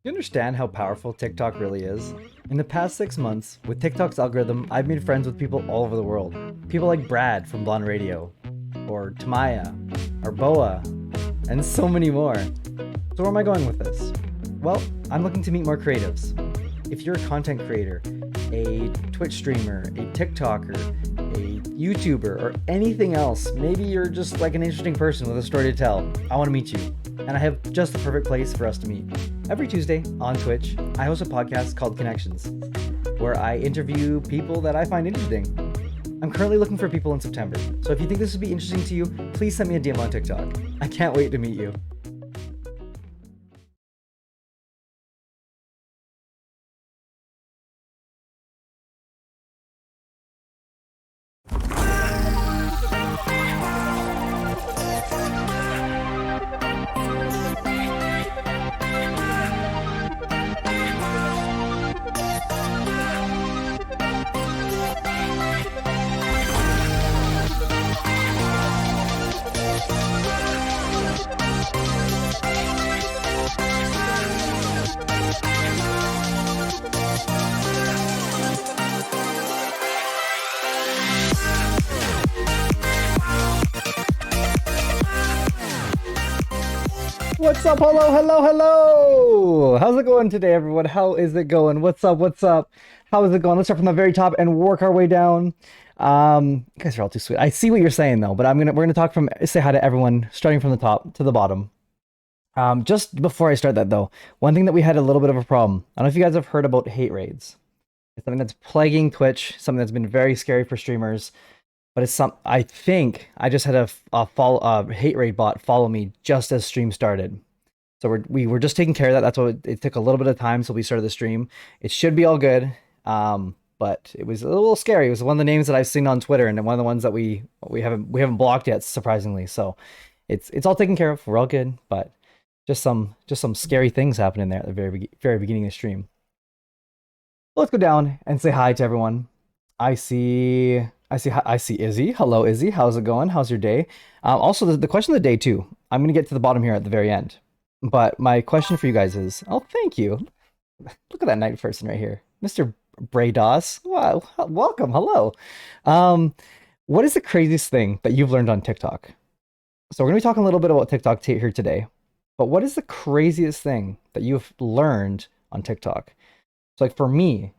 You understand how powerful TikTok really is? In the past 6 months, with TikTok's algorithm, I've made friends with people all over the world. People like Brad from Blonde Radio, or Tamaya, or Boa, and so many more. So where am I going with this? Well, I'm looking to meet more creatives. If you're a content creator, a Twitch streamer, a TikToker, a YouTuber, or anything else, maybe you're just like an interesting person with a story to tell, I want to meet you. And I have just the perfect place for us to meet. Every Tuesday on Twitch, I host a podcast called Connections, where I interview people that I find interesting. I'm currently looking for people in September, so if you think this would be interesting to you, please send me a DM on TikTok. I can't wait to meet you. What's up? Hello, hello, hello! How's it going today, everyone? How is it going? What's up? What's up? How is it going? Let's start from the very top and work our way down. You guys are all too sweet. I see what you're saying though, but we're gonna talk from say hi to everyone, starting from the top to the bottom. Just before I start that though, one thing that we had a little bit of a problem. I don't know if you guys have heard about hate raids. It's something that's plaguing Twitch, something that's been very scary for streamers. But it's some. I think I just had a hate raid bot follow me just as stream started. So we were just taking care of that. That's what it took a little bit of time. So we started the stream. It should be all good. But it was a little scary. It was one of the names that I've seen on Twitter, and one of the ones that we haven't blocked yet, surprisingly. So it's all taken care of. We're all good. But just some scary things happening there at the very beginning of the stream. Let's go down and say hi to everyone. I see Izzy. Hello, Izzy. How's it going? How's your day? Also, the question of the day too. I'm gonna get to the bottom here at the very end. But my question for you guys is, oh, thank you. Look at that night person right here, Mr. Braydos. Wow, welcome. Hello. Um, what is the craziest thing that you've learned on TikTok? So we're gonna be talking a little bit about TikTok here today. But what is the craziest thing that you've learned on TikTok? So like for me,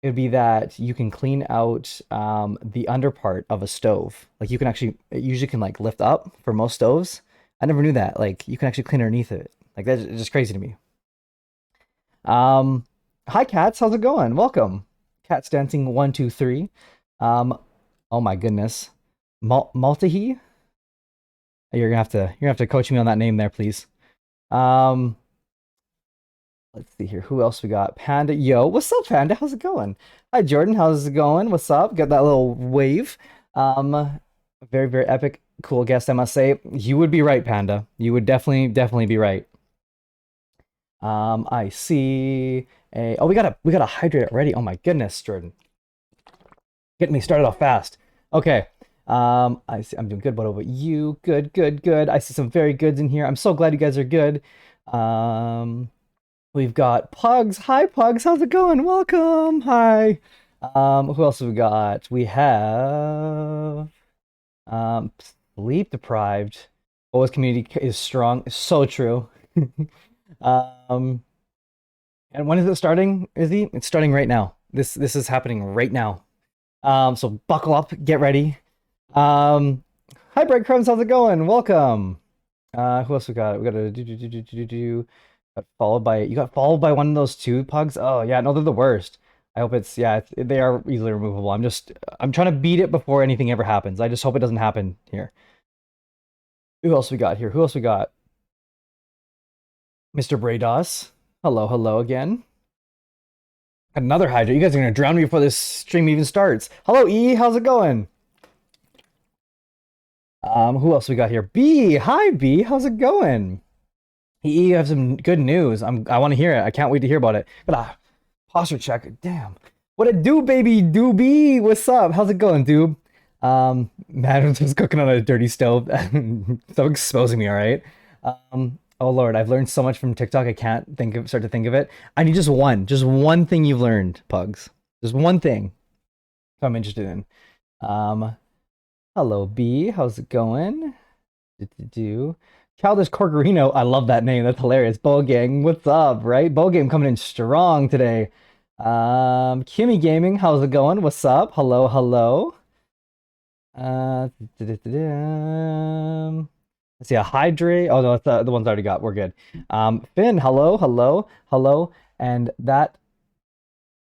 it would be that you can clean out the under part of a stove. Like you can actually, it usually can like lift up for most stoves. I never knew that. Like you can actually clean underneath it. Like that's just crazy to me. Um, Hi cats, how's it going? Welcome. Cats dancing 1, 2, 3. Um, oh my goodness, Maltahi. You're gonna have to coach me on that name there, please. Um, Let's see here. Who else we got? Panda. Yo, what's up, Panda? How's it going? Hi, Jordan. How's it going? What's up? Got that little wave. Very, very epic, cool guest, I must say. You would be right, Panda. You would definitely be right. I see a. Oh, we got a hydrate already. Oh my goodness, Jordan, getting me started off fast. Okay. I see. I'm doing good. What about you? Good, good, good. I see some very goods in here. I'm so glad you guys are good. Um. We've got Pugs. Hi, Pugs. How's it going? Welcome. Hi. Who else have we got? We have um, sleep deprived. Always community is strong. So true. um, and when is it starting, Izzy? It's starting right now. This is happening right now. So buckle up, get ready. Um, Hi, Breadcrumbs. How's it going? Welcome. Who else we got? We got a do. Got followed by one of those two pugs. Oh yeah, no, they're the worst. I hope they are easily removable. I'm trying to beat it before anything ever happens. I just hope it doesn't happen here. Who else we got here? Who else we got? Mr. Braydos. Hello, hello again. Another Hydra. You guys are gonna drown me before this stream even starts. Hello, E. How's it going? Who else we got here? B. Hi, B. How's it going? You have some good news. I want to hear it. I can't wait to hear about it. Got a posture check. Damn. What it do, baby? Doobie. What's up? How's it going, dude? Madam was cooking on a dirty stove. Stop exposing me, all right? Oh Lord, I've learned so much from TikTok. I can't start to think of it. I need just one thing you've learned, Pugs. Just one thing I'm interested in. Um, Hello B, how's it going? Do. Childish Corgerino, I love that name. That's hilarious. Bow Gang, what's up, right? Bow Game coming in strong today. Kimmy Gaming, how's it going? What's up? Hello, hello. Uh, let's see, a hydrate. Oh no, it's the ones I already got. We're good. Finn, hello, hello, hello, and that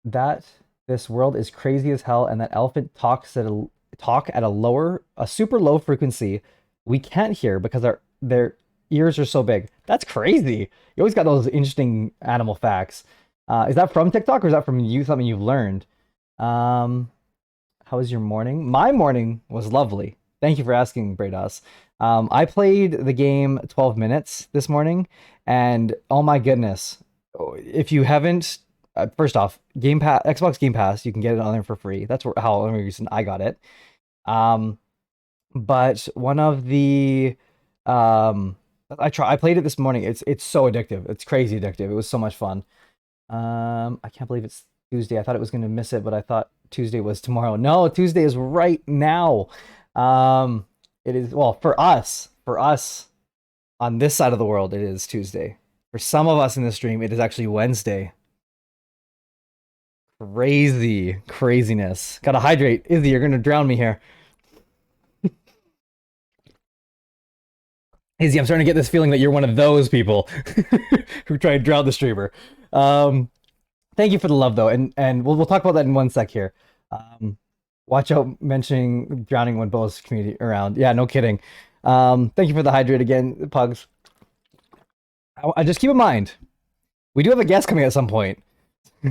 this world is crazy as hell, and that elephant talk at a super low frequency we can't hear because their ears are so big. That's crazy. You always got those interesting animal facts. Is that from TikTok or is that from you? Something you've learned? Um, how was your morning? My morning was lovely. Thank you for asking, Brados. I played the game 12 minutes this morning, and oh my goodness, if you haven't, first off, Game Pass, Xbox Game Pass, you can get it on there for free. That's how the only reason I got it. Um, but one of the, um, I played it this morning. It's so addictive. It's crazy addictive. It was so much fun. I can't believe it's Tuesday. I thought it was gonna miss it, but I thought Tuesday was tomorrow. No, Tuesday is right now. Um, it is, well, for us on this side of the world, it is Tuesday. For some of us in the stream, it is actually Wednesday. Crazy craziness. Gotta hydrate. Izzy, you're gonna drown me here. Izzy, I'm starting to get this feeling that you're one of those people who try and drown the streamer. Um, Thank you for the love though, and we'll talk about that in one sec here. Um, Watch out mentioning drowning when Bo's community around. Yeah, no kidding. Thank you for the hydrate again, Pugs. I just keep in mind we do have a guest coming at some point,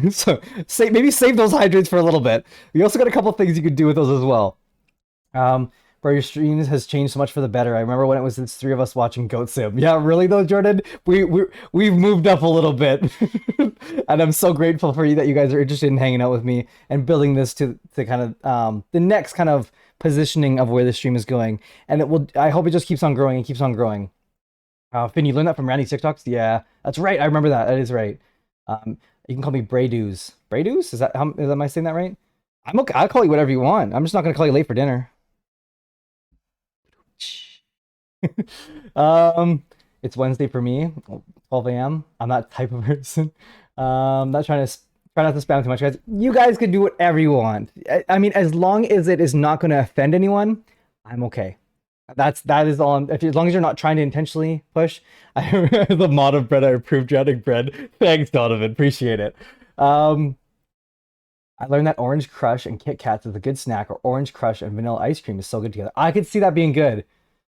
so maybe save those hydrates for a little bit. We also got a couple things you could do with those as well. Um, Bro, your streams has changed so much for the better. I remember when it was the three of us watching Goat Sim. Yeah, really though, Jordan. We've moved up a little bit, and I'm so grateful for you that you guys are interested in hanging out with me and building this to kind of the next kind of positioning of where the stream is going. And it will. I hope it just keeps on growing and keeps on growing. Finn, you learned that from Randy's TikToks? Yeah, that's right. I remember that. That is right. You can call me Braydoos. Braydoos? Is that how? Am I saying that right? I'm okay. I'll call you whatever you want. I'm just not gonna call you late for dinner. um, it's Wednesday for me, 12 a.m. I'm that type of person. Not trying to try not to spam too much, guys. You guys can do whatever you want. I mean, as long as it is not going to offend anyone, I'm okay. That is all. As long as you're not trying to intentionally push. The mod of bread I approve drowning bread. Thanks, Donovan. Appreciate it. Um, I learned that Orange Crush and Kit Kats is a good snack, or Orange Crush and vanilla ice cream is so good together. I could see that being good.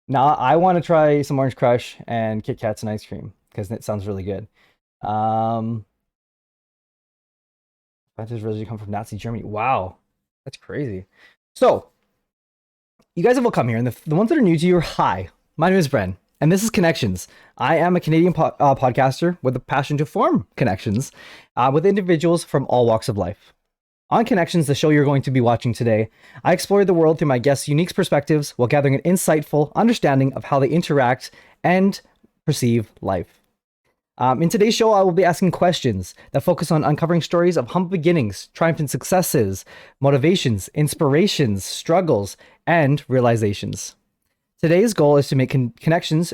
Now I want to try some Orange Crush and Kit Kats and ice cream because it sounds really good. Um, Fantasy really come from Nazi Germany. Wow, that's crazy. So you guys have all come here, and the ones that are new to you are hi. My name is Bren, and this is Connections. I am a Canadian podcaster with a passion to form connections with individuals from all walks of life. On Connections, the show you're going to be watching today, I explore the world through my guests' unique perspectives while gathering an insightful understanding of how they interact and perceive life. In today's show, I will be asking questions that focus on uncovering stories of humble beginnings, triumphant successes, motivations, inspirations, struggles, and realizations. Today's goal is to make connections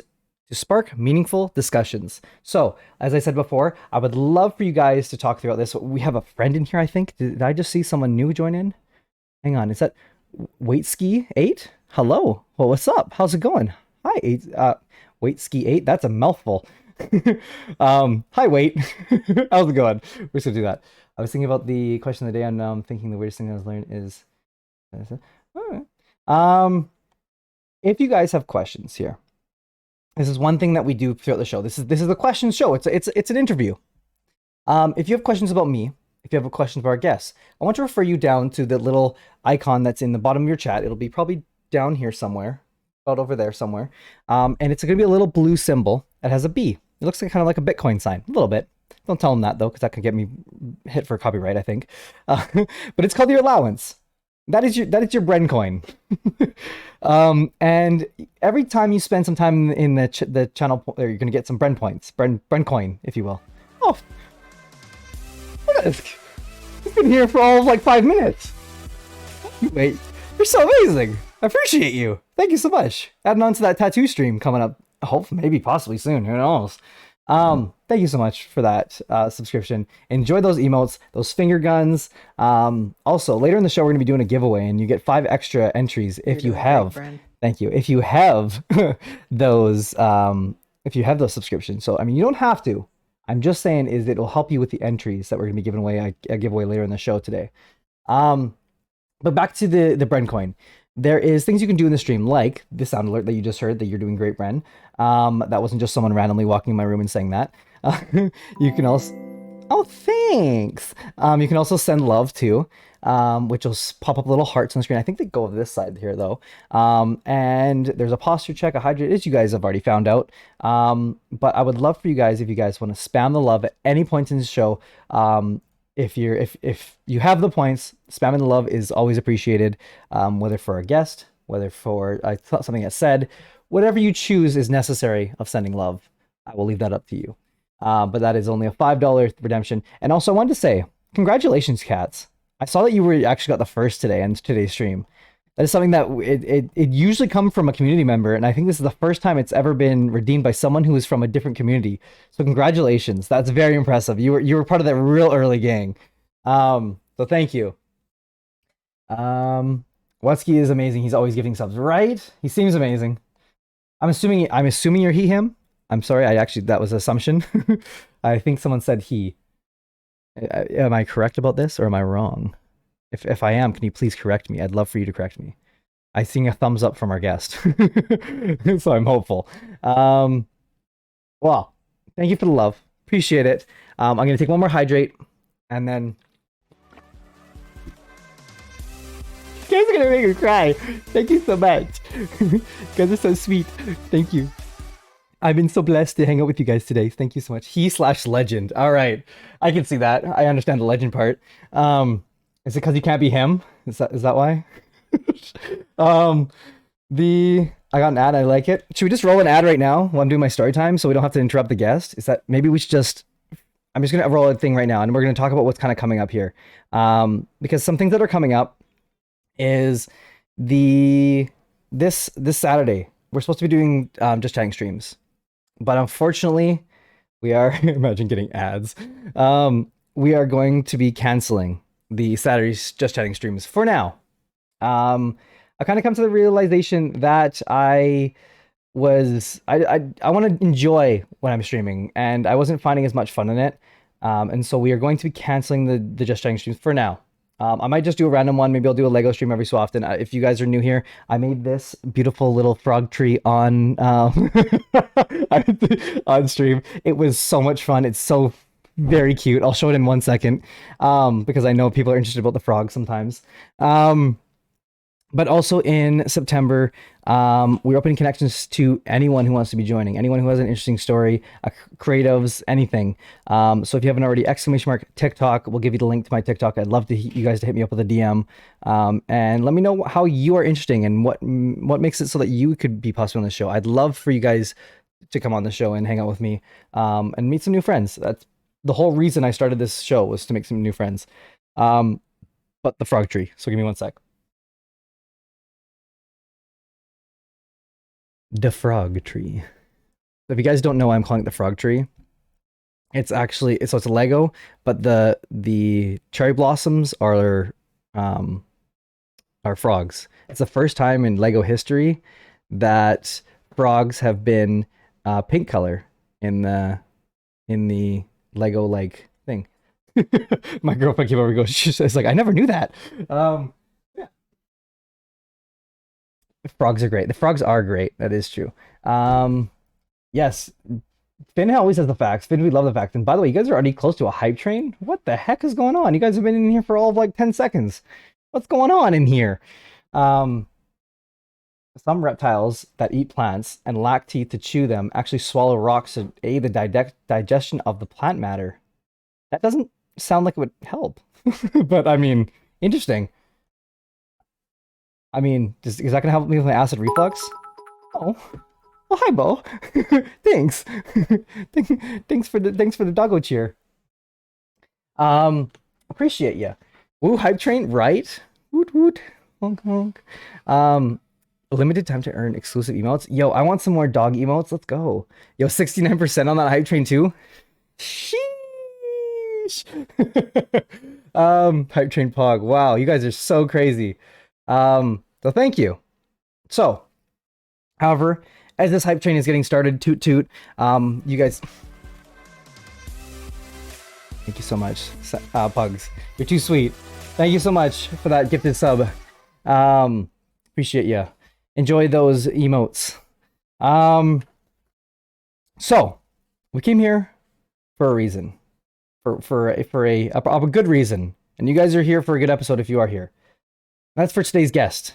to spark meaningful discussions. So, as I said before, I would love for you guys to talk throughout this. We have a friend in here, I think. Did I just see someone new join in? Hang on, is that Waitski8? Hello. Well, what's up? How's it going? Hi, 8. Waitski8. That's a mouthful. Hi, Wait. How's it going? We're just gonna do that. I was thinking about the question of the day, and now I'm thinking the weirdest thing I was learning is. If you guys have questions here. This is one thing that we do throughout the show. This is the question show. It's an interview. If you have questions about me, if you have questions about our guests, I want to refer you down to the little icon that's in the bottom of your chat. It'll be probably down here somewhere, about over there somewhere. And it's going to be a little blue symbol that has a B. It looks like kind of like a Bitcoin sign, a little bit. Don't tell them that though, because that could get me hit for copyright, I think. But it's called your allowance. that is your Bren coin. And every time you spend some time in the channel, you're gonna get some Bren points, Bren coin, if you will. Oh, look at this! It's been here for all of like 5 minutes. Wait, you're so amazing. I appreciate you. Thank you so much. Adding on to that tattoo stream coming up, hopefully, maybe, possibly soon. Who knows? Thank you so much for that subscription. Enjoy those emotes, those finger guns. Also, later in the show, we're gonna be doing a giveaway, and you get 5 extra entries if you have. Thank you. If you have those, if you have those subscriptions. So I mean, you don't have to. I'm just saying is it'll help you with the entries that we're gonna be giving away. A giveaway later in the show today. But back to the Bren coin. There is things you can do in the stream, like the sound alert that you just heard that you're doing great, Bren. That wasn't just someone randomly walking in my room and saying that. You can also, oh, thanks. You can also send love too, which will pop up little hearts on the screen. I think they go over this side here though. And there's a posture check, a hydrate, as you guys have already found out. But I would love for you guys, if you guys want to spam the love at any point in the show. If you have the points, spamming the love is always appreciated. Whether for a guest, whether for something that's said, whatever you choose is necessary of sending love. I will leave that up to you. But that is only a $5 redemption. And also, I wanted to say, congratulations, cats. I saw that you were actually got the first today on today's stream. That is something that it usually comes from a community member, and I think this is the first time it's ever been redeemed by someone who is from a different community. So congratulations, that's very impressive. You were part of that real early gang. So thank you. Watsky is amazing. He's always giving subs, right? He seems amazing. I'm assuming you're him. I'm sorry, that was an assumption. I think someone said he. Am I correct about this or am I wrong? If I am, can you please correct me? I'd love for you to correct me. I see a thumbs up from our guest. So I'm hopeful. Well, thank you for the love. Appreciate it. I'm going to take one more hydrate and then... You guys are going to make me cry. Thank you so much. You guys are so sweet. Thank you. I've been so blessed to hang out with you guys today. Thank you so much. He/legend. All right. I can see that. I understand the legend part. Is it because you can't be him? Is that why? I got an ad. I like it. Should we just roll an ad right now while I'm doing my story time so we don't have to interrupt the guest? Is that maybe we should just... I'm just gonna roll a thing right now, and we're gonna talk about what's kind of coming up here. Because some things that are coming up is this Saturday we're supposed to be doing just chatting streams, but unfortunately we are imagine getting ads. We are going to be canceling the Saturday's just chatting streams for now. I kind of come to the realization that I want to enjoy when I'm streaming, and I wasn't finding as much fun in it. And so we are going to be canceling the just chatting streams for now. I might just do a random one. Maybe I'll do a Lego stream every so often. If you guys are new here, I made this beautiful little frog tree on on stream. It was so much fun. It's so very cute. I'll show it in 1 second because I know people are interested about the frog sometimes. But also in September, we're opening connections to anyone who wants to be joining, anyone who has an interesting story, creatives, anything. So if you haven't already, !TikTok, we'll give you the link to my TikTok. I'd love to you guys to hit me up with a DM and let me know how you are interesting and what makes it so that you could be possible on the show. I'd love for you guys to come on the show and hang out with me and meet some new friends. That's the whole reason I started this show, was to make some new friends. But the frog tree. So give me 1 sec. The frog tree. If you guys don't know why I'm calling it the frog tree, it's actually it's a Lego, but the cherry blossoms are frogs. It's the first time in Lego history that frogs have been pink color in the Lego like thing. My girlfriend came over and goes, she's like, I never knew that. Frogs are great. The frogs are great. That is true. Yes. Finn always has the facts. Finn, we love the facts. And by the way, you guys are already close to a hype train? What the heck is going on? You guys have been in here for all of like 10 seconds. What's going on in here? Some reptiles that eat plants and lack teeth to chew them actually swallow rocks to aid the digestion of the plant matter. That doesn't sound like it would help. But I mean, interesting. I mean, is that gonna help me with my acid reflux? Oh, well, hi, Bo. Thanks. Thanks for the doggo cheer. Appreciate ya. Woo, hype train, right? Woot woot. Honk honk. Um, limited time to earn exclusive emotes. Yo, I want some more dog emotes. Let's go. Yo, 69% on that hype train too. Sheesh. Hype train pog. Wow, you guys are so crazy. So thank you. So, however, as this hype train is getting started, toot toot. You guys, thank you so much, Pugs. You're too sweet. Thank you so much for that gifted sub. Appreciate you. Enjoy those emotes. So we came here for a reason, for a good reason, and you guys are here for a good episode if you are here. That's for today's guest.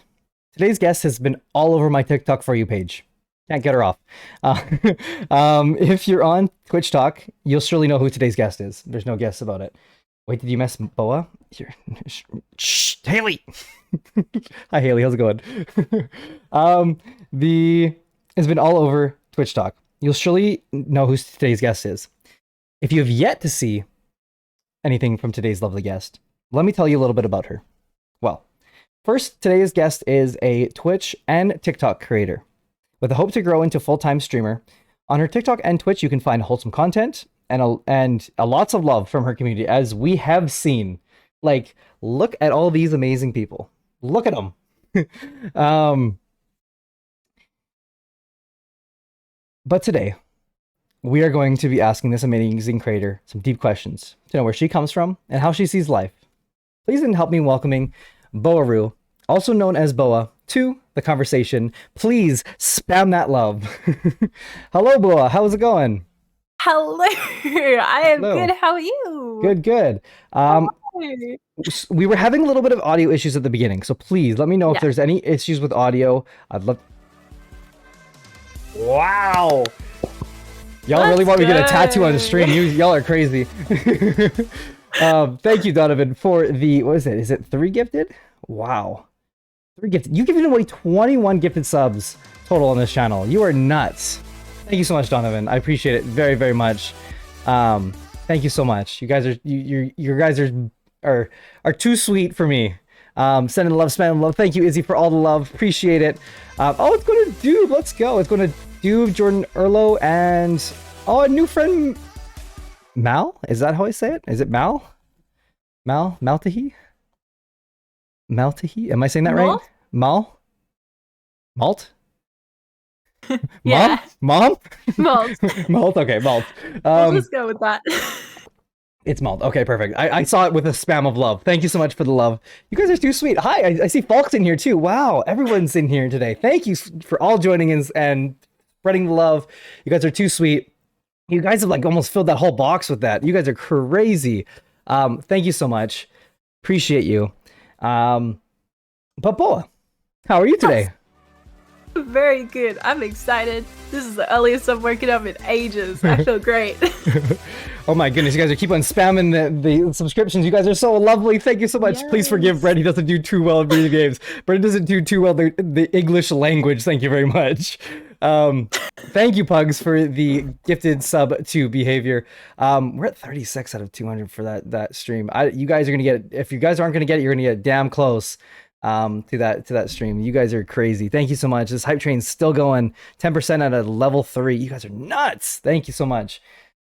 Today's guest has been all over my TikTok For You page. Can't get her off. If you're on Twitch Talk, you'll surely know who today's guest is. There's no guess about it. Wait, did you mess Boa? Here. Shh, Haley. Hi, Haley. How's it going? It's been all over Twitch Talk. You'll surely know who today's guest is. If you have yet to see anything from today's lovely guest, let me tell you a little bit about her. Well, first, today's guest is a Twitch and TikTok creator with a hope to grow into full-time streamer. On her TikTok and Twitch, you can find wholesome content and lots of love from her community, as we have seen. Like, look at all these amazing people. Look at them. But today, we are going to be asking this amazing creator some deep questions to know where she comes from and how she sees life. Please help me welcoming BoaRoo, also known as Boa, to the conversation. Please spam that love. Hello, Boa. How's it going? Hello. I am good. How are you? Good. We were having a little bit of audio issues at the beginning, so please let me know if there's any issues with audio. I'd love. Wow. Y'all really want me to get a tattoo on the stream? Y'all are crazy. Thank you, Donovan, for the, what is it? Is it 3 gifted? Wow. 3 gifted. You giving away 21 gifted subs total on this channel. You are nuts. Thank you so much, Donovan. I appreciate it very, very much. Thank you so much. You guys are you guys are too sweet for me. Sending love, spamming love. Thank you, Izzy, for all the love. Appreciate it. Oh, it's going to Doob. Let's go. It's going to Doob, Jordan Erlo, and a new friend, Mal. Is that how I say it? Is it Mal? Maltahi? Maltahi? Am I saying that right? Mal? Malt? Yeah. Mom? Malt. Malt. Okay, Malt. We'll just go with that. It's Malt. Okay, perfect. I saw it with a spam of love. Thank you so much for the love. You guys are too sweet. Hi, I see Falk's in here too. Wow, everyone's in here today. Thank you for all joining in and spreading the love. You guys are too sweet. You guys have like almost filled that whole box with that. You guys are crazy. Thank you so much. Appreciate you. But Boa, how are you today? Very good. I'm excited. This is the earliest I'm working up in ages. I feel great. Oh my goodness, you guys are keep on spamming the subscriptions. You guys are so lovely. Thank you so much. Yes. Please forgive Brett. He doesn't do too well in video games. Brett doesn't do too well the English language. Thank you very much. Thank you, Pugs, for the gifted sub to Behavior. We're at 36 out of 200 for that stream. You guys are gonna get it. If you guys aren't gonna get it, you're gonna get damn close. To that stream. You guys are crazy. Thank you so much. This hype train's still going. 10% at a level 3. You guys are nuts. Thank you so much.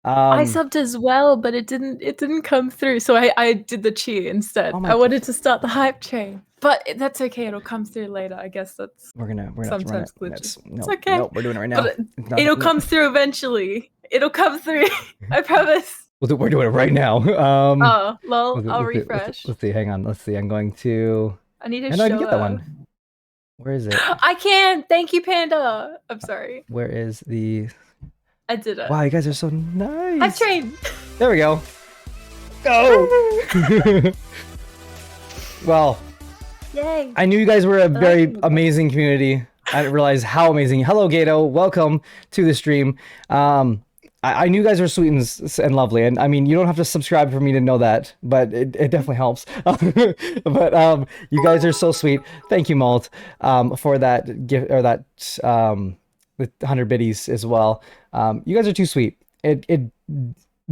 I subbed as well, but it didn't come through. So I did the cheer instead. I wanted to start the hype train, but that's okay. It'll come through later. I guess that's we're gonna sometimes glitchy. No, it's okay. No, we're doing it right now. But it'll come through eventually. It'll come through. I promise. We're doing it right now. Oh, lol. I'll refresh. Let's see. Hang on. Let's see. I'm going to. I need to show. I didn't get that one. Where is it? I can. Thank you, Panda. I'm sorry. Where is the? I did it. Wow, you guys are so nice. I've trained. There we go. Go. Well. Yay. I knew you guys were a very amazing community. I didn't realize how amazing. Hello, Gato. Welcome to the stream. I I knew you guys were sweet and lovely, and I mean, you don't have to subscribe for me to know that, but it definitely helps. But you guys are so sweet. Thank you, Malt, for that gift or that the 100 biddies as well. You guys are too sweet. It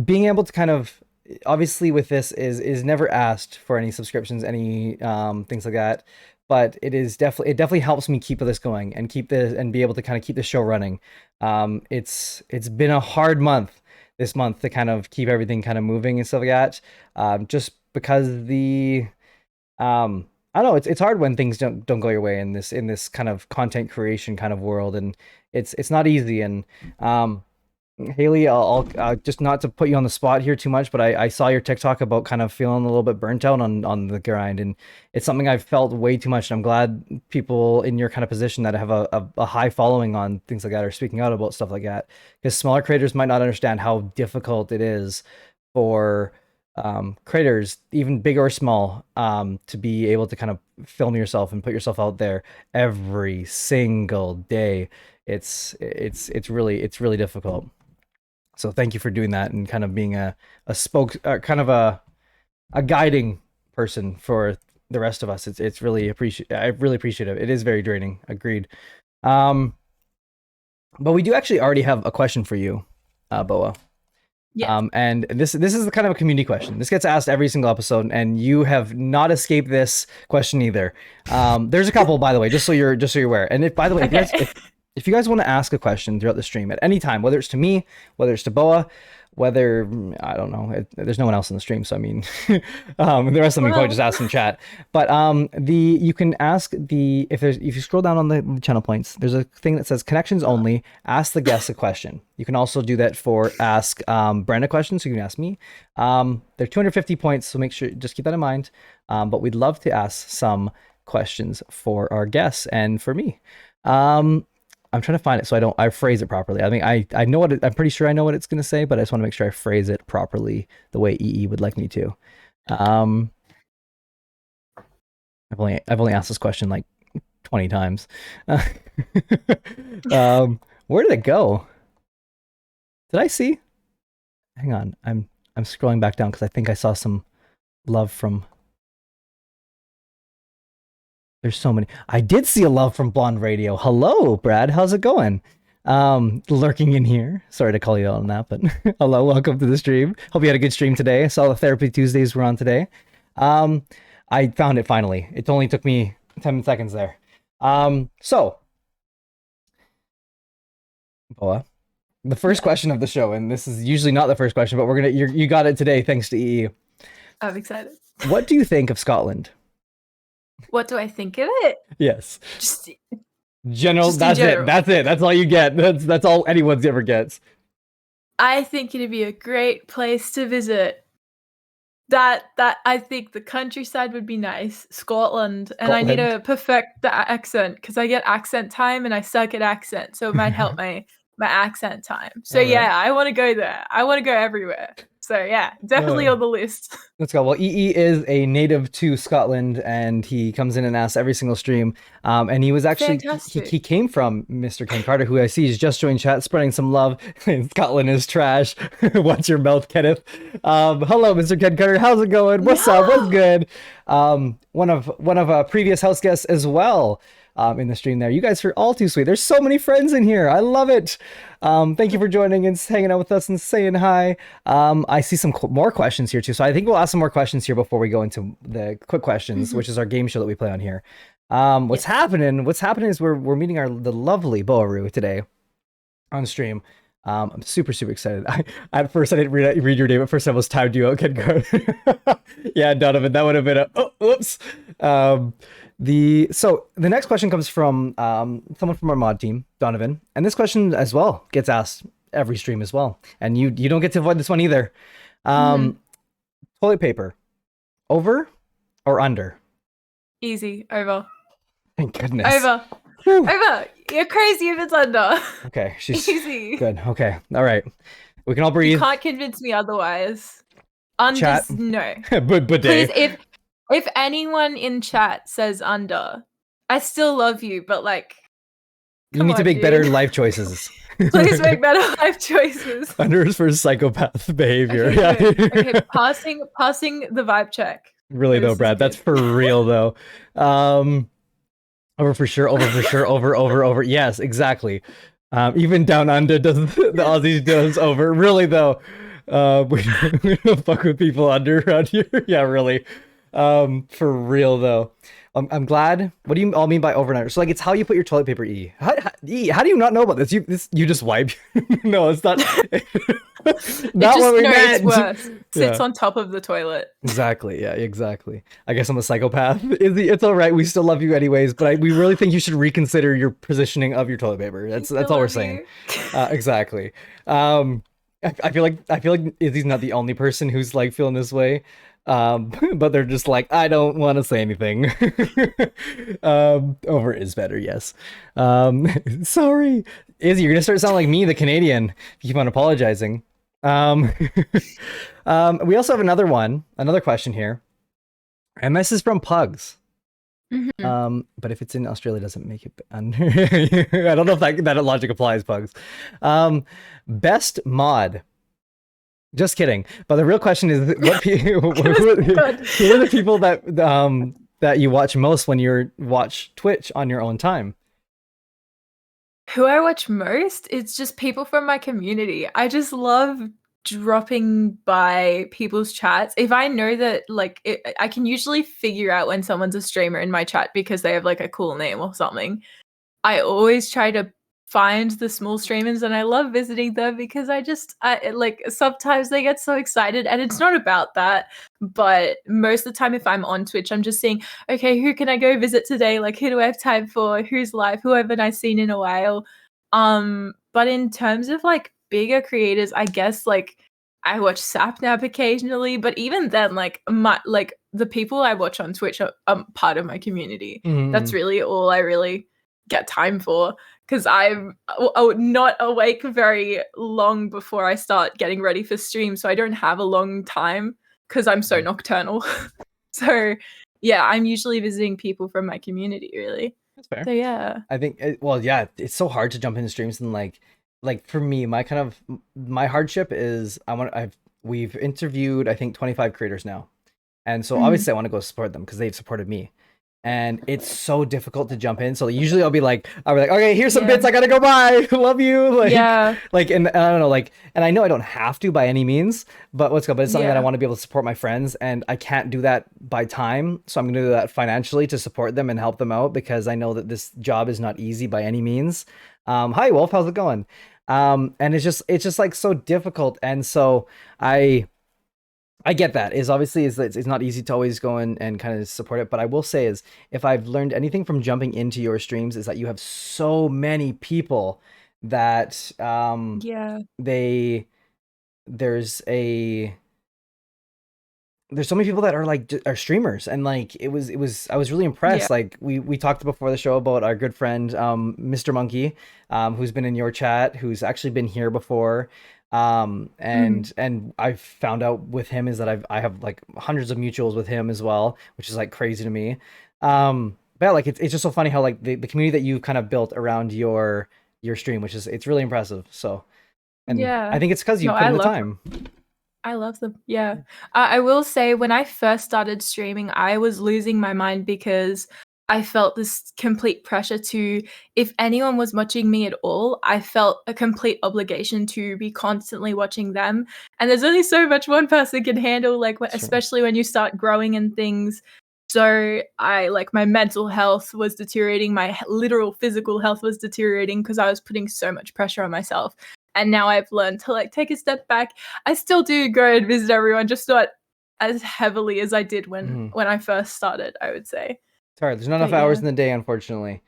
being able to kind of obviously with this is never asked for any subscriptions, any things like that. But it definitely helps me keep this going and keep this and be able to kind of keep the show running. It's been a hard month this month to kind of keep everything kind of moving and stuff like that. Just because I don't know, it's hard when things don't go your way in this kind of content creation kind of world, and it's not easy. And Haley, I'll just not to put you on the spot here too much, but I saw your TikTok about kind of feeling a little bit burnt out on the grind, and it's something I've felt way too much. And I'm glad people in your kind of position that have a high following on things like that are speaking out about stuff like that, because smaller creators might not understand how difficult it is for creators, even big or small, to be able to kind of film yourself and put yourself out there every single day. It's really difficult. So thank you for doing that and kind of being a kind of a guiding person for the rest of us. It's really I really appreciate it. It is very draining. Agreed. But we do actually already have a question for you, Boa. Yeah. And this is the kind of a community question. This gets asked every single episode, and you have not escaped this question either. There's a couple, by the way, just so you're aware. And if, by the way, Okay. if you guys want to ask a question throughout the stream at any time, whether it's to me, whether it's to Boa, whether I don't know, there's no one else in the stream, so I mean, the rest of them you probably just ask in chat. But you can ask if you scroll down on the channel points, there's a thing that says connections only. Ask the guest a question. You can also do that for ask Brenda questions. So you can ask me. They're 250 points, so make sure just keep that in mind. But we'd love to ask some questions for our guests and for me. I'm trying to find it so I phrase it properly. I mean, I know I'm pretty sure I know what it's going to say, but I just want to make sure I phrase it properly the way EE would like me to. I've only asked this question like 20 times. Where did it go? Did I see? Hang on, I'm scrolling back down because I think I saw some love from. There's so many. I did see a love from Blonde Radio. Hello, Brad. How's it going? Lurking in here. Sorry to call you out on that, but hello, welcome to the stream. Hope you had a good stream today. I saw the Therapy Tuesdays were on today. I found it finally. It only took me 10 seconds there. So, Boa, the first question of the show, and this is usually not the first question, but you got it today thanks to EE. I'm excited. What do you think of Scotland? What do I think of it? Yes. Just general. That's it. That's it. That's all you get. That's all anyone's ever gets. I think it'd be a great place to visit. That I think the countryside would be nice. Scotland. And I need to perfect the accent because I get accent time and I suck at accent, so it might help my accent time. So yeah, I want to go there. I want to go everywhere. So yeah, definitely on the list. Let's go. Well, EE is a native to Scotland, and he comes in and asks every single stream. And he was actually he came from Mr. Ken Carter, who I see has just joined chat, spreading some love. Scotland is trash. Watch your mouth, Kenneth. Hello, Mr. Ken Carter. How's it going? What's up? What's good? One of our previous house guests as well. In the stream there. You guys are all too sweet. There's so many friends in here. I love it. Thank you for joining and hanging out with us and saying hi. I see some more questions here too. So I think we'll ask some more questions here before we go into the quick questions, which is our game show that we play on here. What's happening is we're meeting the lovely BoaRoo today on stream. I'm super excited. At first I didn't read your name. At first I was timed you out, Ken Carter. Yeah, Donovan, that would have been oops. So the next question comes from someone from our mod team, Donovan, and this question as well gets asked every stream as well, and you don't get to avoid this one either. Toilet paper, over or under? Easy. Over. Thank goodness. Over. Over. You're crazy if it's under. Okay, she's easy. Good. Okay, all right. We can all breathe. You can't convince me otherwise. Under's no. But please, if anyone in chat says under, I still love you, but like, you need to make better life choices. Please make better life choices. Unders for psychopath behavior. Okay, Yeah. good. Okay, passing the vibe check. Really though, This is Brad, that's good. for real though. Um, over for sure, over for sure, over. Yes, exactly. Even down under does the Aussies does over. Really though, we don't fuck with people under around here. Yeah, really. For real though. I'm glad. What do you all mean by over and under? So like, it's how you put your toilet paper. How do you not know about this? You just wipe. No, it's not. Not what we It's meant. worse. Sits Yeah. on top of the toilet. Exactly. Yeah. Exactly. I guess I'm a psychopath. It's all right. We still love you anyways, but we really think you should reconsider your positioning of your toilet paper. That's all we're saying. Exactly. I feel like Izzy's not the only person who's like feeling this way. But they're just like, I don't want to say anything. Over is better, yes. Sorry, Izzy, you're gonna start sounding like me, the Canadian. If you keep on apologizing. Um, we also have another question here, and this is from Pugs. Mhm. But if it's in Australia, it doesn't make it under. I don't know if that logic applies, Pugs. Best mod. Just kidding. But the real question is, who are the people that you watch most when you watch Twitch on your own time? Who I watch most? It's just people from my community. I just love dropping by people's chats. If I know that, like, I can usually figure out when someone's a streamer in my chat because they have like a cool name or something. I always try to find the small streamers and I love visiting them because like sometimes they get so excited and it's not about that, but most of the time if I'm on Twitch I'm just seeing, okay, who can I go visit today, like who do I have time for, who's live, who haven't I seen in a while. But in terms of like bigger creators, I guess like I watch Sapnap occasionally, but even then like the people I watch on Twitch are part of my community. That's really all I really get time for, because I'm not awake very long before I start getting ready for stream, so I don't have a long time because I'm so nocturnal. So yeah, I'm usually visiting people from my community, really. That's fair. So yeah. I think well, yeah, it's so hard to jump into streams and like for me, my hardship is we've interviewed I think 25 creators now. And so obviously I want to go support them because they've supported me. And it's so difficult to jump in. So usually I'll be like, okay, here's some bits. I gotta go by. Love you. Like, and I don't know, like, and I know I don't have to by any means, but but it's something that I want to be able to support my friends, and I can't do that by time. So I'm gonna do that financially to support them and help them out because I know that this job is not easy by any means. Hi Wolf, how's it going? And it's just like so difficult, and so I get that. It's not easy to always go and kind of support it, but I will say is if I've learned anything from jumping into your streams is that you have so many people that they there's a there's so many people that are like are streamers, and like I was really impressed. Like we talked before the show about our good friend Mr. Monkey, who's been in your chat, who's actually been here before. And I've found out with him is that I have like hundreds of mutuals with him as well, which is like crazy to me. But like it's just so funny how like the community that you kind of built around your stream, which is it's really impressive. So and I think it's because you put in the time. I love them. Yeah. I will say when I first started streaming, I was losing my mind because I felt this complete pressure to, if anyone was watching me at all, I felt a complete obligation to be constantly watching them. And there's only so much one person can handle, like especially when you start growing and things. So my mental health was deteriorating. My literal physical health was deteriorating because I was putting so much pressure on myself. And now I've learned to like take a step back. I still do go and visit everyone, just not as heavily as I did when I first started, I would say. Sorry, there's not enough hours in the day, unfortunately.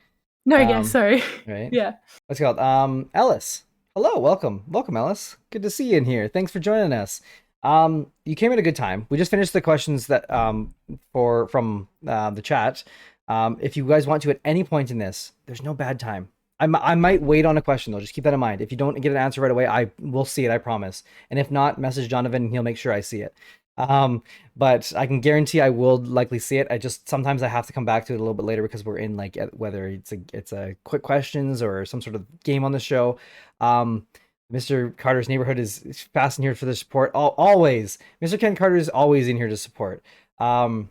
No, sorry. Right? Yeah. What's it called? Ellis. Hello, welcome, Ellis. Good to see you in here. Thanks for joining us. You came at a good time. We just finished the questions that from the chat. If you guys want to at any point in this, there's no bad time. I might wait on a question though. Just keep that in mind. If you don't get an answer right away, I will see it. I promise. And if not, message Donovan and he'll make sure I see it. But I can guarantee I will likely see it. I just sometimes I have to come back to it a little bit later because we're in like whether it's a quick questions or some sort of game on the show. Um, Mr. Carter's neighborhood is fast in here for the support. Always, Mr. Ken Carter is always in here to support. Um,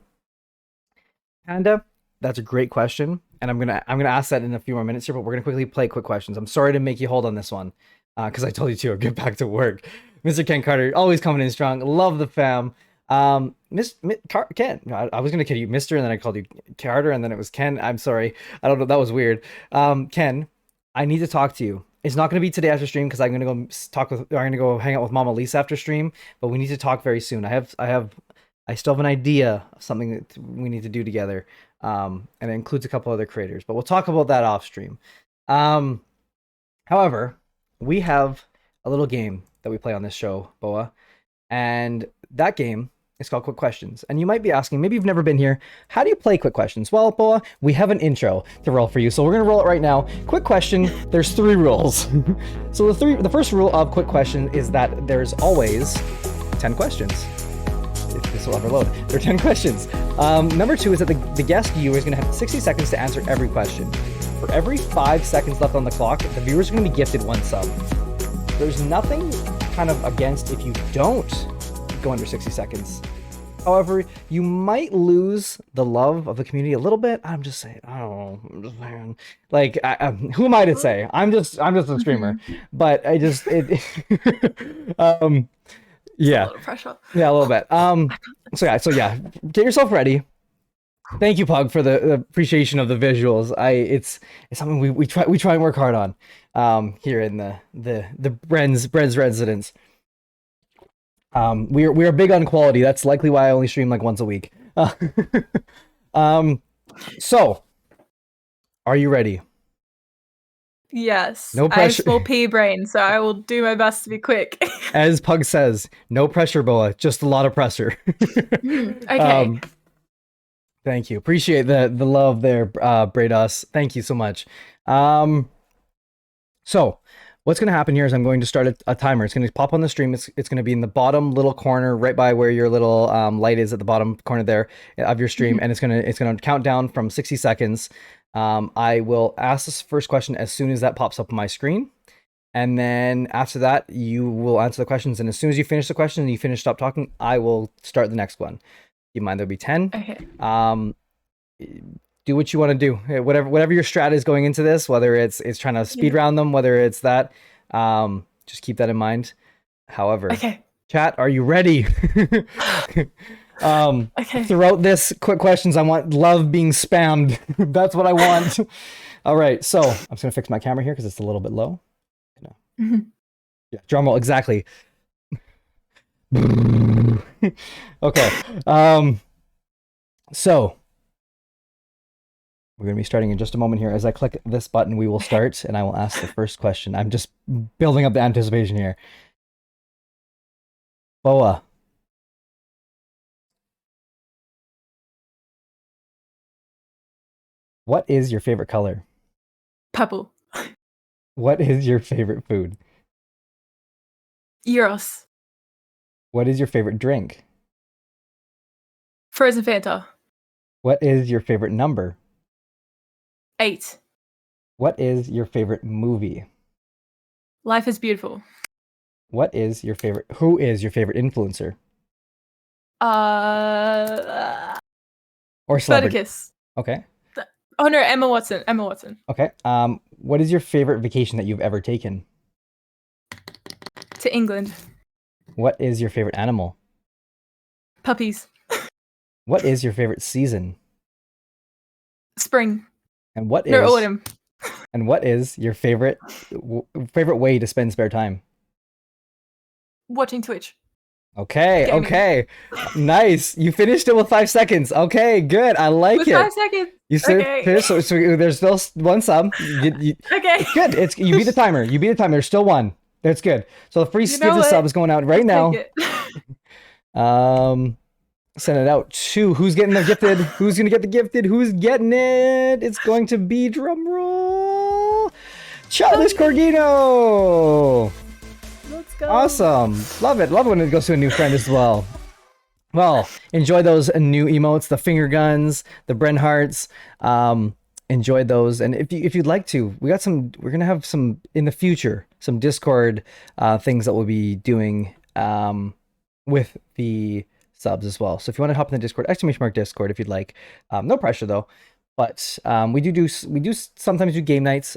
Panda, that's a great question, and I'm gonna ask that in a few more minutes here. But we're gonna quickly play quick questions. I'm sorry to make you hold on this one, because I told you to get back to work. Mr. Ken Carter, always coming in strong. Love the fam. Ken, I was gonna kid you, Mister, and then I called you Carter, and then it was Ken. I'm sorry. I don't know. That was weird. Ken, I need to talk to you. It's not gonna be today after stream because I'm gonna go I'm gonna go hang out with Mama Lisa after stream. But we need to talk very soon. I still have an idea of something that we need to do together. And it includes a couple other creators, but we'll talk about that off stream. However, we have a little game that we play on this show, Boa, and that game is called Quick Questions. And you might be asking, maybe you've never been here, how do you play Quick Questions? Well, Boa, we have an intro to roll for you, so we're gonna roll it right now. Quick question, there's 3 rules. So the first rule of Quick Question is that there's always 10 questions. If this will ever load. There are 10 questions. Number 2 is that the guest viewer is going to have 60 seconds to answer every question. For every 5 seconds left on the clock, the viewers are going to be gifted 1 sub. There's nothing kind of against if you don't go under 60 seconds. However, you might lose the love of the community a little bit. I'm just saying. I don't know. I'm just saying. Like, who am I to say? I'm just a streamer. But I just yeah. A little pressure. Yeah, a little bit. So yeah, get yourself ready. Thank you, Pug, for the appreciation of the visuals. It's something we try and work hard on here in the Bren's residence. We are big on quality. That's likely why I only stream like once a week. So are you ready? Yes. No pressure. I have small pea brain, so I will do my best to be quick. As Pug says, no pressure, Boa, just a lot of pressure. Okay. Thank you. Appreciate the love there, Brados. Thank you so much. So what's going to happen here is I'm going to start a timer. It's going to pop on the stream. It's going to be in the bottom little corner, right by where your little light is at the bottom corner there of your stream, and it's gonna count down from 60 seconds. I will ask this first question as soon as that pops up on my screen. And then after that, you will answer the questions. And as soon as you finish the question and you stop talking, I will start the next one. Keep in mind, there'll be 10. Okay. Do what you want to do. Whatever your strat is going into this, whether it's trying to speed round them, whether it's that, just keep that in mind. However, okay. Chat, are you ready? Okay. Throughout this quick questions, I want love being spammed. That's what I want. All right, so I'm just gonna fix my camera here because it's a little bit low. Yeah, drum roll, exactly. Okay. So we're gonna be starting in just a moment here. As I click this button, we will start, and I will ask the first question. I'm just building up the anticipation here. Boa. What is your favorite color? Purple. What is your favorite food? Euros. What is your favorite drink? Frozen Fanta. What is your favorite number? 8. What is your favorite movie? Life is Beautiful. Who is your favorite influencer? Or celebrity? Spartacus. Okay. Oh no, Emma Watson. Okay. What is your favorite vacation that you've ever taken? To England. What is your favorite animal? Puppies. What is your favorite season? Spring. And what is autumn. And what is your favorite way to spend spare time? Watching Twitch. Okay, okay. Nice. You finished it with 5 seconds. Okay, good. I like with it. 5 seconds. You finished, so there's still one sub. Okay. It's good. You beat the timer. There's still one. That's good. So the free gift sub is going out right now. Send it out to who's getting the gifted. Who's gonna get the gifted? Who's getting it? It's going to be drumroll. Childish Corgino. Let's go. Awesome. Love it. Love it when it goes to a new friend as well. Well, enjoy those new emotes, the finger guns, the Bren hearts. Enjoy those, and if you'd like to, we got some. We're gonna have some in the future, some Discord things that we'll be doing with the subs as well. So if you want to hop in the Discord, !Discord if you'd like. No pressure though. But we do sometimes do game nights.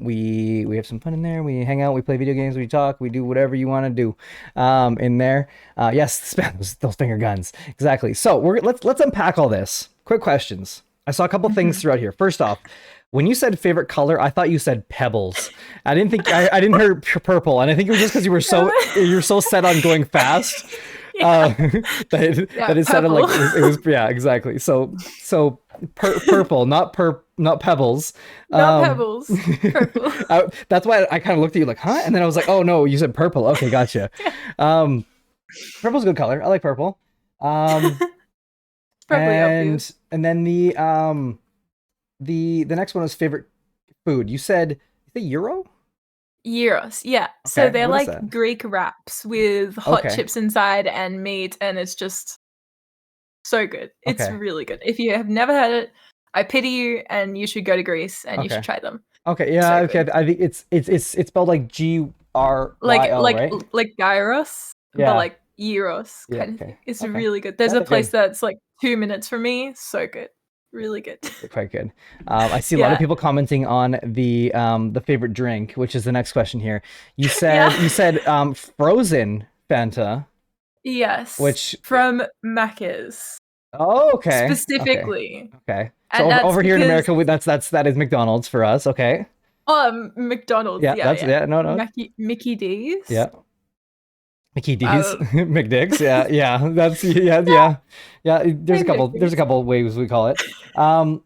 We have some fun in there. We hang out. We play video games. We talk. We do whatever you want to do in there. Yes, spam those finger guns exactly. So let's unpack all this. Quick questions. I saw a couple things throughout here. First off, when you said favorite color, I thought you said pebbles. I didn't think I didn't hear purple, and I think it was just because you're so set on going fast. Yeah. That it sounded like it was yeah, exactly. So purple, not pebbles. Not pebbles. Purple. That's why I kind of looked at you like, huh? And then I was like, oh no, you said purple. Okay, gotcha. Purple's a good color. I like purple. And then the next one was favorite food. You said Euro? Gyros, yeah. Okay, So they're what is like that? Greek wraps with hot Okay. chips inside and meat, and it's just so good. It's Okay. really good. If you have never had it, I pity you, and you should go to Greece and you Okay. should try them. Okay. Yeah. So Okay. good. I think it's spelled like GRYL, right? Like gyros, but Yeah. like gyros Yeah. kind of Okay. thing. It's Okay. really good. There's Yeah, a they're place good. that's like 2 minutes from me. So good. Really good. They're quite good. I see a lot of Yeah. people commenting on the favorite drink, which is the next question here. You said Yeah. you said frozen Fanta, Yes. which From Macca's oh okay. Okay. specifically. Okay. So And that's over here in because America, that is McDonald's for us. Okay. McDonald's, Yeah, yeah, that's yeah. yeah, no. Mickey D's. Yeah. Mickey D's, Uh, McDick's, yeah, yeah, that's yeah. There's a Maybe couple, there's a couple ways we call it. So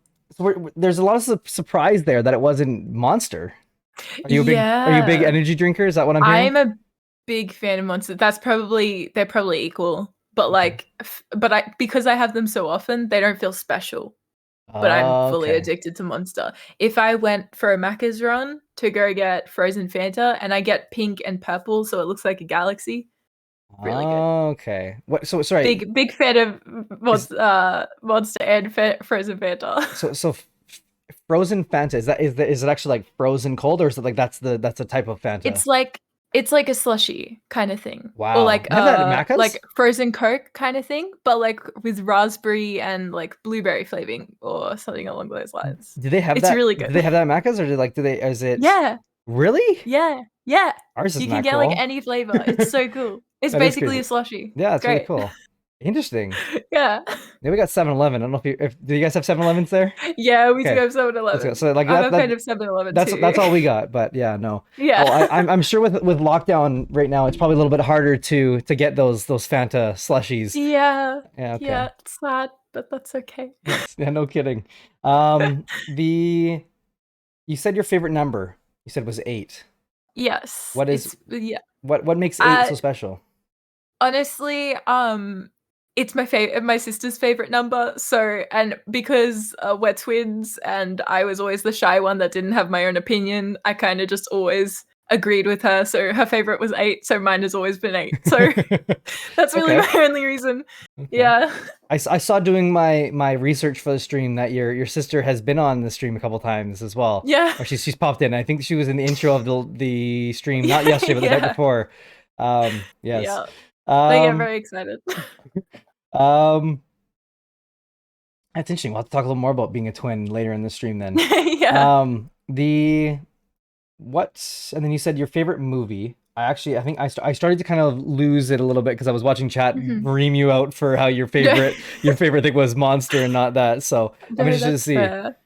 there's a lot of surprise there that it wasn't Monster. Are you a big yeah. energy drinker? Is that what I'm hearing? I'm a big fan of Monster. They're probably equal. But Okay. like because I have them so often, they don't feel special. But I'm fully Okay. addicted to Monster. If I went for a Macca's run to go get frozen Fanta and I get pink and purple so it looks like a galaxy, really good. Okay. What? So sorry. Big fan of Is, Monster and frozen Fanta. frozen Fanta is it actually like frozen cold, or is it like that's a type of Fanta? It's like a slushy kind of thing. Or Wow. They have that at Macca's? like frozen Coke kind of thing, but like with raspberry and like blueberry flavoring or something along those lines. Do they have It's that? really Do good. they have that at Macca's, or do they? Is it Yeah. really? Yeah. Yeah. Ours is You can not get like cool. any flavor. It's so cool. It's That is basically crazy. a slushy. Yeah, It's it's really great. cool. Interesting. Yeah. Yeah, we got 7-Eleven. I don't know if do you guys have 7-Elevens there? Yeah, we do Okay. have Let's go. 7-Eleven. So like I'm a fan of 7-Eleven that's too. all we got. But yeah, no. Yeah. Oh, I'm sure with lockdown right now, it's probably a little bit harder to get those Fanta slushies. Yeah. Yeah, okay. Yeah. It's sad, but that's okay. Yes, yeah, no kidding. The you said your favorite number. You said was 8. Yes. What is Yeah. what makes 8 Uh so special? Honestly, it's my sister's favorite number. So, and because we're twins, and I was always the shy one that didn't have my own opinion, I kind of just always agreed with her. So her favorite was 8. So mine has always been 8. So that's really Okay. my only reason. Okay. Yeah. I saw doing my research for the stream that your sister has been on the stream a couple times as well. Yeah. Or she's popped in. I think she was in the intro of the stream, not yesterday, but the night Yeah. before. Yes. Yeah. They get Um, very excited. um, that's interesting. We'll have to talk a little more about being a twin later in the stream then. Yeah. The what? And then you said your favorite movie. I think I started to kind of lose it a little bit because I was watching chat Mhm. ream you out for how your Yeah. favorite thing was Monster and not that. So I'm No, interested to that's see. fair.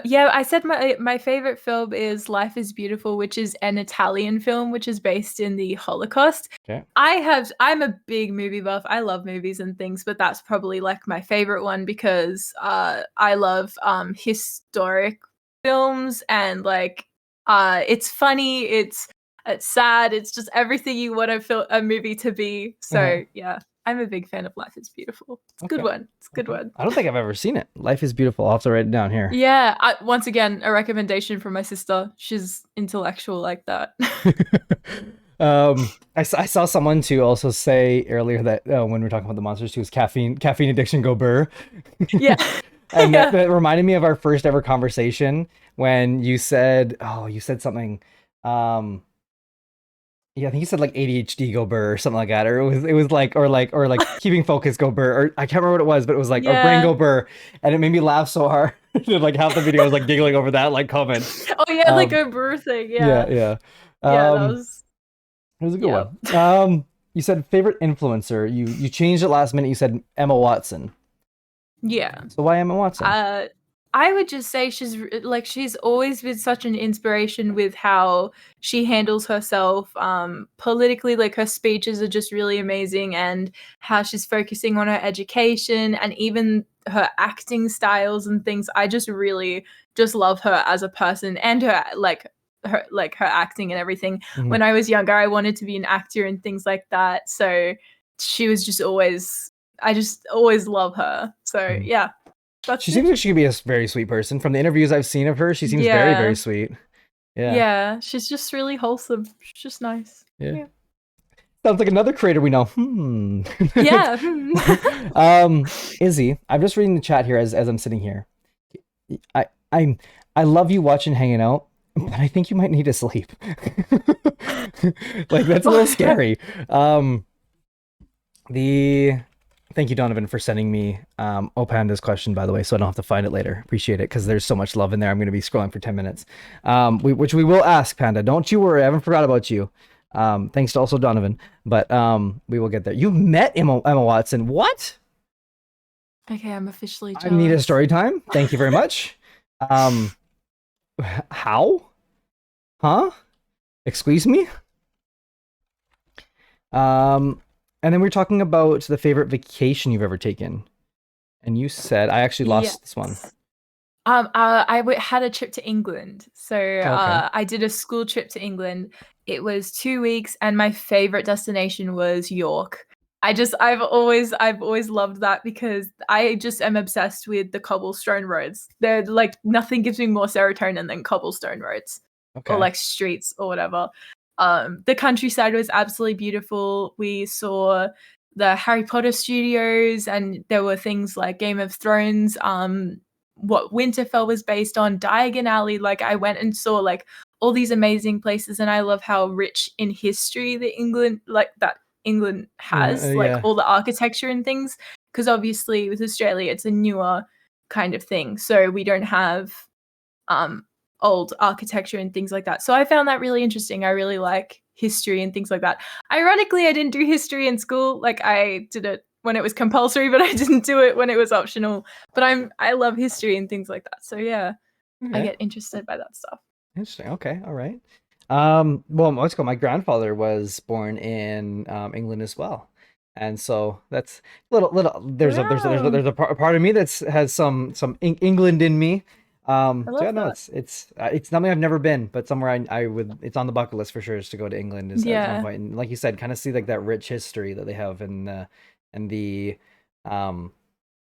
Yeah, I said my favorite film is Life is Beautiful, which is an Italian film which is based in the Holocaust. Okay. I'm a big movie buff. I love movies and things, but that's probably like my favorite one because I love historic films, and like it's funny, it's sad, it's just everything you want a movie to be. So yeah, I'm a big fan of Life is Beautiful. It's a good Okay. one. It's a good one. I don't think I've ever seen it. Life is Beautiful. I'll have to write it down here. Yeah, once again, a recommendation from my sister. She's intellectual like that. I saw someone too also say earlier that when we were talking about the monsters too, is caffeine addiction go burr. Yeah. And Yeah. that reminded me of our first ever conversation when you said something. Um, yeah, I think you said like ADHD go burr or something like that, or it was like or like keeping focus go burr, or I can't remember what it was, but it was like or brain Yeah. go burr, and it made me laugh so hard. Like half the video was like giggling over that like comment. Oh yeah, like Um, a brew thing. yeah, Yeah. yeah. Yeah, that Um, was it was a good yeah. one. You said favorite influencer. You changed it last minute. You said Emma Watson. Yeah. So why Emma Watson? Uh, I would just say she's always been such an inspiration with how she handles herself politically. Like her speeches are just really amazing, and how she's focusing on her education and even her acting styles and things. I just really just love her as a person and her acting and everything. Mhm. When I was younger, I wanted to be an actor and things like that. So she was just always I just always love her. So Mhm. yeah, that's She seems it. like she could be a very sweet person. From the interviews I've seen of her, she seems very, very Yeah. sweet. Yeah, Yeah. She's just really wholesome. She's just nice. yeah. Yeah. Sounds like another creator we know. Hmm. Yeah. Izzy, I'm just reading the chat here as I'm sitting here. I I'm I love you watching hanging out, but I think you might need to sleep. Like that's a little Oh, yeah. scary. Um, the Thank you, Donovan, for sending me Opanda's question, by the way, so I don't have to find it later. Appreciate it because there's so much love in there. I'm going to be scrolling for 10 minutes, which we will ask, Panda. Don't you worry. I haven't forgot about you. Thanks to also Donovan, but we will get there. You met Emma Watson. What? Okay, I'm officially I need a jealous. story time. Thank you very much. Um, how? Huh? Excuse me? Um, and then we are talking about the favorite vacation you've ever taken. And you said, I actually lost this one. Yes. Had a trip to England. So Okay. I did a school trip to England. It was 2 weeks, and my favorite destination was York. I've always loved that because I just am obsessed with the cobblestone roads. They're like nothing gives me more serotonin than cobblestone roads or Okay. like streets or whatever. The countryside was absolutely beautiful. We saw the Harry Potter studios, and there were things like Game of Thrones, what Winterfell was based on, Diagon Alley. Like I went and saw like all these amazing places, and I love how rich in history that England has, like Yeah. all the architecture and things. Because obviously with Australia, it's a newer kind of thing, so we don't have um old architecture and things like that. So I found that really interesting. I really like history and things like that. Ironically, I didn't do history in school. Like I did it when it was compulsory, but I didn't do it when it was optional. But I love history and things like that. So yeah, I Okay. get interested by that stuff. Interesting. Okay. All right. Well, let's go. My grandfather was born in England as well, and so that's little. Wow. There's a part of me that's has some England in me. I So yeah, love no, that. it's something I've never been, but somewhere I would. It's on the bucket list for sure is to go to England is at one Yeah. point, and like you said, kind of see like that rich history that they have and um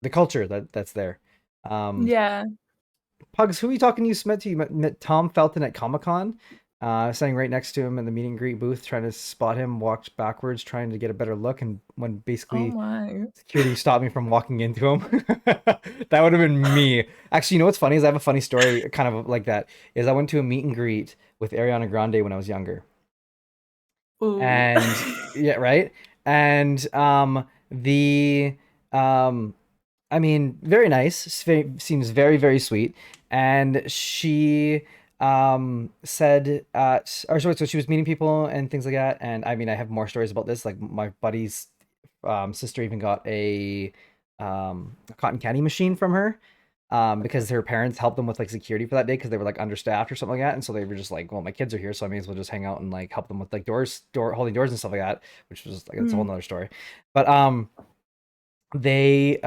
the culture that's there. Um, Yeah. Pugs, who are you talking to? You met Tom Felton at Comic Con, standing right next to him in the meet and greet booth, trying to spot him, walked backwards, trying to get a better look, and when Oh basically my. security stopped me from walking into him. That would have been me. Actually, you know what's funny is I have a funny story kind of like that. Is I went to a meet and greet with Ariana Grande when I was younger. Ooh. And yeah, right. And the um I mean, very nice. Seems very, very sweet. And she said or so she was meeting people and things like that. And I mean, I have more stories about this. Like my buddy's sister even got a cotton candy machine from her. Because her parents helped them with like security for that day because they were like understaffed or something like that, and so they were just like, well, my kids are here, so I may as well just hang out and like help them with like door holding doors and stuff like that, which was like it's a whole Mm. nother story. But they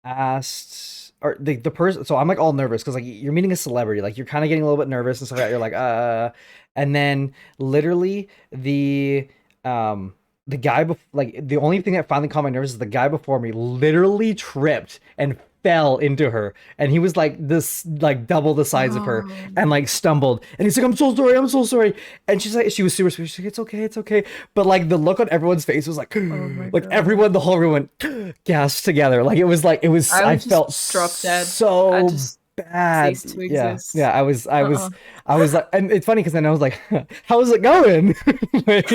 asked or the person, so I'm like all nervous because like you're meeting a celebrity, like you're kind of getting a little bit nervous and stuff like that. You're like and then literally um the guy like the only thing that finally calmed my nerves is the guy before me literally tripped and fell into her, and he was like this, like double the size of her, Oh, and like stumbled, and he's like, I'm so sorry, and she's like, she was super sweet, she's like, it's okay, but like the look on everyone's face was like, oh my like god. everyone, the whole room went gasped together, like I I would just felt drop dead. I so just bad. cease to Yeah, exist. Uh-uh. I was like, and it's funny because then I was like, how's it going? Like,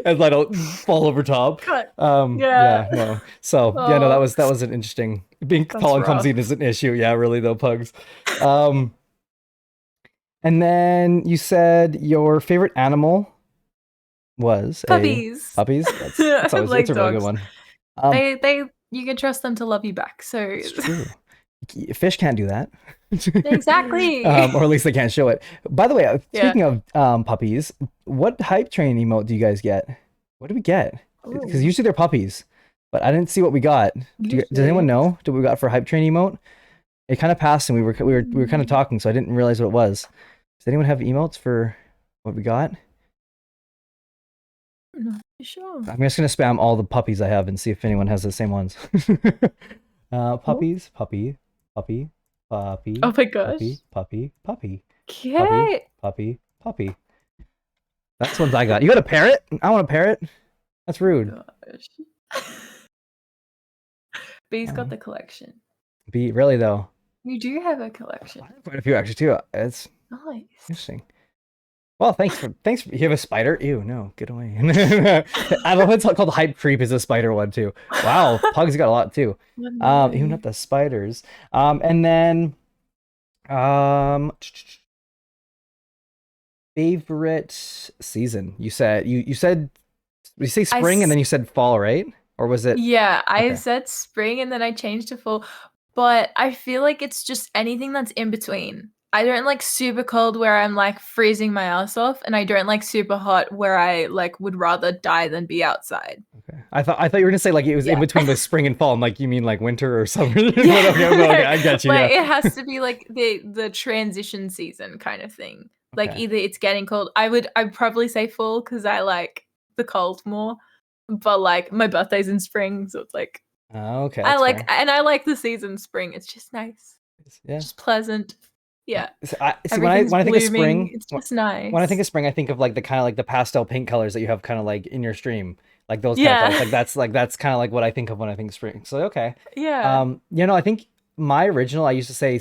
as I don't fall over top. Cut. Yeah, Yeah. no. So yeah, no, Oh, that was an interesting, being tall that's and clumsy rough. is an issue. Yeah, really though, pugs. Um, and then you said your favorite animal was a Puppies. puppies. That's I always, it's like a really good dogs. one. Um, They you can trust them to love you back. So it's true. Fish can't do that. exactly. Or at least they can't show it. By the way, Yeah. speaking of puppies, what hype train emote do you guys get? What do we get? Because Oh, usually they're puppies, but I didn't see what we got. Does anyone usually. know? What we got for hype train emote? It kind of passed, and we were kind of Mm, talking, so I didn't realize what it was. Does anyone have emotes for what we got? not sure. I'm just gonna spam all the puppies I have and see if anyone has the same ones. Oh, Puppies, puppy, puppy, puppy, oh my gosh. puppy, puppy, puppy, puppy, Okay. puppy, puppy. That's the ones I got. You got a parrot? I want a parrot. That's rude. Gosh. B's got Um, the collection. be really though. You do have a I collection. have quite a few actually too. It's Nice. interesting. Well, thanks for you have a spider? Ew, no, get away. I love it's called hype creep is a spider one too. Wow, Pug's got a lot too. Oh, Even no. not the spiders. And then um favorite season. You say I spring and s- then you said fall, right? Or was it yeah, I okay. said spring and then I changed to fall, but I feel like it's just anything that's in between. I don't like super cold where I'm like freezing my ass off, and I don't like super hot where I like would rather die than be outside. Okay. I thought you were gonna say like it was in Yeah. between the spring and fall. I'm like, you mean like winter or summer? But Yeah, okay, no, I got you. Yeah. like it has to be like the transition season kind of thing. Like Okay. either it's getting cold. I'd probably say fall because I like the cold more. But like my birthday's in spring, so it's like Okay, that's fair. I like the season spring. It's just nice, Yeah. just pleasant. Yeah, So I see everything's when I think of blooming. spring, It's just when I think nice. of spring, I think of like the kind of like the pastel pink colors that you have kind of like in your stream, like those kind of colors. Yeah, Like that's kind of like what I think of when I think spring. So okay. yeah. I think my original I used to say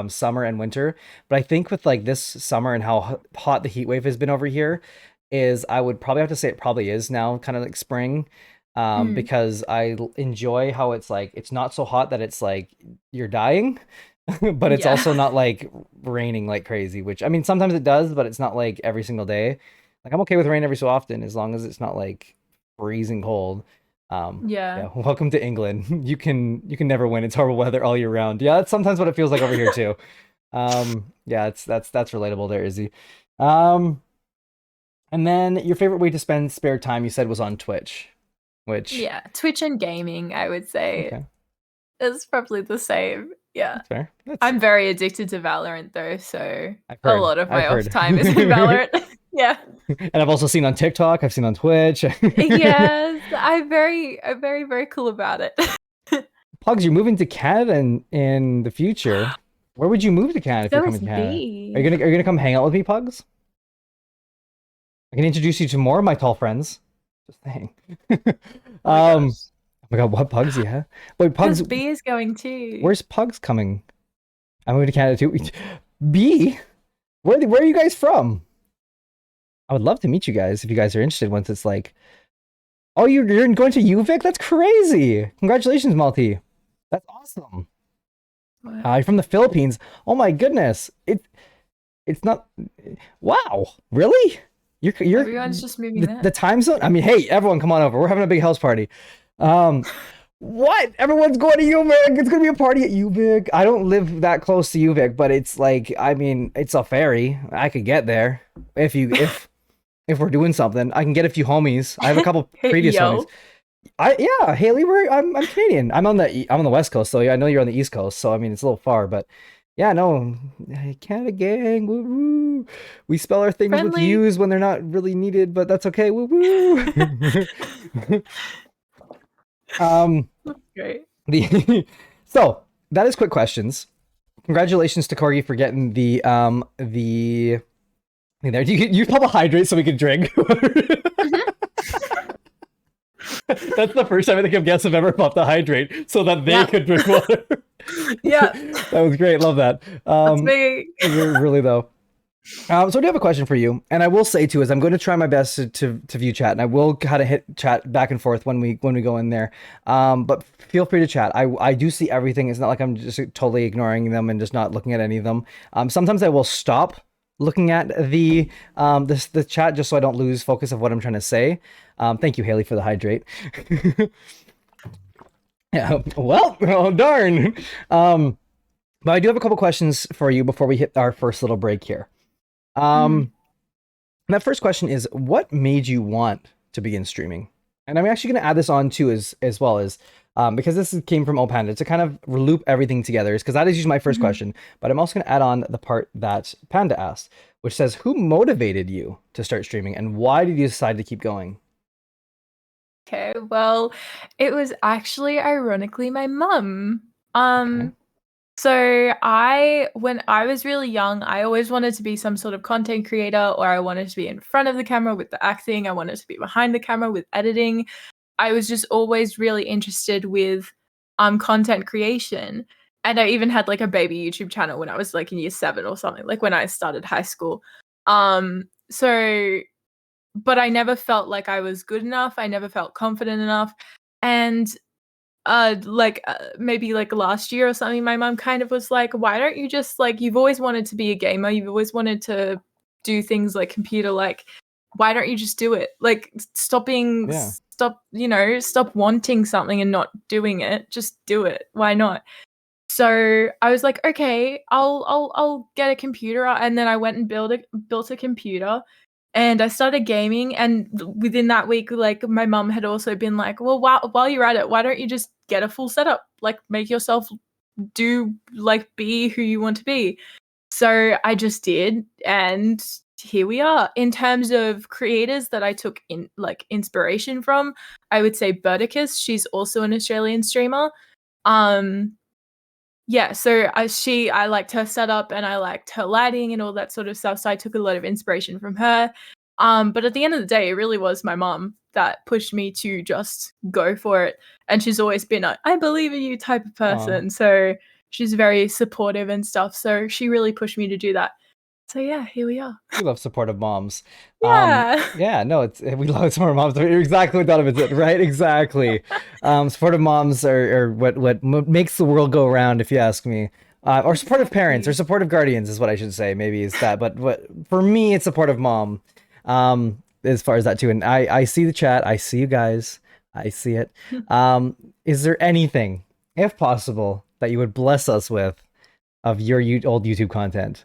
summer and winter, but I think with like this summer and how hot the heat wave has been over here, is I would probably have to say it probably is now kind of like spring. Mm, Because enjoy how it's like it's not so hot that it's like you're dying, but it's yeah, also not like raining like crazy, which I mean sometimes it does, but it's not like every single day. Like I'm okay with rain every so often as long as it's not like freezing cold. yeah. Yeah, welcome to England. You can never win. It's horrible weather all year round. Yeah, that's sometimes what it feels like over here too. Yeah, that's relatable there, Izzy. Um, and then your favorite way to spend spare time you said was on Twitch, which Yeah, Twitch and gaming, I would say, okay, is probably the same. Yeah. that's fair. That's I'm very addicted to Valorant though, so a I've lot of I've my off heard. time is in Valorant. Yeah. And I've also seen on TikTok, I've seen on Twitch. Yes, I'm very, very cool about it. Pugs, you're moving to Canada in the future. Where would you move to Canada if you're So coming is to Canada? B. Are you gonna come hang out with me, Pugs? I can introduce you to more of my tall friends. Just saying. Oh my gosh. Oh my god, what Pugs? Yeah. Wait, Pugs, Because B is going too. where's Pugs coming? I'm moving to Canada too. B? Where are you guys from? I would love to meet you guys if you guys are interested once it's like, oh, you're going to UVic? That's crazy. Congratulations, Malti. That's awesome. Wow. You're from the Philippines. Oh my goodness. It's not. Wow. Really? You're Everyone's just moving the there. time zone. I mean, hey, everyone, come on over. We're having a big house party. Um, what? Everyone's going to UVic. It's gonna be a party at UVic. I don't live that close to UVic, but it's like, I mean, it's a ferry. I could get there if we're doing something. I can get a few homies. I have a couple previous homies. Yo. Yeah, Haley, I'm Canadian. I'm on the West Coast, so yeah, I know you're on the East Coast, so I mean it's a little far, but yeah, no, Canada gang, woo woo. We spell our things with Friendly. U's when they're not really needed, but that's okay, woo woo. um, That's great. the So that is quick questions. Congratulations to Corgi for getting the there. You pop a hydrate so we can drink. That's the first time I think of guests have ever popped a hydrate so that they Yeah. could drink water. Yeah. That was great. Love that. That's me. Really though. So I do have a question for you, and I will say too is I'm going to try my best to view chat, and I will kind of hit chat back and forth when we go in there. But feel free to chat. I do see everything. It's not like I'm just totally ignoring them and just not looking at any of them. Sometimes I will stop looking at the chat just so I don't lose focus of what I'm trying to say. Thank you, Haley, for the hydrate. Yeah. Well, oh, darn. But I do have a couple questions for you before we hit our first little break here. That first question is, what made you want to begin streaming? And I'm actually going to add this on too, as well as because came from Opanda to kind of loop everything together, because that is usually my 1st question. But I'm also going to add on the part that Panda asked, which says, who motivated you to start streaming, and why did you decide to keep going? Okay, well, it was actually ironically my mum. Okay. So when I was really young, I always wanted to be some sort of content creator, or I wanted to be in front of the camera with the acting. I wanted to be behind the camera with editing. I was just always really interested with content creation. And I even had like a baby YouTube channel when I was like in year 7 or something, like when I started high school. So but I never felt like I was good enough. I never felt confident enough. And maybe like last year or something, my mom kind of was like, why don't you just, like, you've always wanted to be a gamer, you've always wanted to do things like computer, like, why don't you just do it? Like, stop wanting something and not doing it. Just do it. Why not? So I was like, okay, I'll get a computer, and then I went and built a computer, and I started gaming. And within that week, like, my mum had also been like, well, while you're at it, why don't you just get a full setup? Like, make yourself be who you want to be. So I just did, and here we are. In terms of creators that I took in like inspiration from, I would say Birdicus. She's also an Australian streamer. Yeah, so I liked her setup, and I liked her lighting and all that sort of stuff. So I took a lot of inspiration from her. But at the end of the day, it really was my mom that pushed me to just go for it. And she's always been a "I believe in you" type of person. So she's very supportive and stuff. So she really pushed me to do that. So yeah, here we are. We love supportive moms. Yeah. Yeah, no, we love supportive moms. You're exactly what Donovan said, right? Exactly. Supportive moms are what makes the world go around, if you ask me. Or supportive parents, or supportive guardians is what I should say. Maybe is that, but what for me, it's supportive mom. As far as that too, and I see the chat. I see you guys. I see it. Is there anything, if possible, that you would bless us with of your old YouTube content?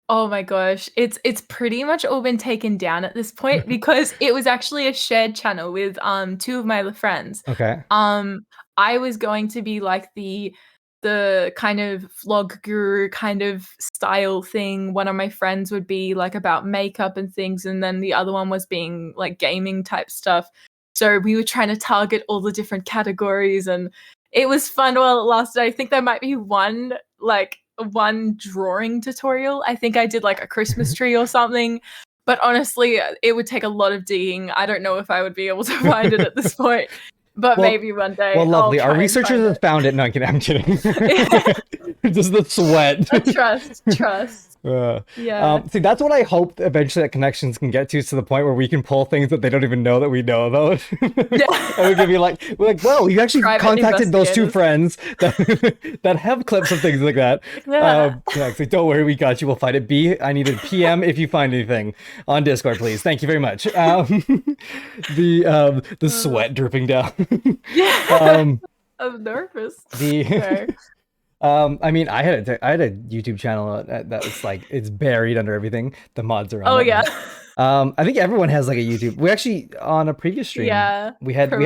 Oh my gosh, it's pretty much all been taken down at this point because it was actually a shared channel with 2 of my friends. Okay. I was going to be like the kind of vlog guru kind of style thing. One of my friends would be like about makeup and things, and then the other one was being like gaming type stuff. So we were trying to target all the different categories, and it was fun while it lasted. I think there might be one drawing tutorial. I think I did like a Christmas tree or something. But honestly, it would take a lot of digging. I don't know if I would be able to find it at this point. But maybe one day. Well, lovely. I'll Our try researchers have found it. No, I'm kidding. Just the sweat. Trust. Yeah. See, that's what I hope eventually that connections can get to the point where we can pull things that they don't even know that we know about. Yeah. And we can be like, well, you actually Private contacted those 2 investigators. friends that have clips of things like that. Yeah. So don't worry, we got you. We'll find it. B, I need a PM if you find anything on Discord, please. Thank you very much. The sweat dripping down. Yeah. I'm nervous. Okay. I mean, I had a YouTube channel that was like, it's buried under everything. The mods are on. Oh it. yeah. I think everyone has like a YouTube. We actually on a previous stream. Yeah. We did a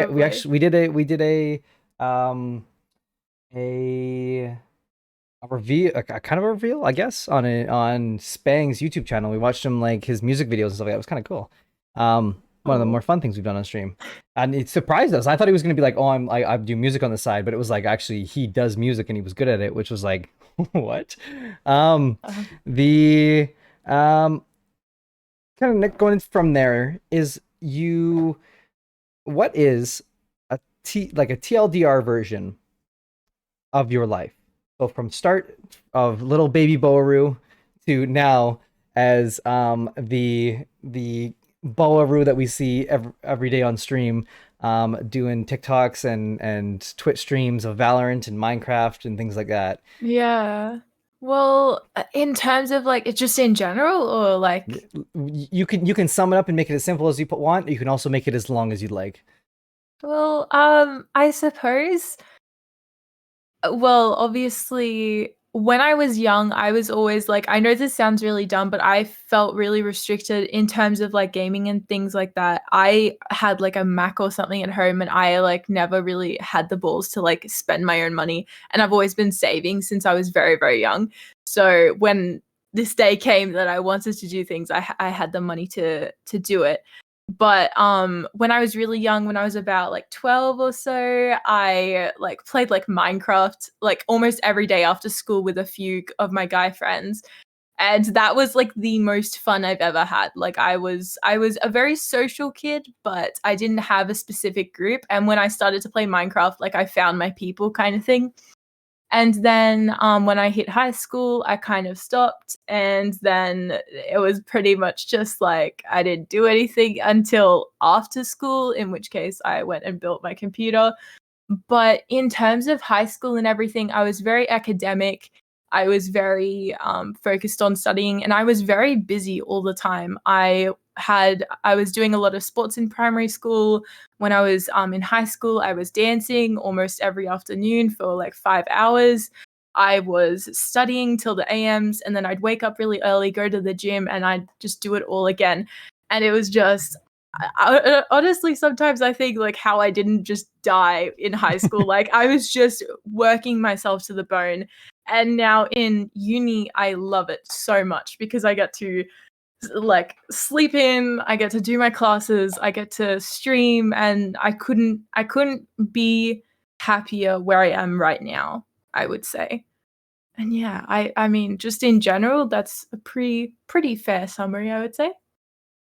reveal, a kind of a reveal, I guess, on Spang's YouTube channel. We watched him like his music videos and stuff like that. It was kind of cool. one of the more Oh. fun things we've done on stream. And it surprised us. I thought he was gonna be like, oh, I do music on the side, but it was like actually he does music and he was good at it, which was like, what? Um, Uh, the kind of going from there is you. What is a TLDR version of your life? So from start of little baby BoaRoo to now as the BoaRoo that we see every day on stream, doing TikToks and Twitch streams of Valorant and Minecraft and things like that. yeah. Well, in terms of like, it's just in general, or like, You can sum it up and make it as simple as you want. You can also make it as long as you'd like. well, I suppose. Well, obviously, when I was young, I was always like, I know this sounds really dumb, but I felt really restricted in terms of like gaming and things like that. I had like a Mac or something at home, and I like never really had the balls to like spend my own money. And I've always been saving since I was very, very young. So when this day came that I wanted to do things, I had the money to do it. But when I was really young, when I was about like 12 or so, I like played like Minecraft like almost every day after school with a few of my guy friends. And that was like the most fun I've ever had. Like I was a very social kid, but I didn't have a specific group. And when I started to play Minecraft, like I found my people kind of thing. And then when I hit high school, I kind of stopped. And then it was pretty much just like I didn't do anything until after school, in which case I went and built my computer. But in terms of high school and everything, I was very academic. I was very focused on studying, and I was very busy all the time. I was doing a lot of sports in primary school. When I was in high school, I was dancing almost every afternoon for like 5 hours. I was studying till the AMs, and then I'd wake up really early, go to the gym, and I'd just do it all again. And it was just honestly, sometimes I think like how I didn't just die in high school. Like I was just working myself to the bone. And now in uni, I love it so much because I get to like sleep in, I get to do my classes, I get to stream, and I couldn't be happier where I am right now, I would say. And yeah, I mean, just in general, that's a pretty fair summary, I would say.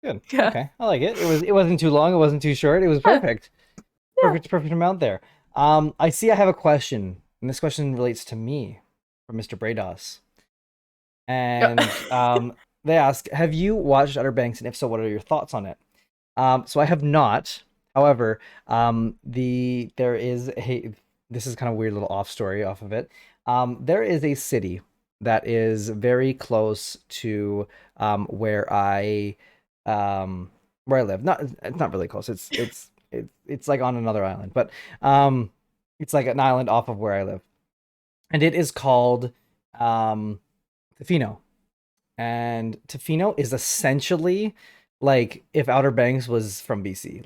Good. Yeah. Okay, I like it. It wasn't too long. It wasn't too short. It was Yeah. perfect. Yeah. Perfect amount there. I see. I have a question, and this question relates to me from Mr. Brados. Yep. And they ask, "Have you watched Outer Banks, and if so, what are your thoughts on it?" So I have not. However, there is a this is kind of a weird little off story off of it. There is a city that is very close to where I live. Not It's not really close. It's like on another island, but um it's like an island off of where I live. And it is called um Tofino. And Tofino is essentially like if Outer Banks was from BC.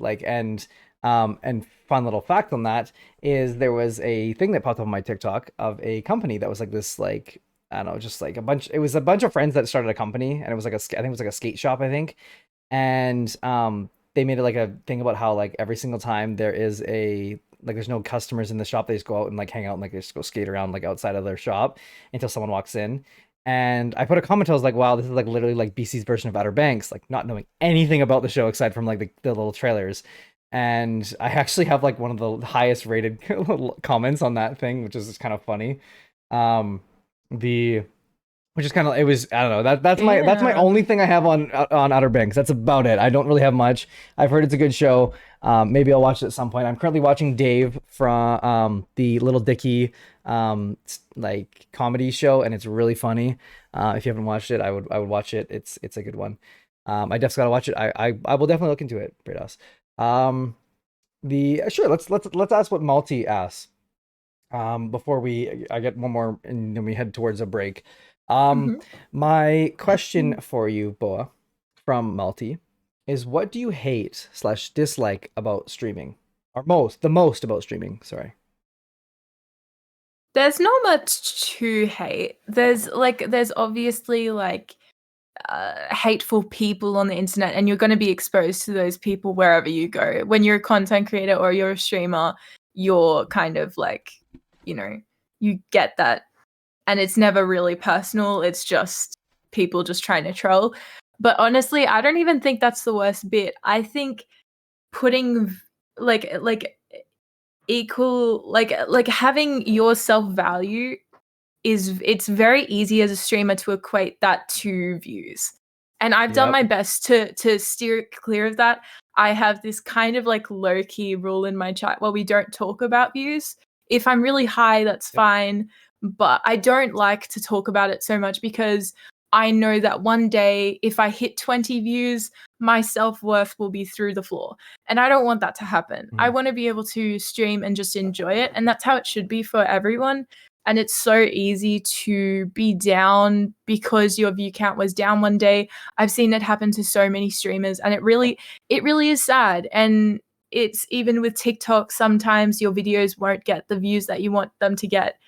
And fun little fact on that is there was a thing that popped up on my TikTok of a company that was like this like I don't know, just like it was a bunch of friends that started a company, and it was like I think it was like a skate shop, I think. And they made it like a thing about how like every single time there is a like there's no customers in the shop, they just go out and like hang out and like they just go skate around like outside of their shop until someone walks in. And I put a comment, I was like, wow, this is like literally like BC's version of Outer Banks, like not knowing anything about the show aside from like the little trailers. And I actually have like one of the highest rated comments on that thing, which is just kind of funny. Um, the which is kind of, it was, I don't know, that's my Yeah. only thing I have on Outer Banks. That's about it. I don't really have much. I've heard it's a good show. Maybe I'll watch it at some point. I'm currently watching Dave from the Little Dicky like comedy show, and it's really funny. If you haven't watched it, I would watch it. It's a good one. I definitely gotta watch it. I will definitely look into it, Brados. Um, the Sure, let's ask what Malty asks. Before I get one more and then we head towards a break. Um, Mhm. my question for you, Boa, from Malty, is what do you hate slash dislike about streaming? Or the most about streaming, sorry. There's not much to hate. There's obviously like hateful people on the internet, and you're going to be exposed to those people wherever you go. When you're a content creator or you're a streamer, you're kind of like, you know, you get that, and it's never really personal. It's just people just trying to troll. But honestly, I don't even think that's the worst bit. I think putting like equal like having your self-value is, it's very easy as a streamer to equate that to views. And I've done Yep. my best to steer clear of that. I have this kind of like low-key rule in my chat where we don't talk about views. If I'm really high, that's Yep. fine, but I don't like to talk about it so much because I know that one day if I hit 20 views, my self-worth will be through the floor. And I don't want that to happen. I Mhm. want to be able to stream and just enjoy it, and that's how it should be for everyone. And it's so easy to be down because your view count was down one day. I've seen it happen to so many streamers, and it really is sad. And it's even with TikTok, sometimes your videos won't get the views that you want them to get,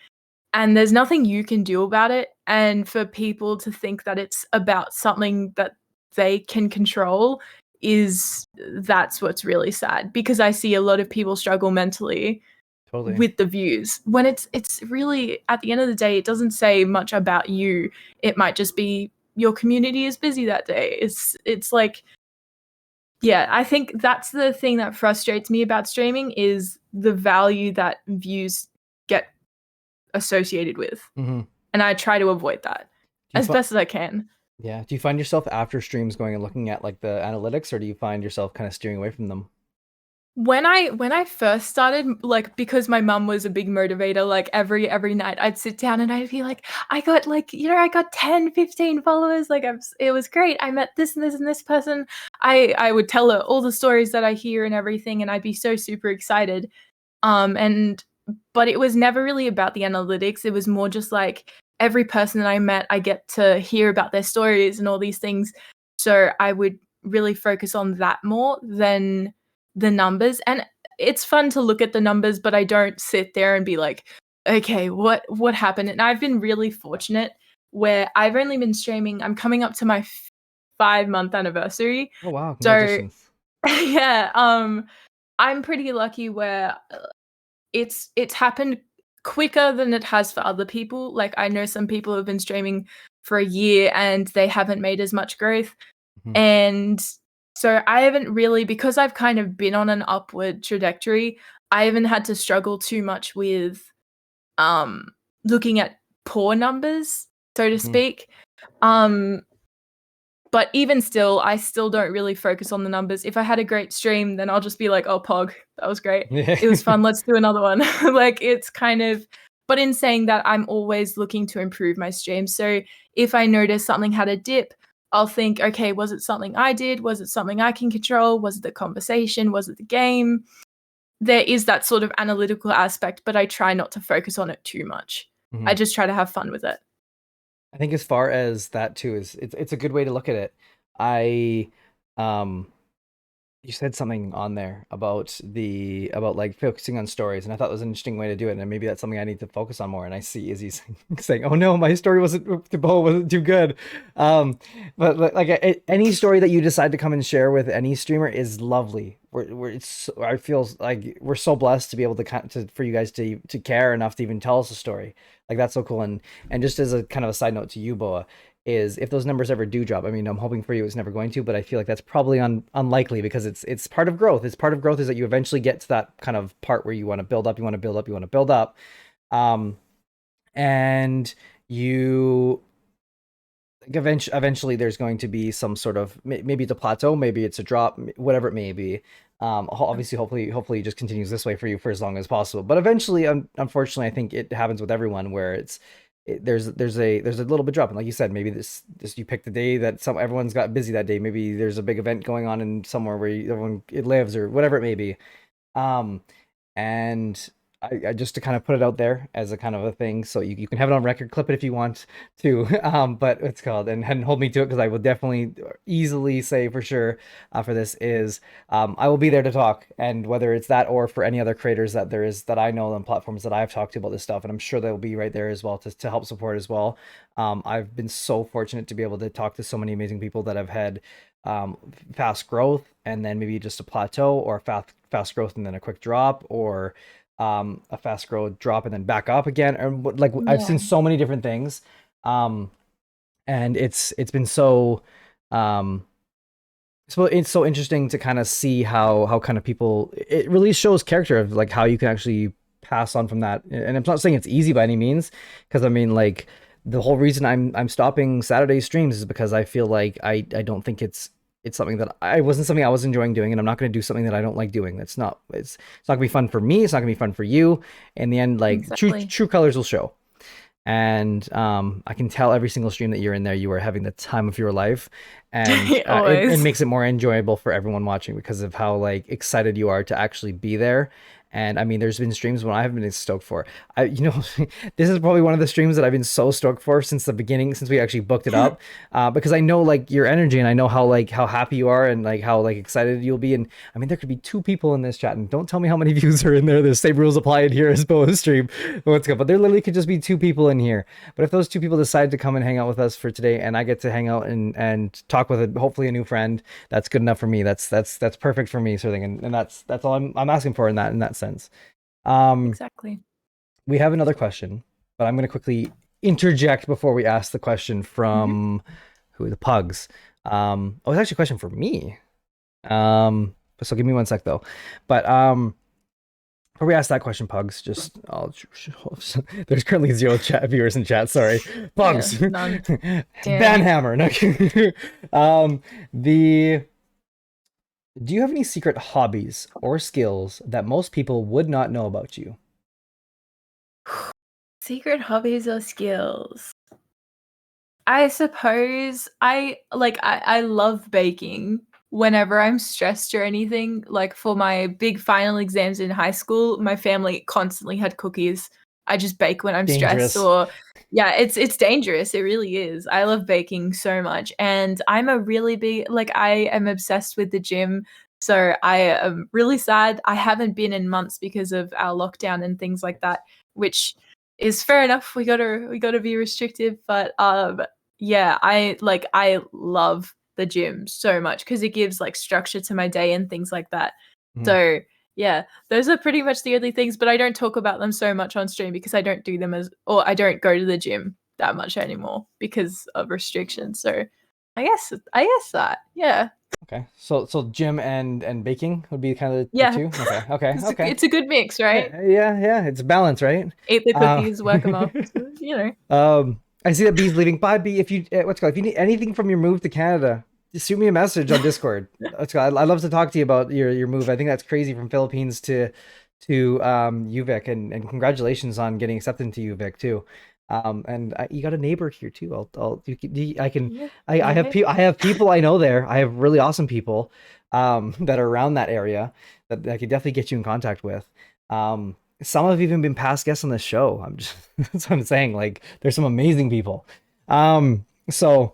and there's nothing you can do about it. And for people to think that it's about something that they can control, is that's what's really sad, because I see a lot of people struggle mentally Totally. with the views when it's really, at the end of the day, it doesn't say much about you. It might just be your community is busy that day. It's like, yeah, I think that's the thing that frustrates me about streaming, is the value that views get associated with. Hmm. And I try to avoid that Do you as fi- best as I can. yeah. Do you find yourself after streams going and looking at like the analytics, or do you find yourself kind of steering away from them? When I first started, like, because my mum was a big motivator, like every night I'd sit down and I'd be like, I got, like, I got 10, 15 followers, like it was great. I met this and this and this person. I would tell her all the stories that I hear and everything, and I'd be so super excited. And but it was never really about the analytics. It was more just like every person that I met, I get to hear about their stories and all these things. So I would really focus on that more than the numbers. And it's fun to look at the numbers, but I don't sit there and be like, okay, what happened? And I've been really fortunate where I've only been streaming. I'm coming up to my 5-month anniversary. Oh wow! So Congratulations. yeah, I'm pretty lucky where it's happened quicker than it has for other people. Like, I know some people have been streaming for a year and they haven't made as much growth. Mhm. And so I haven't really, because I've kind of been on an upward trajectory, I haven't had to struggle too much with um looking at poor numbers, so to Mhm. speak. Um but even still, I still don't really focus on the numbers. If I had a great stream, then I'll just be like, "Oh, Pog, that was great. Yeah. It was fun. Let's do another one." Like, it's kind of, but in saying that, I'm always looking to improve my stream. So if I notice something had a dip, I'll think, "Okay, was it something I did? Was it something I can control? Was it the conversation? Was it the game?" There is that sort of analytical aspect, but I try not to focus on it too much. I Mhm. just try to have fun with it. I think as far as that too is it's a good way to look at it. I um you said something on there about the about like focusing on stories, and I thought it was an interesting way to do it, and maybe that's something I need to focus on more. And I see Izzy saying, "Oh no, my story wasn't the bow wasn't too good." Um, but like any story that you decide to come and share with any streamer is lovely. I feel like we're so blessed to be able to for you guys to care enough to even tell us a story. Like that's so cool. And just as a kind of a side note to you, Boa, is if those numbers ever do drop. I mean, I'm hoping for you it's never going to, but I feel like that's probably unlikely because it's part of growth. It's part of growth is that you eventually get to that kind of part where you want to build up, you want to build up, you want to build up. Um, and you like eventually there's going to be some sort of maybe it's a plateau, maybe it's a drop, whatever it may be. Obviously, hopefully it just continues this way for you for as long as possible. But eventually, unfortunately, I think it happens with everyone where there's a little bit drop, and like you said, maybe this you pick the day that everyone's got busy that day. Maybe there's a big event going on in somewhere where everyone it lives or whatever it may be. Um, and I just to kind of put it out there as a kind of a thing, so you can have it on record, clip it if you want to, but it's called and hold me to it because I will definitely easily say for sure for this is I will be there to talk, and whether it's that or for any other creators that there is that I know on platforms that I've talked to about this stuff, and I'm sure they'll be right there as well to help support as well. I've been so fortunate to be able to talk to so many amazing people that have had fast growth and then maybe just a plateau, or fast growth and then a quick drop, or a fast growth drop and then back up again. And like I've Yeah. seen so many different things, um, and it's been so um, so it's so interesting to kind of see how kind of people, it really shows character of like how you can actually pass on from that. And I'm not saying it's easy by any means, because I mean like the whole reason I'm stopping Saturday streams is because I feel like I don't think it's something that I wasn't something I was enjoying doing, and I'm not going to do something that I don't like doing. It's not gonna be fun for me. It's not gonna be fun for you. In the end, like Exactly. true colors will show. And I can tell every single stream that you're in there, you are having the time of your life, and it Always. makes it more enjoyable for everyone watching because of how like excited you are to actually be there. And I mean, there's been streams when I haven't been stoked for. This is probably one of the streams that I've been so stoked for since the beginning, since we actually booked it up, because I know like your energy, and I know how happy you are, and like how like excited you'll be. And I mean, there could be two people in this chat, and don't tell me how many views are in there. The same rules apply in here as Boa's stream. What's good? But there literally could just be two people in here. But if those two people decide to come and hang out with us for today, and I get to hang out and talk with hopefully a new friend, that's good enough for me. That's perfect for me, sort of thing. And that's all I'm asking for in that sense. Um, Exactly. we have another question, but I'm going to quickly interject before we ask the question Hmm. from who the pugs. Oh, it's actually a question for me. So give me one sec though. But before we ask that question, Pugs, just there's currently zero chat viewers in chat. Sorry, Yeah, Pugs, none. Damn. banhammer. No. The Do you have any secret hobbies or skills that most people would not know about you? Secret hobbies or skills? I suppose I love baking whenever I'm stressed or anything. Like for my big final exams in high school, my family constantly had cookies. I just bake when I'm stressed Dangerous. or yeah, it's dangerous. It really is. I love baking so much and I'm a really big like I am obsessed with the gym. So I am really sad I haven't been in months because of our lockdown and things like that, which is fair enough. We gotta be restrictive, but yeah, I love the gym so much because it gives like structure to my day and things like that. Mhm. So yeah, those are pretty much the only things, but I don't talk about them so much on stream because I don't do them as or I don't go to the gym that much anymore because of restrictions. So I guess that. Yeah. Okay, so gym and baking would be kind of the Yeah. two. Okay, okay, okay. It's a good mix, right? Yeah. It's balance, right? Eat the Uh, cookies, work them off, you know. I see that B's leaving. Bye, B. If you what's it called, if you need anything from your move to Canada, just shoot me a message on Discord. Let's go. I'd love to talk to you about your move. I think that's crazy from Philippines to UVic, and congratulations on getting accepted into UVic too. And you got a neighbor here too. I can Yeah. I Yeah. I have people I know there. I have really awesome people that are around that area that I could definitely get you in contact with. Some have even been past guests on the show. I'm just that's what I'm saying. Like, there's some amazing people. So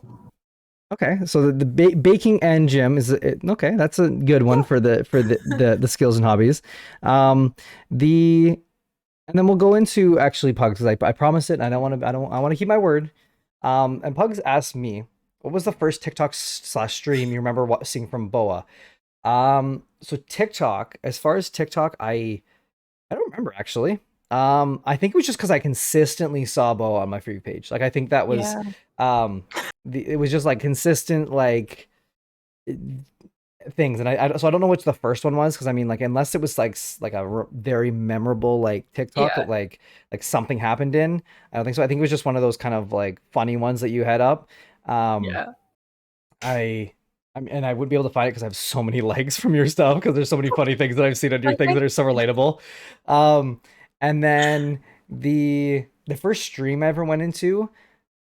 okay, so the baking and gym okay. That's a good one for the skills and hobbies. The And then we'll go into actually Pugs, because I promised it, and I want to keep my word. And Pugs asked me, what was the first TikTok slash stream you remember seeing from Boa? So TikTok, as far as TikTok, I don't remember actually. I think it was just because I consistently saw Bo on my free page. Like I think that was Yeah. um it was just like consistent like things, and so I don't know which the first one was, because I mean like unless it was like like a very memorable like TikTok that Yeah. like something happened in. I don't think so. I think it was just one of those kind of like funny ones that you had up. Um, Yeah. I. And I would be able to find it because I have so many likes from your stuff, because there's so many funny things that I've seen on your things Okay. that are so relatable. Um, and then the first stream I ever went into,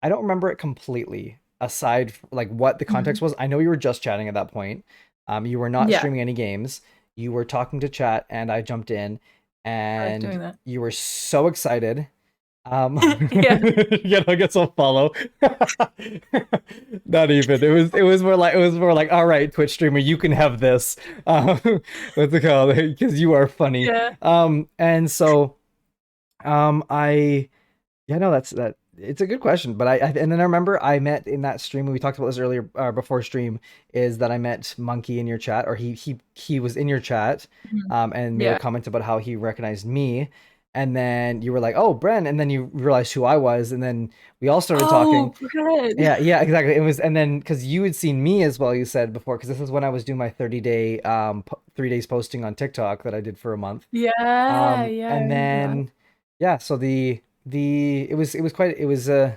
I don't remember it completely. Aside like what the context Mhm. was, I know you were just chatting at that point. You were not Yeah. streaming any games. You were talking to chat, and I jumped in. I like and doing that. you were so excited. Yeah. Yeah, I guess I'll follow. Not even. It was more like, all right, Twitch streamer, you can have this. What's it called? Because you are funny. Yeah. And so I yeah, no, that's that. It's a good question, but and then I remember I met in that stream when we talked about this earlier before stream is that I met Monkey in your chat, or he was in your chat, Mhm. and made a Yeah. comment about how he recognized me, and then you were like, "Oh, Bren," and then you realized who I was, and then we all started talking. Oh, good. Yeah, yeah, exactly. It was, and then because you had seen me as well, you said before, because this is when I was doing my 30-day 3 days posting on TikTok that I did for a month. Yeah, yeah, I And remember that. then yeah, so the it was quite it was no,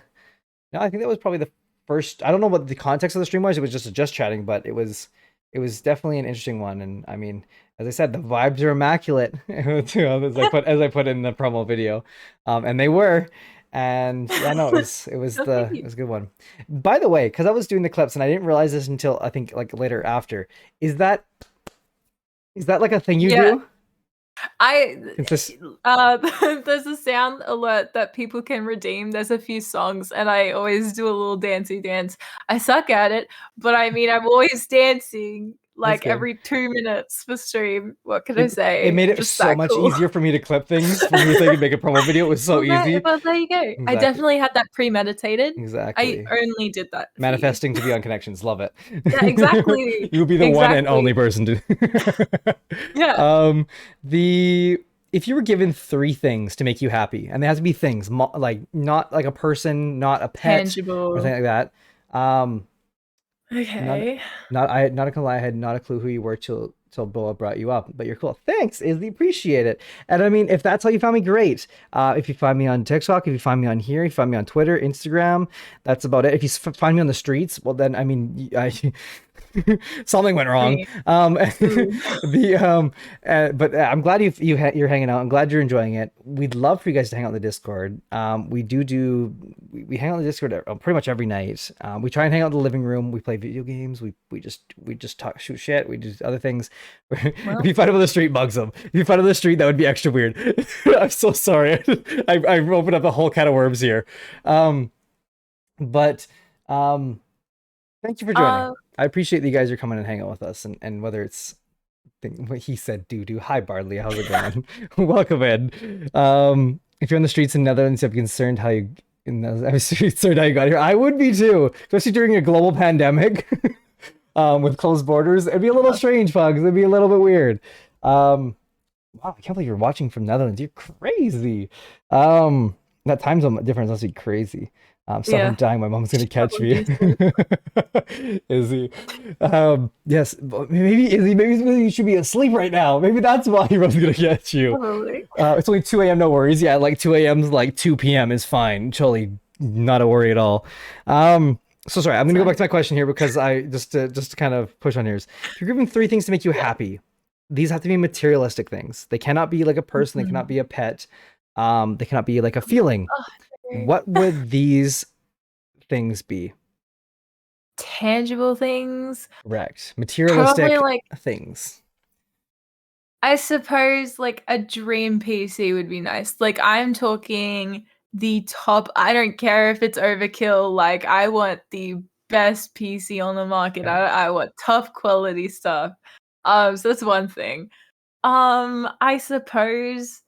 I think that was probably the first. I don't know what the context of the stream was. It was just chatting, but it was definitely an interesting one. And I mean, as I said, the vibes are immaculate, as I put in the promo video, and they were. And yeah, no, Oh, thank it you. was a good one. By the way, because I was doing the clips and I didn't realize this until I think like later after. Is that is that like a thing you Yeah. do? I It's this there's a sound alert that people can redeem. There's a few songs, and I always do a little dancey dance. I suck at it, but I mean, I'm always dancing that's like good. every 2 minutes for stream. What can I It say? made I'm it just so that much cool. easier for me to clip things for me so I could make a promo video. It was so easy. Well, there you go. I Exactly. definitely had that premeditated. I Exactly. only did that for you. Manifesting to be on connections. Love Yeah, exactly. it. You'll be the one and only Exactly. person to Yeah. um the if you were given three things to make you happy, and they have to be things like not like a person, not a pet or Tangible. something like that. Not Okay. not gonna lie, I had not a clue who you were till Boa brought you up, but you're cool. Thanks, Izzy, appreciate it. And I mean, if that's how you found me, great. If you find me on TikTok, if you find me on here, if you find me on Twitter, Instagram, that's about it. If you find me on the streets, well then I mean, something went I wrong. mean, ooh. But I'm glad you're hanging out. I'm glad you're enjoying it. We'd love for you guys to hang out in the Discord. We hang out in the Discord pretty much every night. We try and hang out in the living room. We play video games. We just talk shoot shit. We do other things. If Well, you find him on the street, bugs him. If you find him on the street, that would be extra weird. I'm so sorry. I opened up a whole can of worms here. But thank you for joining. uh, I appreciate that you guys are coming and hanging out with us, and whether it's what he said, doo doo. Hi Bardley, how's it going? Welcome in. If you're on the streets in Netherlands, I'm concerned how you I'm concerned how you got here. I would be too, especially during a global pandemic, with closed borders. It'd be a little strange, Pugs. It'd be a little bit weird. Wow, I can't believe you're watching from Netherlands. You're crazy. That time zone difference must be crazy. Stop, I'm yeah, dying. My mom's gonna catch struggle me. useful. Izzy. Yes, maybe you should be asleep right now. Maybe that's why he was gonna catch you. Probably. It's only 2 a.m. No worries. Yeah, like 2 a.m. is like 2 p.m. is fine. Totally not a worry at all. So sorry, I'm gonna go back Fine. to my question here because I just to kind of push on yours. If you're given three things to make you Yeah. happy, these have to be materialistic things. They cannot be like a person. They cannot Mhm. be a pet. They cannot be like a feeling. Oh, okay. What would these things be? Tangible things. Correct. Probably Materialistic like things. I suppose like a dream PC would be nice. Like I'm talking the top. I don't care if it's overkill. Like I want the best PC on the market. Okay. I want top quality stuff. So that's one thing. I suppose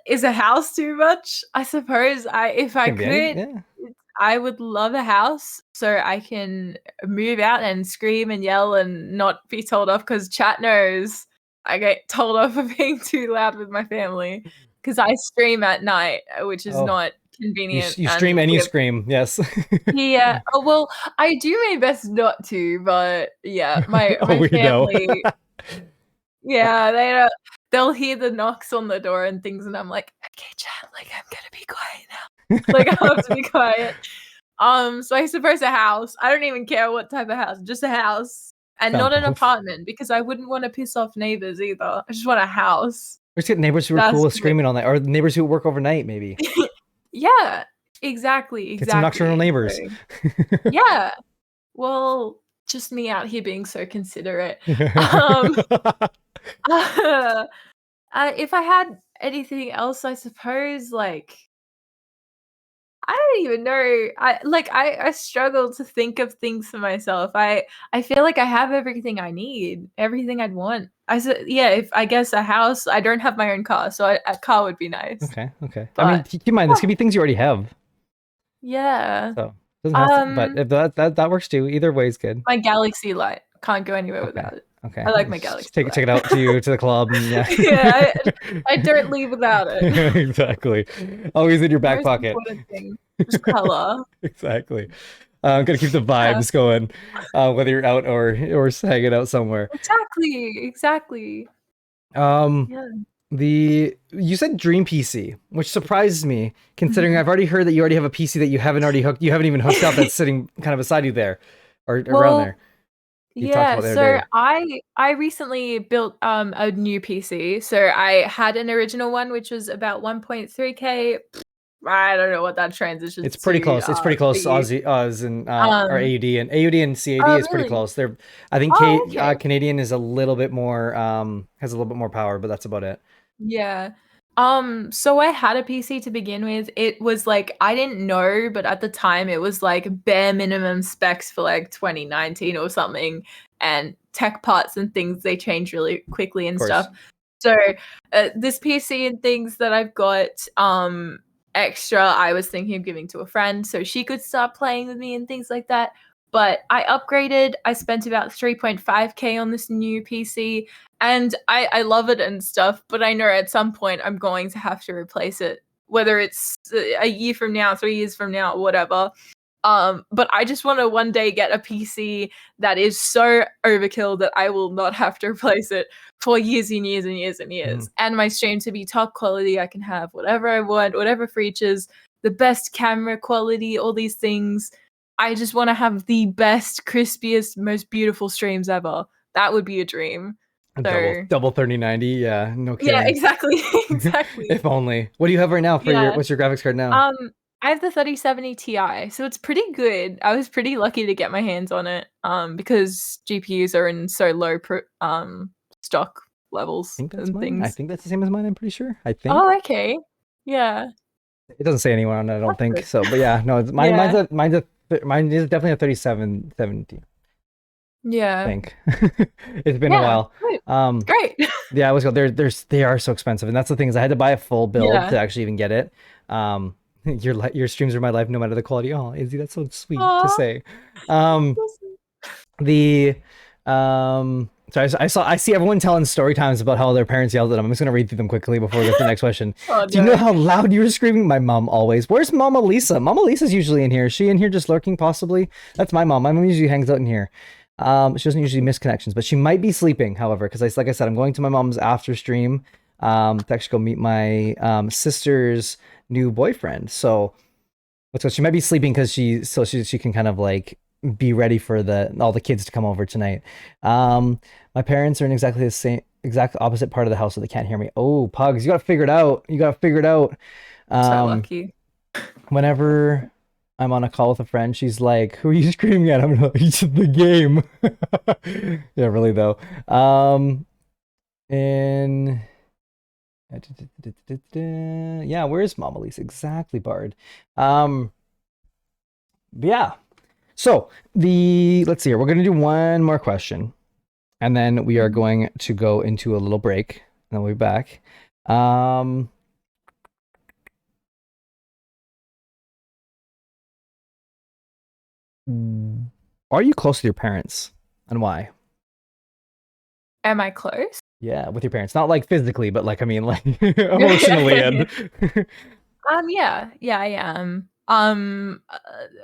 is a house too much? I suppose I if I Can be any. could, Yeah. I would love a house so I can move out and scream and yell and not be told off because chat knows I get told off for being too loud with my family because I stream at night, which is Oh, not convenient. you And stream and we you have scream. Yes. yeah. Oh well, I do my best not to, but yeah, my Oh, my weirdo. family yeah, they'll hear the knocks on the door and things, and I'm like, "Okay, chat, like, I'm gonna be quiet now." Like, I have to be quiet. So I suppose a house. I don't even care what type of house, just a house, and Found not an both. apartment because I wouldn't wanna piss off neighbors either. I just want a house. We just get neighbors who are cool That's with the screaming all night, or neighbors who work overnight, maybe. Yeah, exactly, Get some nocturnal exactly. neighbors. So yeah. Well, just me out here being so considerate. Um If I had anything else, I suppose, like, I don't even know. I struggle to think of things for myself. I feel like I have everything I need, everything I'd want. I said, yeah, if I guess a house, I don't have my own car, so a car would be nice. Okay, okay. I mean, But keep in mind this could be things you already have, yeah. so it doesn't have to. But Um, if that works too. Either way is good. my Galaxy Light. Can't go anywhere Okay, without it. okay. I like my Just Galaxy take Light. it out to the club, and yeah. Yeah, I don't leave without it. Exactly. Always in your back Most pocket. important thing, just color. Exactly. Gotta keep the Yeah, vibes going, whether you're out or hanging out somewhere. exactly. Um, Yeah. you said dream PC, which surprises me, considering I've already heard that you already have a PC that you haven't even hooked up, that's sitting kind of beside you there, or around Well, there. You talked yeah, about the other so day. I recently built a new PC. So I had an original one which was about 1.3K. I don't know what that transitions It's pretty to close. It's pretty for close. you. Oz and or Um, AUD and CAD oh is pretty really? close. They're I think Oh, okay. Canadian is a little bit more has a little bit more power, but that's about it. Yeah. So I had a PC to begin with. It was like I didn't know, but at the time it was like bare minimum specs for like 2019 or something, and tech parts and things they change really quickly Of and stuff. course. So this PC and things that I've got extra, I was thinking of giving to a friend so she could start playing with me and things like that. But I upgraded. I spent about 3.5K on this new PC and I love it and stuff, but I know at some point I'm going to have to replace it, whether it's a year from now, 3 years from now, or whatever. But I just want to one day get a PC that is so overkill that I will not have to replace it for years and years and years and Mhm. years. And my stream to be top quality. I can have whatever I want, whatever features, the best camera quality, all these things. I just want to have the best, crispiest, most beautiful streams ever. That would be a dream. A So double 3090. Yeah, no yeah, kidding. exactly, exactly. If only. What do you have right now for your Yeah. what's your graphics card now? Um, I have the 3070 Ti, so it's pretty good. I was pretty lucky to get my hands on it, because GPUs are in so low stock I levels think that's and mine. I things. think that's the same as mine, I'm pretty sure. I think. Oh, okay. Yeah, It doesn't say anywhere on it, I don't that's think. good. So, but yeah, no, Yeah, mine is definitely a 3770, I yeah, think. It's been a yeah. while. Good. Um, Great. yeah, I was go. They are so expensive, and that's the thing is I had to buy a full build Yeah. to actually even get it. Your streams are my life, no matter the quality. Oh, Izzy, that's so sweet to Aw. say. Um, the so I see everyone telling story times about how their parents yelled at them. I'm just gonna read through them quickly before we go to the next question. Oh Do you know no. how loud you were screaming? My mom always. Where's Mama Lisa? Mama Lisa's usually in here. Is she in here just lurking possibly? That's my mom. My mom usually hangs out in here. She doesn't usually miss connections, but she might be sleeping, however, because like I said, I'm going to my mom's after stream to actually go meet my sister's new boyfriend. So she might be sleeping because she can kind of like be ready for the all the kids to come over tonight. My parents are in exactly the same exact opposite part of the house, so they can't hear me. Oh, Pugs, you gotta figure it out. You gotta figure it out. So Um, lucky. whenever I'm on a call with a friend, she's like, "Who are you screaming at?" I'm like, "It's the game." Yeah, really though. And yeah, where's Mama Lisa? Exactly, Bard. But yeah. So let's see here. We're gonna do one more question, and then we are Mhm. going to go into a little break, and then we'll be back. Um, are you close with your parents, and why? Am I close? Yeah, with your parents, not like physically, but like I mean, like emotionally, and Yeah, I am.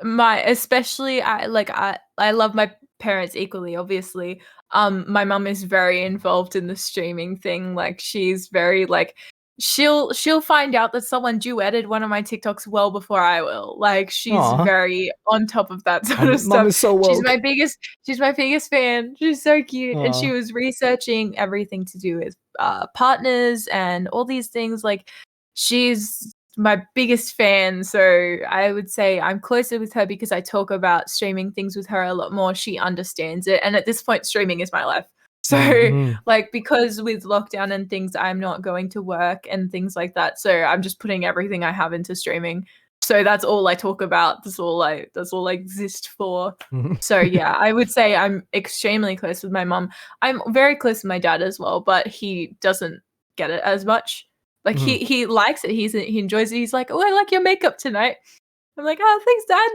My especially I love my parents equally, obviously. My mum is very involved in the streaming thing. Like she's very like she'll find out that someone duetted one of my TikToks well before I will. Like she's aw, very on top of that sort of mom stuff. is so She's woke. my biggest she's my biggest fan. She's so cute and she Aw, was researching everything to do with partners and all these things like she's my biggest fan, so I would say I'm closer with her because I talk about streaming things with her a lot more. She understands it, and at this point, streaming is my life. So Mm-hmm. like, because with lockdown and things, I'm not going to work and things like that. So I'm just putting everything I have into streaming. So that's all I talk about. That's all I exist for. So yeah, I would say I'm extremely close with my mom. I'm very close with my dad as well, but he doesn't get it as much. Like he likes it. He enjoys it. He's like, "Oh, I like your makeup tonight." I'm like, "Oh, thanks, Dad."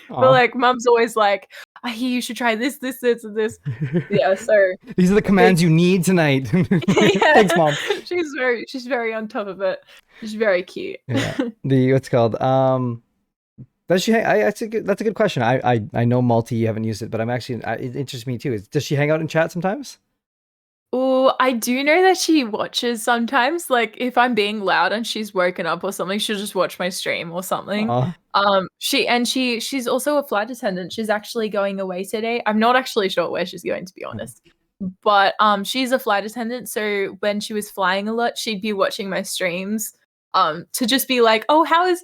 But like, Mom's always like, "I hear you should try this, and this." Yeah, so These are the commands you need tonight. Thanks, Mom. she's very on top of it. She's very cute. Yeah. The what's it called? Does she? That's a good question. I know multi. You haven't used it, but I'm actually it interests me too. Does she hang out in chat sometimes? Oh, I do know that she watches sometimes. Like if I'm being loud and she's woken up or something, she'll just watch my stream or something. Aw. She's also a flight attendant. She's actually going away today. I'm not actually sure where she's going, to be honest. But she's a flight attendant, so when she was flying a lot, she'd be watching my streams to just be like, "Oh, how is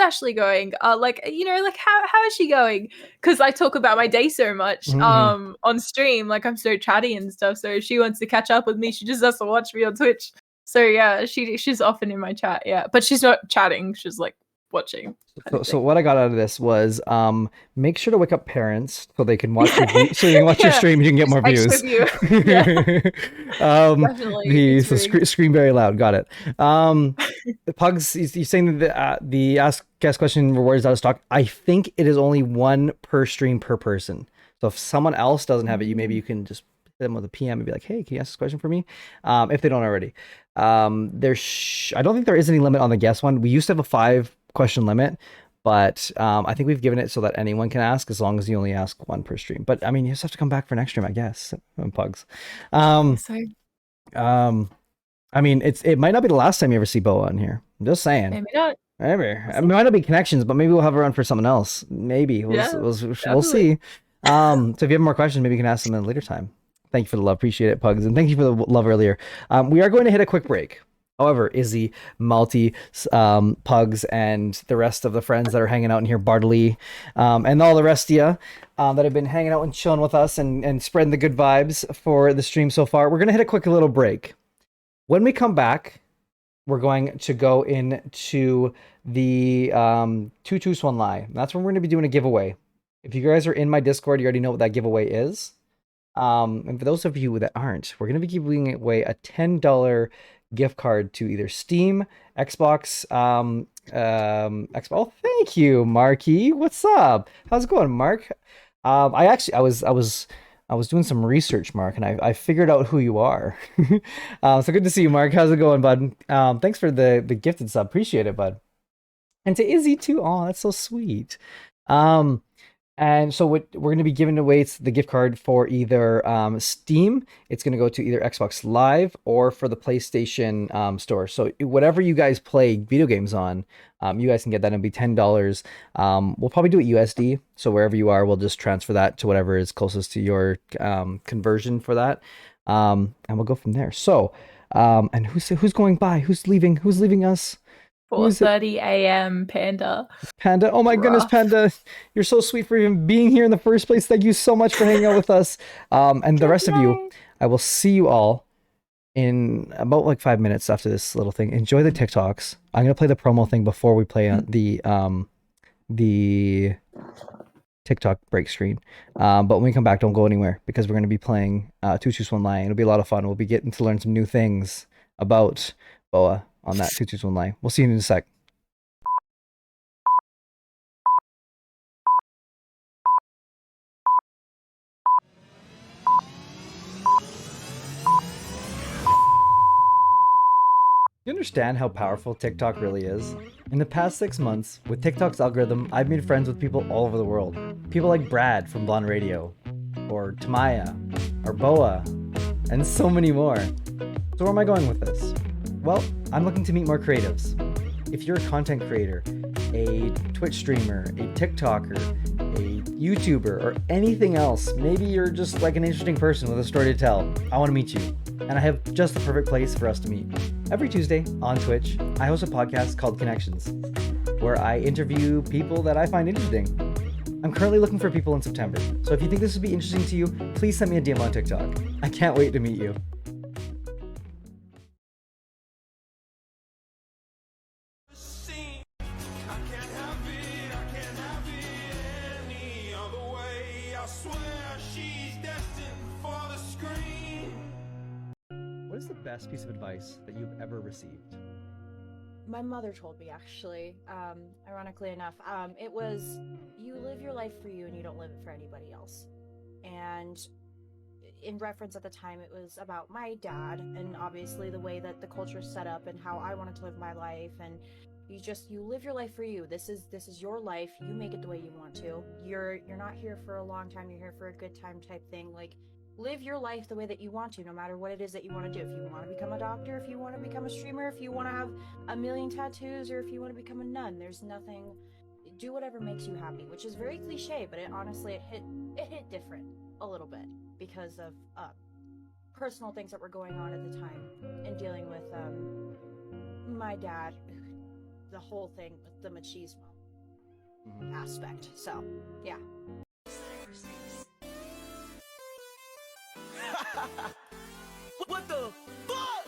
Ashley going? Like, like how is she going?" Because I talk about my day so much on stream, like I'm so chatty and stuff. So if she wants to catch up with me, she just has to watch me on Twitch. So yeah, she's often in my chat, yeah, but she's not chatting. She's like watching. So what I got out of this was make sure to wake up parents so they can watch your so you can watch your stream and you can get more views. Definitely. Scream very loud. Got it. Pugs, you saying that the ask guest question reward is out of stock. I think it is only one per stream per person. So if someone else doesn't have it, maybe you can just hit them with a PM and be like, "Hey, can you ask this question for me?" If they don't already. I don't think there is any limit on the guest one. We used to have a 5-question limit, but I think we've given it so that anyone can ask as long as you only ask one per stream. But I mean, you just have to come back for next stream, I guess. Pugs. I mean, it might not be the last time you ever see Boa on here. I'm just saying. Maybe not. Maybe. It might not be connections, but maybe we'll have her on for something else. Maybe. We'll see. So if you have more questions, maybe you can ask them at a later time. Thank you for the love. Appreciate it, Pugs. And thank you for the love earlier. We are going to hit a quick break. However, Izzy, Malty, Pugs, and the rest of the friends that are hanging out in here, Bartley, and all the rest of you that have been hanging out and chilling with us and spreading the good vibes for the stream so far, we're going to hit a quick little break. When we come back, we're going to go into the 2 Swan Lie. That's when we're going to be doing a giveaway. If you guys are in my Discord, you already know what that giveaway is. And for those of you that aren't, we're going to be giving away a $10 gift card to either Steam, Xbox, Xbox. Oh, thank you, Marky. What's up? How's it going, Mark? I was doing some research, Mark, and I figured out who you are. So good to see you, Mark. How's it going, bud? Thanks for the gifted sub. Appreciate it, bud. And to Izzy too. Oh, that's so sweet. And so what we're going to be giving away is the gift card for either Steam. It's going to go to either Xbox Live or for the PlayStation store. So whatever you guys play video games on, you guys can get that. It'll be $10. We'll probably do it USD. So wherever you are, we'll just transfer that to whatever is closest to your conversion for that. And we'll go from there. So, and who's going by? Who's leaving? Who's leaving us? 4:30 a.m. Panda. Oh my goodness, Panda. You're so sweet for even being here in the first place. Thank you so much for hanging out with us. And the rest of you, I will see you all in about like 5 minutes after this little thing. Enjoy the TikToks. I'm going to play the promo thing before we play the TikTok break screen. But when we come back, don't go anywhere because we're going to be playing 2 Swan Lie. It'll be a lot of fun. We'll be getting to learn some new things about Boa on that 2 Swan Lie. We'll see you in a sec. You understand how powerful TikTok really is? In the past 6 months, with TikTok's algorithm, I've made friends with people all over the world. People like Brad from Blonde Radio, or Tamaya, or Boa, and so many more. So where am I going with this? Well, I'm looking to meet more creatives. If you're a content creator, a Twitch streamer, a TikToker, a YouTuber, or anything else, maybe you're just like an interesting person with a story to tell, I want to meet you. And I have just the perfect place for us to meet. Every Tuesday on Twitch, I host a podcast called Connections, where I interview people that I find interesting. I'm currently looking for people in September, so if you think this would be interesting to you, please send me a DM on TikTok. I can't wait to meet you. What is the best piece of advice that you've ever received? My mother told me, actually, ironically enough, it was, you live your life for you and you don't live it for anybody else. And in reference at the time, it was about my dad and obviously the way that the culture is set up and how I wanted to live my life. And you live your life for you. This is your life. You make it the way you want to. You're not here for a long time. You're here for a good time type thing. Like, live your life the way that you want to, no matter what it is that you want to do. If you want to become a doctor, if you want to become a streamer, if you want to have a million tattoos, or if you want to become a nun, there's nothing. Do whatever makes you happy, which is very cliche, but honestly, it hit different a little bit because of personal things that were going on at the time and dealing with my dad, the whole thing with the machismo aspect. So, yeah. What the fuck?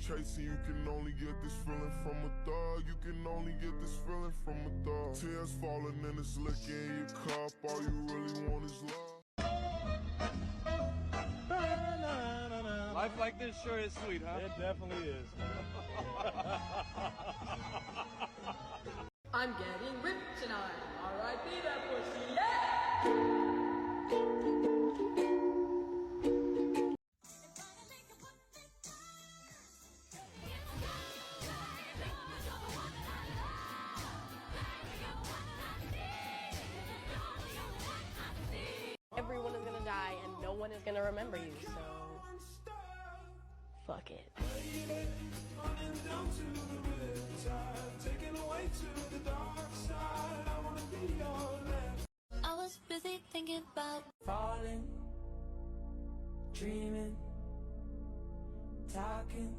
Chasing, you can only get this feeling from a thug. You can only get this feeling from a thug. Tears falling and it's licking in your cup. All you really want is love. Life like this sure is sweet, huh? It definitely is. I'm getting ripped tonight. R.I.P. that pussy, yeah! Everyone is gonna die and no one is gonna remember you, so fuck it. I was busy thinking about falling, dreaming, talking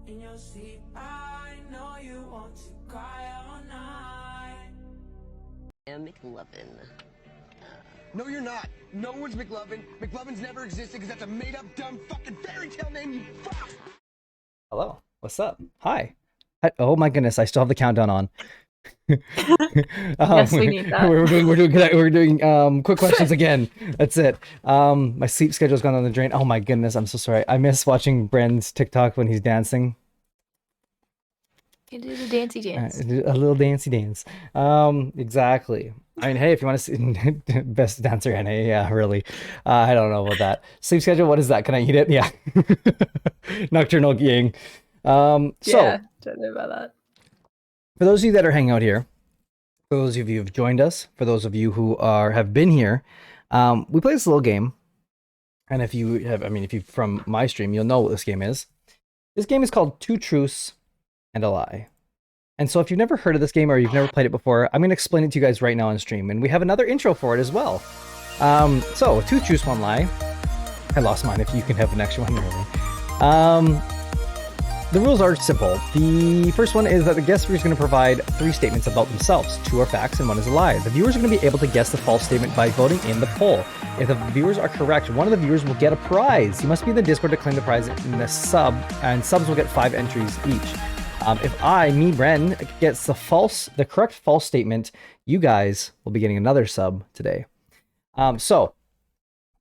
in your sleep. I know you want to cry all night. McLovin. No, you're not. No one's McLovin. McLovin's never existed because that's a made-up, dumb, fucking fairy tale name, you fuck! Hello. What's up? Hi. Oh my goodness, I still have the countdown on. Yes, we need that. We're doing quick questions again. That's it. My sleep schedule's gone on the drain. Oh my goodness, I'm so sorry. I miss watching Brand's TikTok when he's dancing. You do the dancey dance. A little dancey dance. Exactly. I mean, hey, if you want to see best dancer NA, yeah, really. I don't know about that. Sleep schedule, what is that? Can I eat it? Yeah. Nocturnal yang. Yeah, don't know about that. For those of you that are hanging out here, for those of you who have joined us, for those of you who have been here, we play this little game. And if you have, if you from my stream, you'll know what this game is. This game is called Two Truths and a Lie. And so if you've never heard of this game or you've never played it before, I'm going to explain it to you guys right now on stream. And we have another intro for it as well. So, Two Truths, One Lie. I lost mine if you can have an extra one. Really. the rules are simple. The first one is that the guest viewer is going to provide 3 statements about themselves. 2 are facts and 1 is a lie. The viewers are going to be able to guess the false statement by voting in the poll. If the viewers are correct, one of the viewers will get a prize. You must be in the Discord to claim the prize in the sub, and subs will get 5 entries each. If Bren, gets the correct false statement, you guys will be getting another sub today. So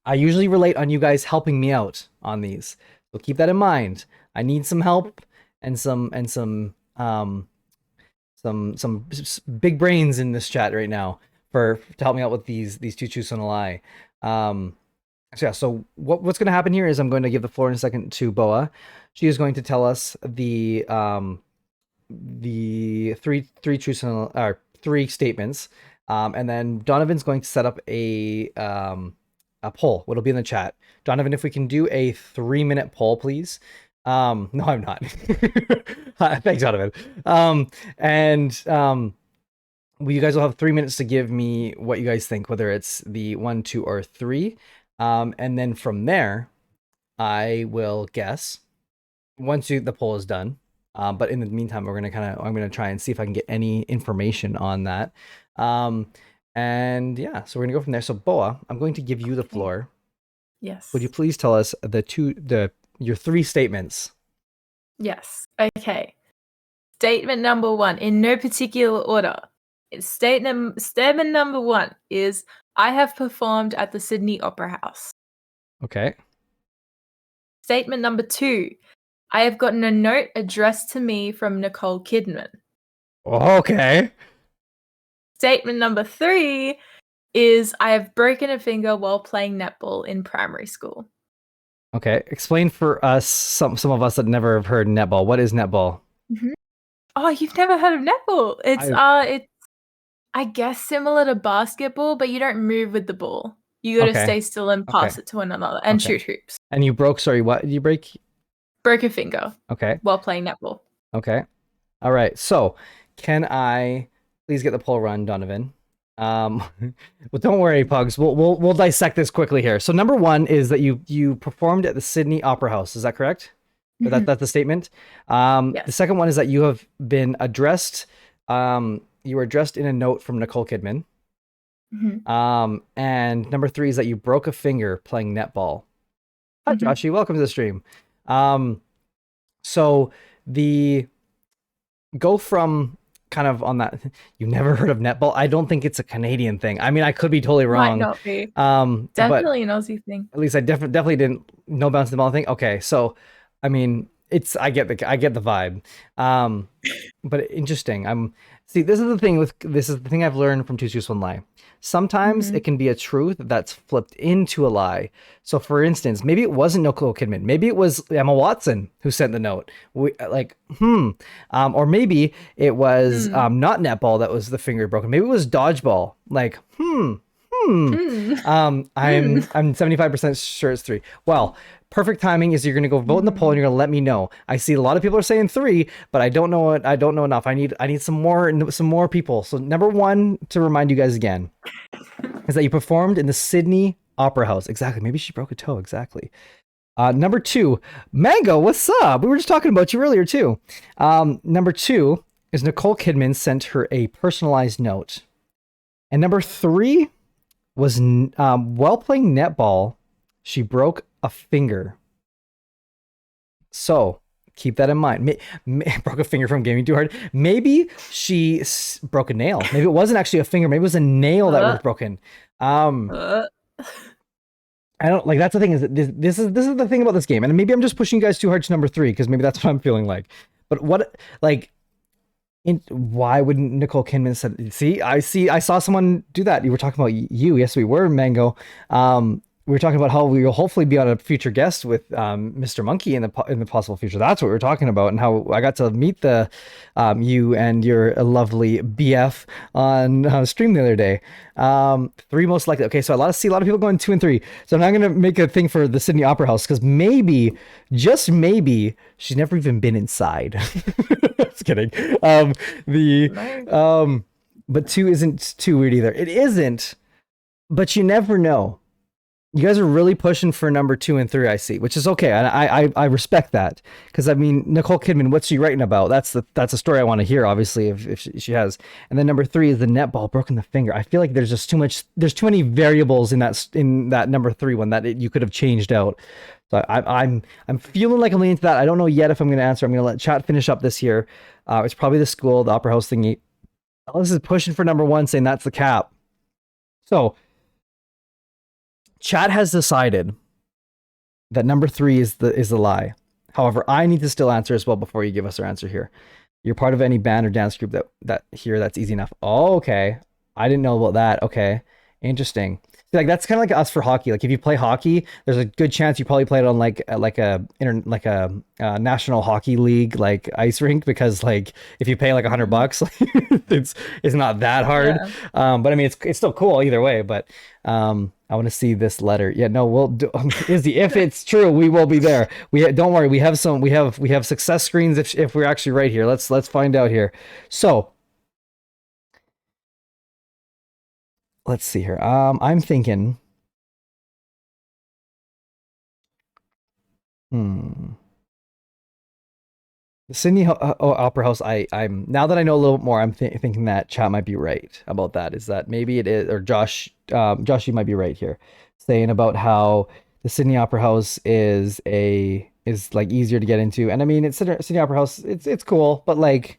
I usually relate on you guys helping me out on these. So keep that in mind. I need some help and some big brains in this chat right now to help me out with these 2 truths and a lie. So what's going to happen here is I'm going to give the floor in a second to Boa. She is going to tell us the 3 truths or 3 statements, and then Donovan's going to set up a poll. What'll be in the chat. Donovan, if we can do a 3-minute poll, please. No, I'm not. Thanks, Donovan. You guys will have 3 minutes to give me what you guys think, whether it's the 1, 2, or 3. And then from there, I will guess once the poll is done. But in the meantime, I'm gonna try and see if I can get any information on that. And yeah, so we're gonna go from there. So Boa, I'm going to give you the floor. Yes. Would you please tell us your 3 statements? Yes. Okay. Statement number 1, in no particular order. Statement number 1 is, I have performed at the Sydney Opera House. Okay. Statement number 2, I have gotten a note addressed to me from Nicole Kidman. Okay. Statement number 3 is, I have broken a finger while playing netball in primary school. Okay. Explain for us, some of us that never have heard netball. What is netball? Mm-hmm. Oh, you've never heard of netball? It's I guess similar to basketball, but you don't move with the ball. You got to stay still and pass it to one another and shoot hoops. And you broke, sorry, what did you break? Broke a finger. Okay. While playing netball. Okay. All right. So, can I please get the poll run, Donovan? Well, don't worry, Pugs. We'll dissect this quickly here. So, number 1 is that you performed at the Sydney Opera House. Is that correct? Mm-hmm. That's the statement. Yes. The second one is that you have been addressed. You were addressed in a note from Nicole Kidman. Mm-hmm. And number 3 is that you broke a finger playing netball. Hi, Joshy. Welcome to the stream. So go from kind of on that, you never heard of netball? I don't think it's a Canadian thing. I mean, I could be totally wrong. Might not be. Definitely an Aussie thing. At least I definitely didn't know about the ball thing. Okay, so I mean, I get the vibe. But interesting. This is the thing I've learned from Two Truths, One Lie. Sometimes it can be a truth that's flipped into a lie. So for instance, maybe it wasn't Nicole Kidman. Maybe it was Emma Watson who sent the note. Or maybe it was not netball that was the finger broken. Maybe it was dodgeball. I'm 75% sure it's 3. Well, perfect timing is you're going to go vote in the poll and you're going to let me know. I see a lot of people are saying 3, but I don't know enough. I need some more people. So number 1, to remind you guys again, is that you performed in the Sydney Opera House. Exactly. Maybe she broke a toe. Exactly. Number 2, Mango, what's up? We were just talking about you earlier too. Number 2 is Nicole Kidman sent her a personalized note. And number 3 was while playing netball, she broke a finger. So keep that in mind. Broke a finger from gaming too hard. Maybe she broke a nail. Maybe it wasn't actually a finger. Maybe it was a nail that was broken. I don't like. That's the thing. Is that this is the thing about this game, and maybe I'm just pushing you guys too hard to number 3 because maybe that's what I'm feeling like. But why wouldn't Nicole Kidman said? I saw someone do that. You were talking about you. Yes, we were, Mango. We were talking about how we will hopefully be on a future guest with Mr. Monkey in the possible future. That's what we were talking about, and how I got to meet you and your lovely BF on stream the other day. 3 most likely. Okay, so see a lot of people going 2 and 3. So I'm not gonna make a thing for the Sydney Opera House because maybe, just maybe, she's never even been inside. Just kidding. But 2 isn't too weird either. It isn't, but you never know. You guys are really pushing for number 2 and 3, I see, which is okay. I respect that, because I mean, Nicole Kidman, what's she writing about? That's a story I want to hear, obviously, if she has. And then number 3 is the netball broken the finger. I feel like there's just there's too many variables in that number 3 one that you could have changed out. So I'm feeling like I'm leaning to that. I don't know yet if I'm going to answer. I'm going to let chat finish up this here. It's probably the school, the opera house thingy. Alice is pushing for number 1, saying that's the cap. So chat has decided that number 3 is the lie. However, I need to still answer as well before you give us our answer here. You're part of any band or dance group that's easy enough. Oh, okay. I didn't know about that. Okay. Interesting. Like that's kind of like us for hockey. Like if you play hockey, there's a good chance you probably played on like a national hockey league like ice rink, because like if you pay like $100, like, it's not that hard. Yeah. But I mean it's still cool either way. But I want to see this letter. Yeah, no, we'll do. Izzy, if it's true, we will be there. Don't worry. We have success screens if we're actually right here. Let's find out here. So. Let's see here. I'm thinking. The Sydney Opera House. I'm now that I know a little bit more. I'm thinking that chat might be right about that. Is that maybe it is, or Josh? Josh, you might be right here, saying about how the Sydney Opera House is like easier to get into. And I mean, it's Sydney Opera House. It's cool, but like,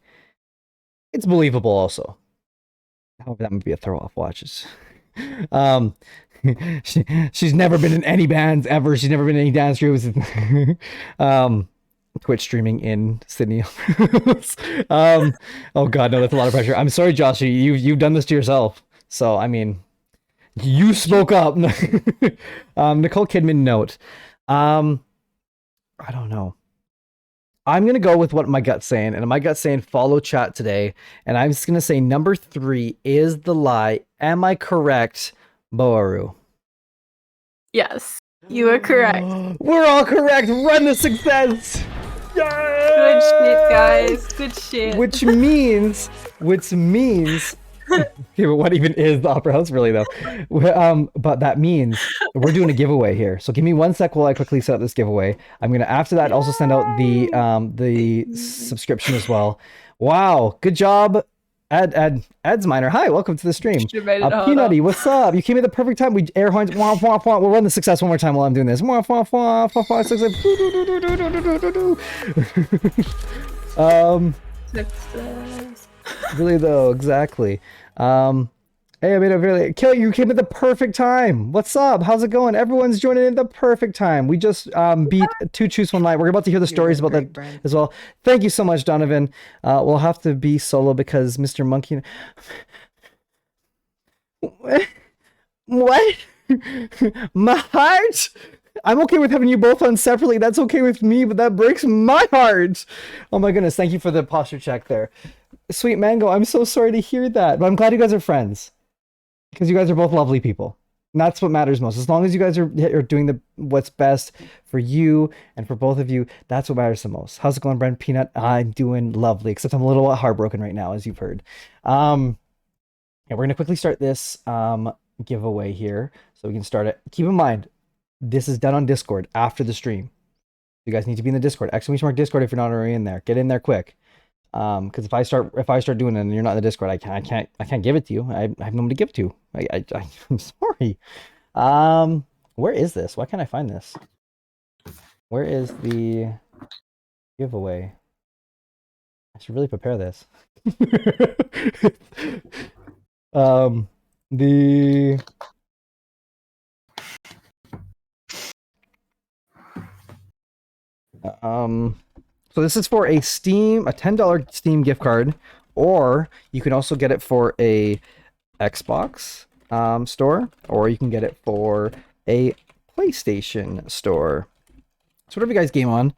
it's believable also. However, that might be a throw off. Watches. She's never been in any bands ever. She's never been in any dance groups. Twitch streaming in Sydney. Oh god, no, that's a lot of pressure. I'm sorry, Josh. You've done this to yourself. So I mean, you spoke up. Nicole Kidman note. I don't know. I'm going to go with what my gut's saying, and my gut's saying follow chat today, and I'm just going to say number 3 is the lie. Am I correct, BoaRoo? Yes, you are correct. We're all correct. Run the success. Yay! Good shit, guys. Good shit. Which means okay, but what even is the Opera House really though? But that means we're doing a giveaway here. So give me 1 sec while I quickly set up this giveaway. I'm gonna after that also send out the subscription as well. Wow, good job, Ads Miner. Hi, welcome to the stream. Peanutty, what's up? You came at the perfect time. We air horns. Wah, wah, wah. We'll run the success one more time while I'm doing this. Wah, wah, wah, wah, wah, success. Success. Really though, exactly. Hey, I mean, really, Kill, you came at the perfect time. What's up? How's it going? Everyone's joining in the perfect time. We just beat 2 Choose One Light. We're about to hear the stories about that as well. Thank you so much, Donovan. We'll have to be solo because Mr. Monkey. What? My heart? I'm okay with having you both on separately. That's okay with me, but that breaks my heart. Oh my goodness. Thank you for the posture check there. Sweet Mango, I'm so sorry to hear that, but I'm glad you guys are friends because you guys are both lovely people. And that's what matters most. As long as you guys are doing what's best for you and for both of you, that's what matters the most. How's it going, Brent Peanut? I'm doing lovely, except I'm a little heartbroken right now, as you've heard. Yeah, we're going to quickly start this giveaway here so we can start it. Keep in mind, this is done on Discord after the stream. You guys need to be in the Discord. Exclamation mark Discord if you're not already in there. Get in there quick. Because if I start doing it and you're not in the Discord, I can't give it to you. I have no one to give it to. I'm sorry. Where is this? Why can't I find this? Where is the giveaway? I should really prepare this. So this is for a $10 Steam gift card, or you can also get it for a Xbox store, or you can get it for a PlayStation store. So whatever you guys game on,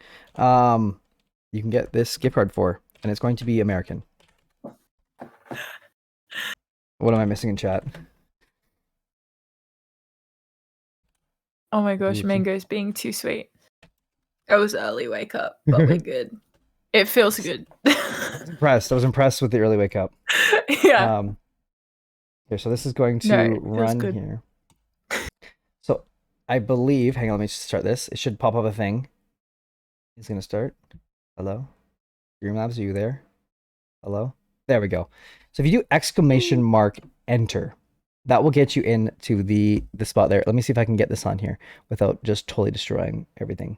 you can get this gift card for, and it's going to be American. What am I missing in chat? Oh my gosh, Mango's being too sweet. It was early wake up, but we're good. It feels good. I was impressed with the early wake up. Yeah. Here, so this is going to run here. So I believe, hang on, let me start this. It should pop up a thing. It's gonna start. Hello? Streamlabs, are you there? Hello? There we go. So if you do exclamation mark enter, that will get you into the spot there. Let me see if I can get this on here without just totally destroying everything.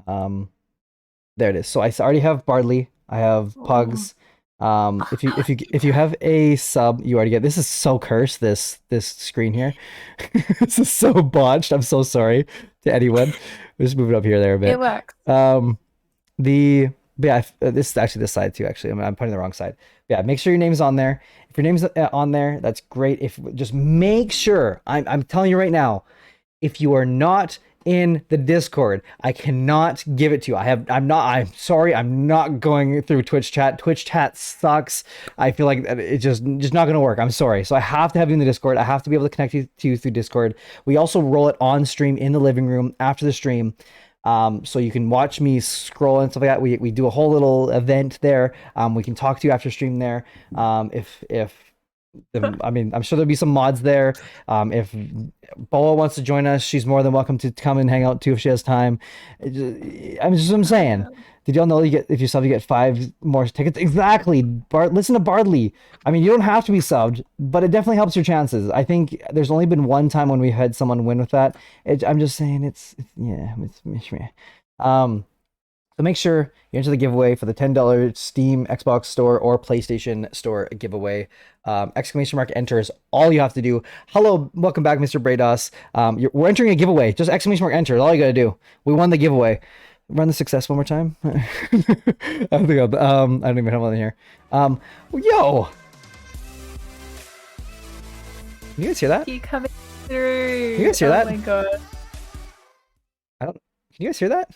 There it is. So I already have Bardley. I have Pugs. If you have a sub, you already get. This is so cursed. This screen here. This is so botched. I'm so sorry to anyone. We'll just move it up here there a bit. It works. This is actually this side too. Actually, I'm putting the wrong side. Yeah, make sure your name's on there. If your name's on there, that's great. If just make sure. I'm telling you right now, if you are not in the Discord, I cannot give it to you. I'm sorry, I'm not going through Twitch chat. Twitch chat sucks. I feel like it's just not gonna work. I'm sorry. So I have to have you in the Discord. I have to be able to connect you to you through Discord. We also roll it on stream in the living room after the stream. So you can watch me scroll and stuff like that. We do a whole little event there. We can talk to you after stream there. I mean, I'm sure there'll be some mods there. If Boa wants to join us, she's more than welcome to come and hang out too if she has time. I'm saying. Did y'all know if you sub, you get 5 more tickets? Exactly. Listen to Bardley. I mean, you don't have to be subbed, but it definitely helps your chances. I think there's only been one time when we had someone win with that. I'm just saying it's so make sure you enter the giveaway for the $10 Steam, Xbox Store, or PlayStation Store giveaway. Exclamation mark enter is all you have to do. Hello, welcome back, Mr. Brados. We're entering a giveaway. Just exclamation mark enter is all you gotta do. We won the giveaway. Run the success one more time. I don't even have one here. Yo! Can you guys hear that? Keep coming through. Can you guys hear that? Oh my god. Can you guys hear that?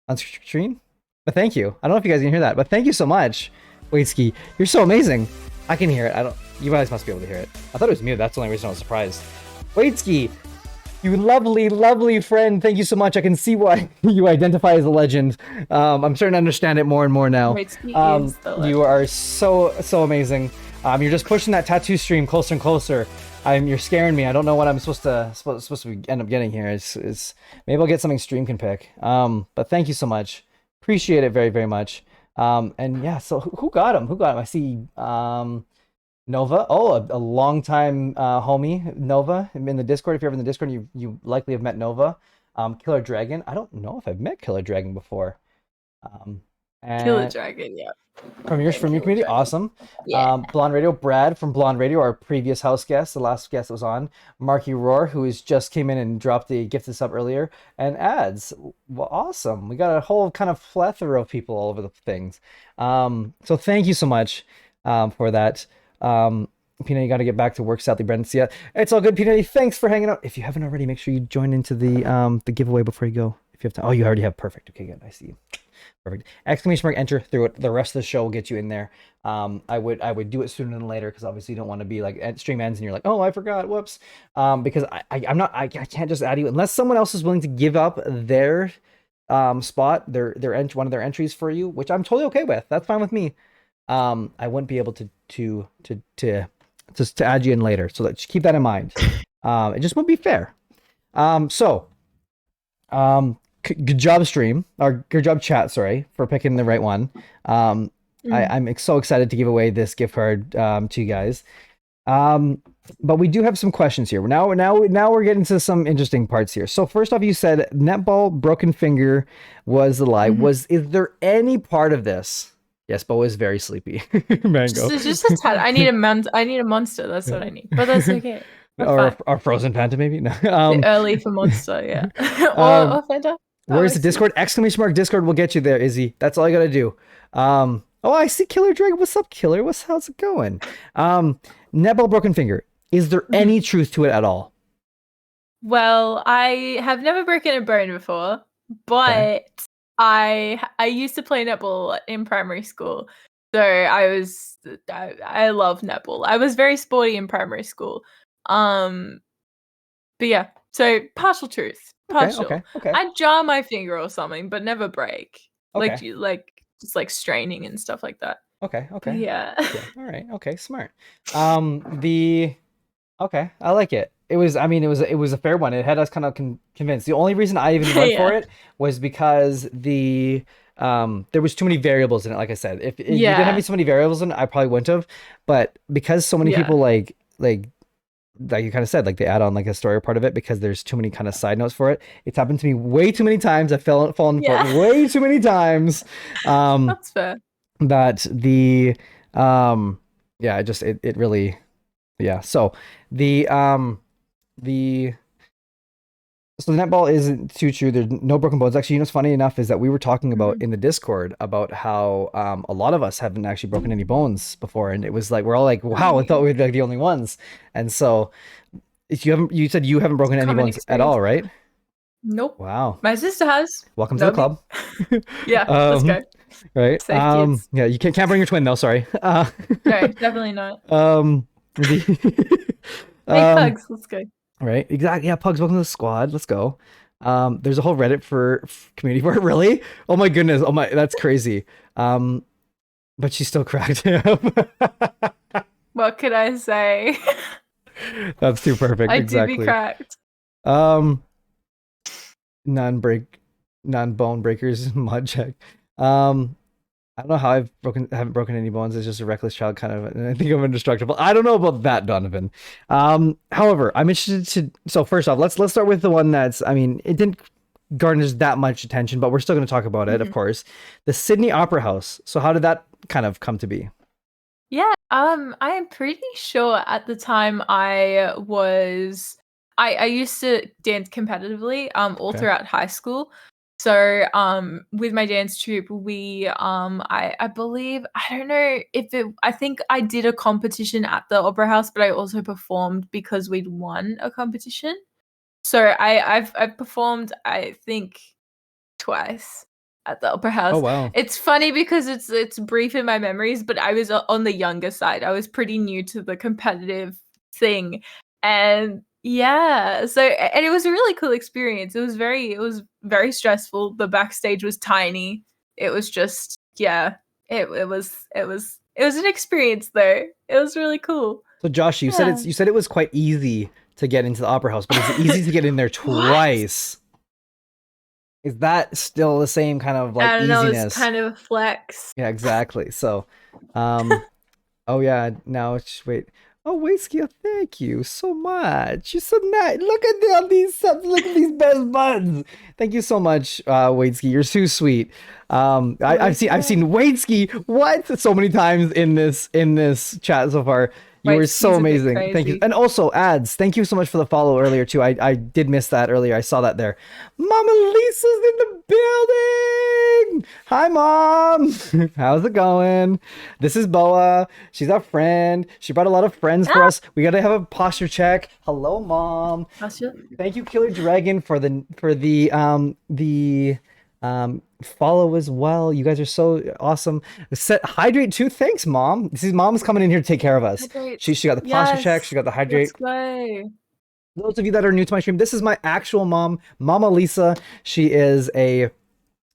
On screen? But thank you. I don't know if you guys can hear that, but thank you so much. Waitski, you're so amazing. I can hear it. You guys must be able to hear it. I thought it was muted. That's the only reason I was surprised. Waitski, you lovely, lovely friend. Thank you so much. I can see why you identify as a legend. I'm starting to understand it more and more now. Waitski is the legend. You are so amazing. You're just pushing that tattoo stream closer and closer. You're scaring me. I don't know what I'm supposed to end up getting here. It's maybe I'll get something Stream can pick. But thank you so much. Appreciate it very, very much. And yeah, so who got him? Who got him? I see Nova. Oh, a longtime homie, Nova, in the Discord. If you're ever in the Discord, you likely have met Nova. Killer Dragon. I don't know if I've met Killer Dragon before. Killer Dragon, yeah. From your community, awesome. Yeah. Blonde Radio, Brad from Blonde Radio, our previous house guest, the last guest that was on. Marky Roar, who just came in and dropped the gift this up earlier, and ads. Well, awesome. We got a whole kind of plethora of people all over the things. So thank you so much for that. Peanut, you got to get back to work, sadly, Brendan. See ya. It's all good, Peanut. Thanks for hanging out. If you haven't already, make sure you join into the giveaway before you go. If you have time. Oh, you already have. Perfect. Okay, good. I see you. Perfect. Exclamation mark enter through it. The rest of the show will get you in there. I would do it sooner than later because obviously you don't want to be like stream ends and you're like, oh, I forgot. Whoops. Because I can't just add you unless someone else is willing to give up their spot, one of their entries for you, which I'm totally okay with. That's fine with me. I wouldn't be able to add you in later. So just keep that in mind. It just wouldn't be fair. Good job stream, or good job chat, sorry, for picking the right one. I'm so excited to give away this gift card to you guys. But we do have some questions here. Now we're getting to some interesting parts here. So first off, you said netball broken finger was the lie. Is there any part of this? Yes, Bo is very sleepy. Mango. Just a tad. I need a monster. That's what I need. But that's okay. Or frozen Fanta, maybe. No. Early for monster, yeah. or Fanta. Where's the Discord? Exclamation mark Discord will get you there, Izzy. That's all you gotta do. Oh, I see Killer Dragon. What's up, Killer? How's it going? Netball broken finger. Is there any truth to it at all? Well, I have never broken a bone before, but I used to play netball in primary school. So I love netball. I was very sporty in primary school. But yeah, so partial truth. Partial. Okay. I'd jar my finger or something, but never break. Okay. Like just like straining and stuff like that. Okay. Yeah. All right. Okay. Smart. Okay. I like it. I mean, it was a fair one. It had us kind of convinced. The only reason I even went for Yeah. it was because there was too many variables in it. Like I said, if you didn't have Yeah. so many variables in it, I probably wouldn't have. But because so many Yeah. people like you kind of said, like they add on like a story part of it because there's too many kind of side notes for it. It's happened to me way too many times. I've fallen for it Yeah. way too many times. That's fair. That yeah, it really, yeah. So the the so the netball isn't too true. There's no broken bones. Actually, you know what's funny enough is that we were talking about in the Discord about how a lot of us haven't actually broken any bones before, and it was like we're all like, wow, I thought we'd be like the only ones. And so if you said you haven't broken any Common bones at all, right? Nope. Wow. My sister has. Welcome to the club. Yeah, let's go. Right. Safe kids. Yeah, you can't bring your twin though, sorry. No, definitely not. The Make pugs. Let's go. Right, exactly. Yeah, Pugs, welcome to the squad. Let's go. There's a whole Reddit for community for it. Really? Oh my goodness. Oh my, that's crazy. But she still cracked him. What could I say? That's too perfect. I Exactly. do be cracked. Non-bone breakers mud check. I don't know how haven't broken any bones. It's just a reckless child kind of, and I think I'm indestructible. I don't know about that, Donovan. However, I'm interested to, so first off, let's start with the one that's, I mean, it didn't garner that much attention, but we're still going to talk about it, of course. The Sydney Opera House. So how did that kind of come to be? Yeah, I am pretty sure at the time I used to dance competitively all throughout high school. So with my dance troupe we I believe, I don't know if it, I think I did a competition at the Opera House, but I also performed because we'd won a competition. So I've performed, I think, twice at the Opera House. Oh wow. It's funny because it's brief in my memories, but I was on the younger side. I was pretty new to the competitive thing. And yeah, so, and it was a really cool experience. It was very stressful. The backstage was tiny. It was just, yeah, it was an experience though. It was really cool. So Josh, you said it was quite easy to get into the Opera House, but is it easy to get in there twice? Is that still the same kind of like I don't know, easiness? it's kind of a flex. Yeah, exactly. So, oh yeah, now wait. Oh, Whiskey, thank you so much. You're so nice. Look at all these, look at these best buttons. Thank you so much, Wadeski. You're too sweet. I've seen Wadeski what so many times in this chat so far. You were so amazing. Thank you. And also ads. Thank you so much for the follow earlier too. I did miss that earlier. I saw that there. Mama Lisa's in the building. Hi, Mom. How's it going? This is Boa. She's our friend. She brought a lot of friends for us. We gotta have a posture check. Hello, Mom. Posture. Thank you, Killer Dragon, for the follow as well. You guys are so awesome. Hydrate too. Thanks, Mom. This is Mom's coming in here to take care of us. Hydrate. She got the posture check. She got the hydrate. Let's go. Those of you that are new to my stream, this is my actual mom, Mama Lisa. She is a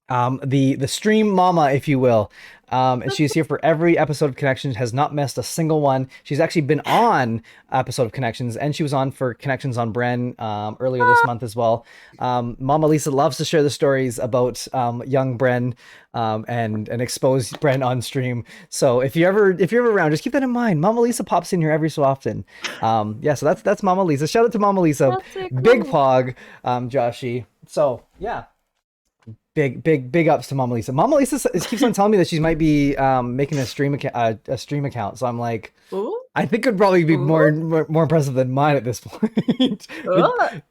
the stream mama, if you will. And she's here for every episode of Connections, has not missed a single one. She's actually been on episode of Connections, and she was on for Connections on Bren earlier this month as well. Mama Lisa loves to share the stories about young Bren and expose Bren on stream. So if you're ever around, just keep that in mind. Mama Lisa pops in here every so often. Yeah, so that's Mama Lisa. Shout out to Mama Lisa. Big Pog, Joshy. So yeah. Big ups to Mama Lisa. Mama Lisa keeps on telling me that she might be making a stream account. So I'm like, ooh? I think it'd probably be more impressive than mine at this point.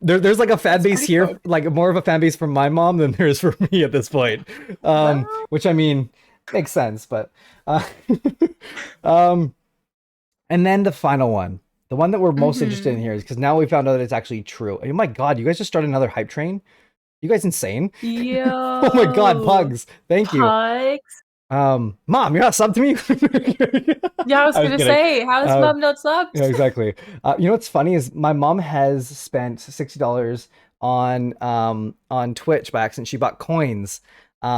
There's like a fan base here, cool. Like more of a fan base from my mom than there is for me at this point. Which I mean makes sense, but and then the final one, the one that we're most interested in here is because now we found out that it's actually true. Oh my god, you guys just started another hype train. You guys insane? Yo. Oh my god, Pugs. Thank you. Pugs. Mom, you're not subbed to me? Yeah, I was gonna say, how is Mom not subbed? Yeah, exactly. You know what's funny is my mom has spent $60 on Twitch by accident. She bought coins,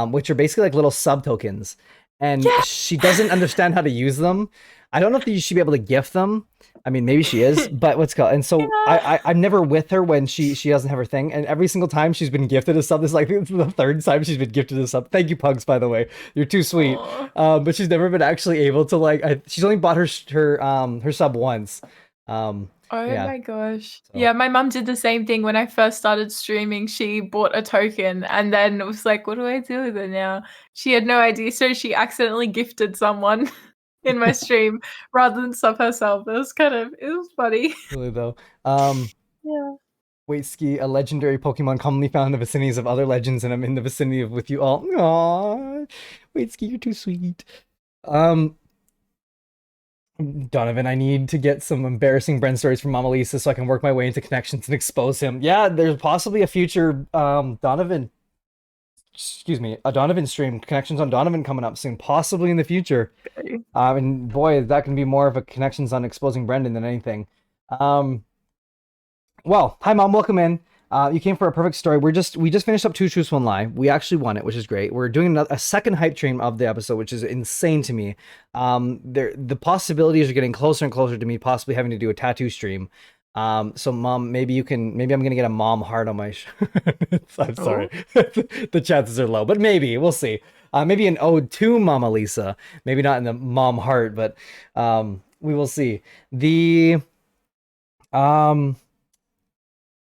which are basically like little sub tokens. And she doesn't understand how to use them. I don't know if you should be able to gift them. I mean, maybe she is, but what's called. And so I'm never with her when she doesn't have her thing. And every single time she's been gifted a sub, this is like the third time she's been gifted a sub. Thank you, Pugs, by the way. You're too sweet. But she's never been actually able to like. She's only bought her sub once. Oh Yeah. my gosh. So- Yeah, my mum did the same thing when I first started streaming. She bought a token and then it was like, what do I do with it now? She had no idea. So she accidentally gifted someone in my stream rather than sub herself. It was funny. Really though. Yeah. Waitski, a legendary Pokemon commonly found in the vicinities of other legends, and I'm in the vicinity of with you all. Aww. Waitski, you're too sweet. Donovan, I need to get some embarrassing Bren stories from Mama Lisa so I can work my way into connections and expose him. Yeah, there's possibly a future Donovan stream, connections on Donovan coming up soon, possibly in the future. Okay. And boy, that can be more of a connections on exposing Brendan than anything. Well, hi Mom, welcome in. You came for a perfect story. We just finished up Two Truths, One Lie. We actually won it, which is great. We're doing a second hype train of the episode, which is insane to me. The possibilities are getting closer and closer to me possibly having to do a tattoo stream. So Mom, maybe I'm gonna get a mom heart on my I'm sorry. The chances are low, but maybe we'll see. Maybe an ode to Mama Lisa. Maybe not in the mom heart, but we will see.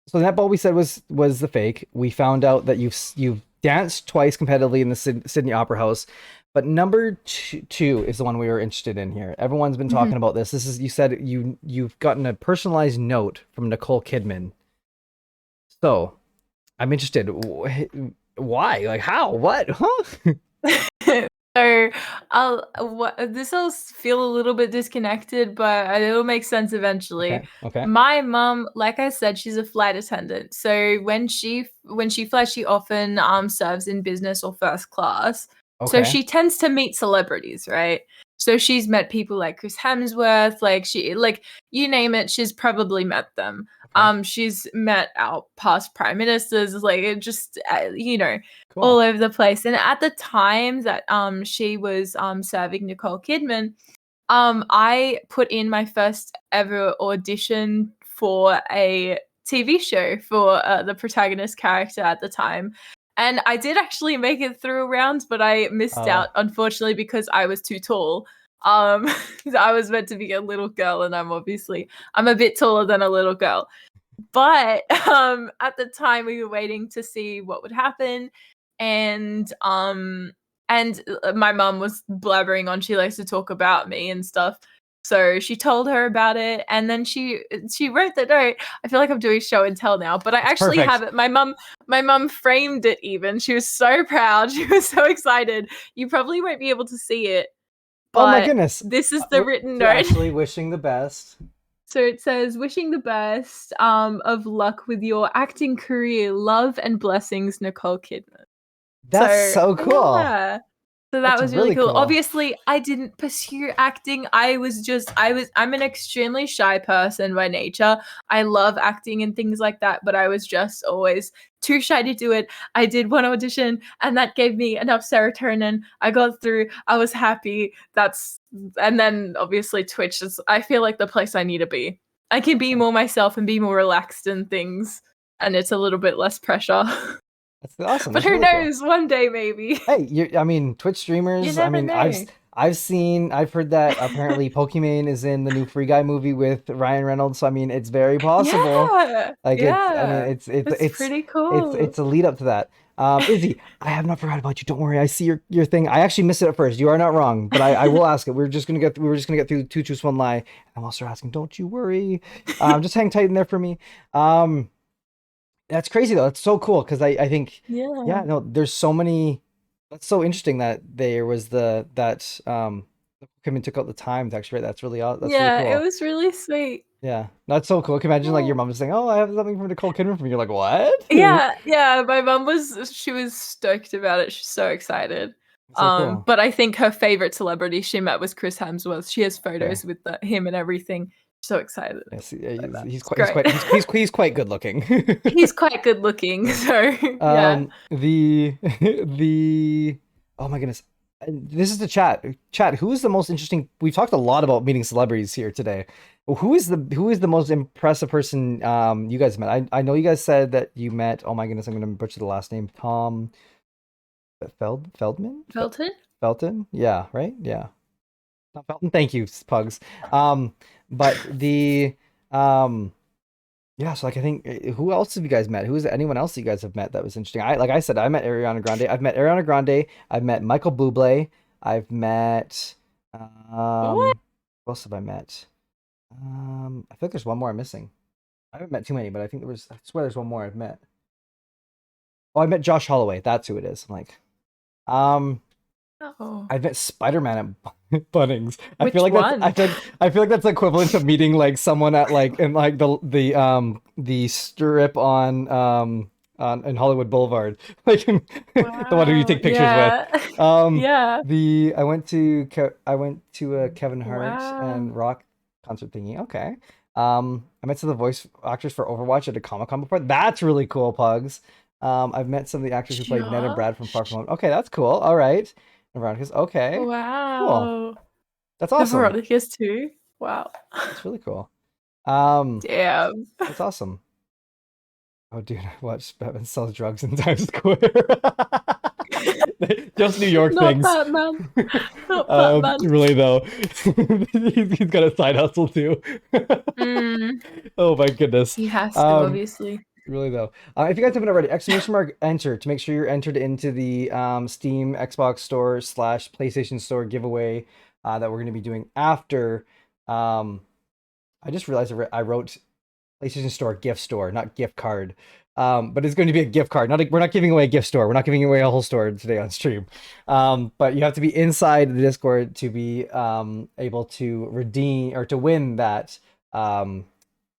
So that ball we said was the fake. We found out that you've danced twice competitively in the Sydney Opera House, but number two is the one we were interested in here. Everyone's been talking about this. This is, you said you've gotten a personalized note from Nicole Kidman. So I'm interested. Why? Like how? What? Huh? So this will feel a little bit disconnected, but it'll make sense eventually. Okay. My mom, like I said, she's a flight attendant. So when she flies, she often serves in business or first class. So Okay. she tends to meet celebrities, right? So she's met people like Chris Hemsworth, like you name it, she's probably met them. She's met our past prime ministers, like it just Cool. all over the place. And at the time that she was serving Nicole Kidman, I put in my first ever audition for a TV show for the protagonist character at the time. And I did actually make it through a round, but I missed out, unfortunately, because I was too tall. I was meant to be a little girl, and I'm a bit taller than a little girl. But at the time, we were waiting to see what would happen, and my mum was blabbering on. She likes to talk about me and stuff. So she told her about it, and then she wrote the note. I feel like I'm doing show and tell now, but I actually have it. My mum framed it even. She was so proud. She was so excited. You probably won't be able to see it. But oh my goodness. This is the written note. Actually wishing the best. So it says, wishing the best of luck with your acting career. Love and blessings, Nicole Kidman. That's so cool. Yeah. So that was really cool. Obviously, I didn't pursue acting. I'm an extremely shy person by nature. I love acting and things like that, but I was just always too shy to do it. I did one audition and that gave me enough serotonin. I got through. I was happy. And then obviously Twitch is, I feel like, the place I need to be. I can be more myself and be more relaxed and things, and it's a little bit less pressure. That's awesome. But That's who really knows? Cool. One day maybe. Hey, Twitch streamers. I mean, know. I've heard that apparently Pokimane is in the new Free Guy movie with Ryan Reynolds. So I mean, it's very possible. Yeah. It's pretty cool. It's a lead up to that. Izzy, I have not forgot about you. Don't worry. I see your thing. I actually missed it at first. You are not wrong, but I will ask it. We were just gonna get through Two Truths, One Lie, and I'll start asking. Don't you worry. Just hang tight in there for me. That's crazy though. It's so cool because I think there's so many. That's so interesting that there was Kidman took out the time to actually write. That's really awesome. Yeah, really cool. It was really sweet. Yeah, that's so cool. Can you imagine like your mom just saying, "Oh, I have something from Nicole Kidman from you." You're like, "What?" Yeah. My mom was stoked about it. She's so excited. So cool. But I think her favorite celebrity she met was Chris Hemsworth. She has photos with him and everything. So excited. Yes, he's quite good looking. He's quite good looking. So yeah. The oh my goodness, this is the chat. Chat, who is the most interesting? We've talked a lot about meeting celebrities here today. Who is the most impressive person you guys met? I know you guys said that you met, oh my goodness, I'm gonna butcher the last name. Tom Feldman? Felton? Felton? Yeah, right? Yeah. Tom Felton. Thank you, Pugs. But the yeah, so like I think who else have you guys met? Who is anyone else you guys have met that was interesting? Like I said, I met Ariana Grande. I've met Ariana Grande. I've met Michael Bublé. I've met What? who else have I met? I feel like there's one more I'm missing. I haven't met too many, but I think I swear there's one more I've met. Oh, I met Josh Holloway. That's who it is. I'm like, um, Oh. I met Spider-Man at Bunnings. I Which feel like one? I feel like that's equivalent to meeting like someone at like in like the strip on in Hollywood Boulevard, like the one who you take pictures Yeah. with. Yeah. I went to a Kevin Hart and Wow. Rock concert thingy. Okay. I met some of the voice actors for Overwatch at a Comic-Con before. That's really cool, Pugs. I've met some of the actors who played Ned and Brad from Far From Home. Okay, that's cool. All right. And Veronica's okay. Cool. Wow. That's The awesome. Veronica's too. Wow. That's really cool. Damn. That's awesome. Oh, dude, I watched Batman sells drugs in Times Square. Just New York Not things. Batman. Not Batman. Really though, he's got a side hustle too. Oh my goodness. He has to, obviously. Really though, if you guys haven't already, exclamation mark enter to make sure you're entered into the Steam Xbox Store / PlayStation Store giveaway that we're going to be doing after. I just realized I wrote PlayStation Store gift store, not gift card. But it's going to be a gift card. We're not giving away a gift store. We're not giving away a whole store today on stream. But you have to be inside the Discord to be able to redeem or to win that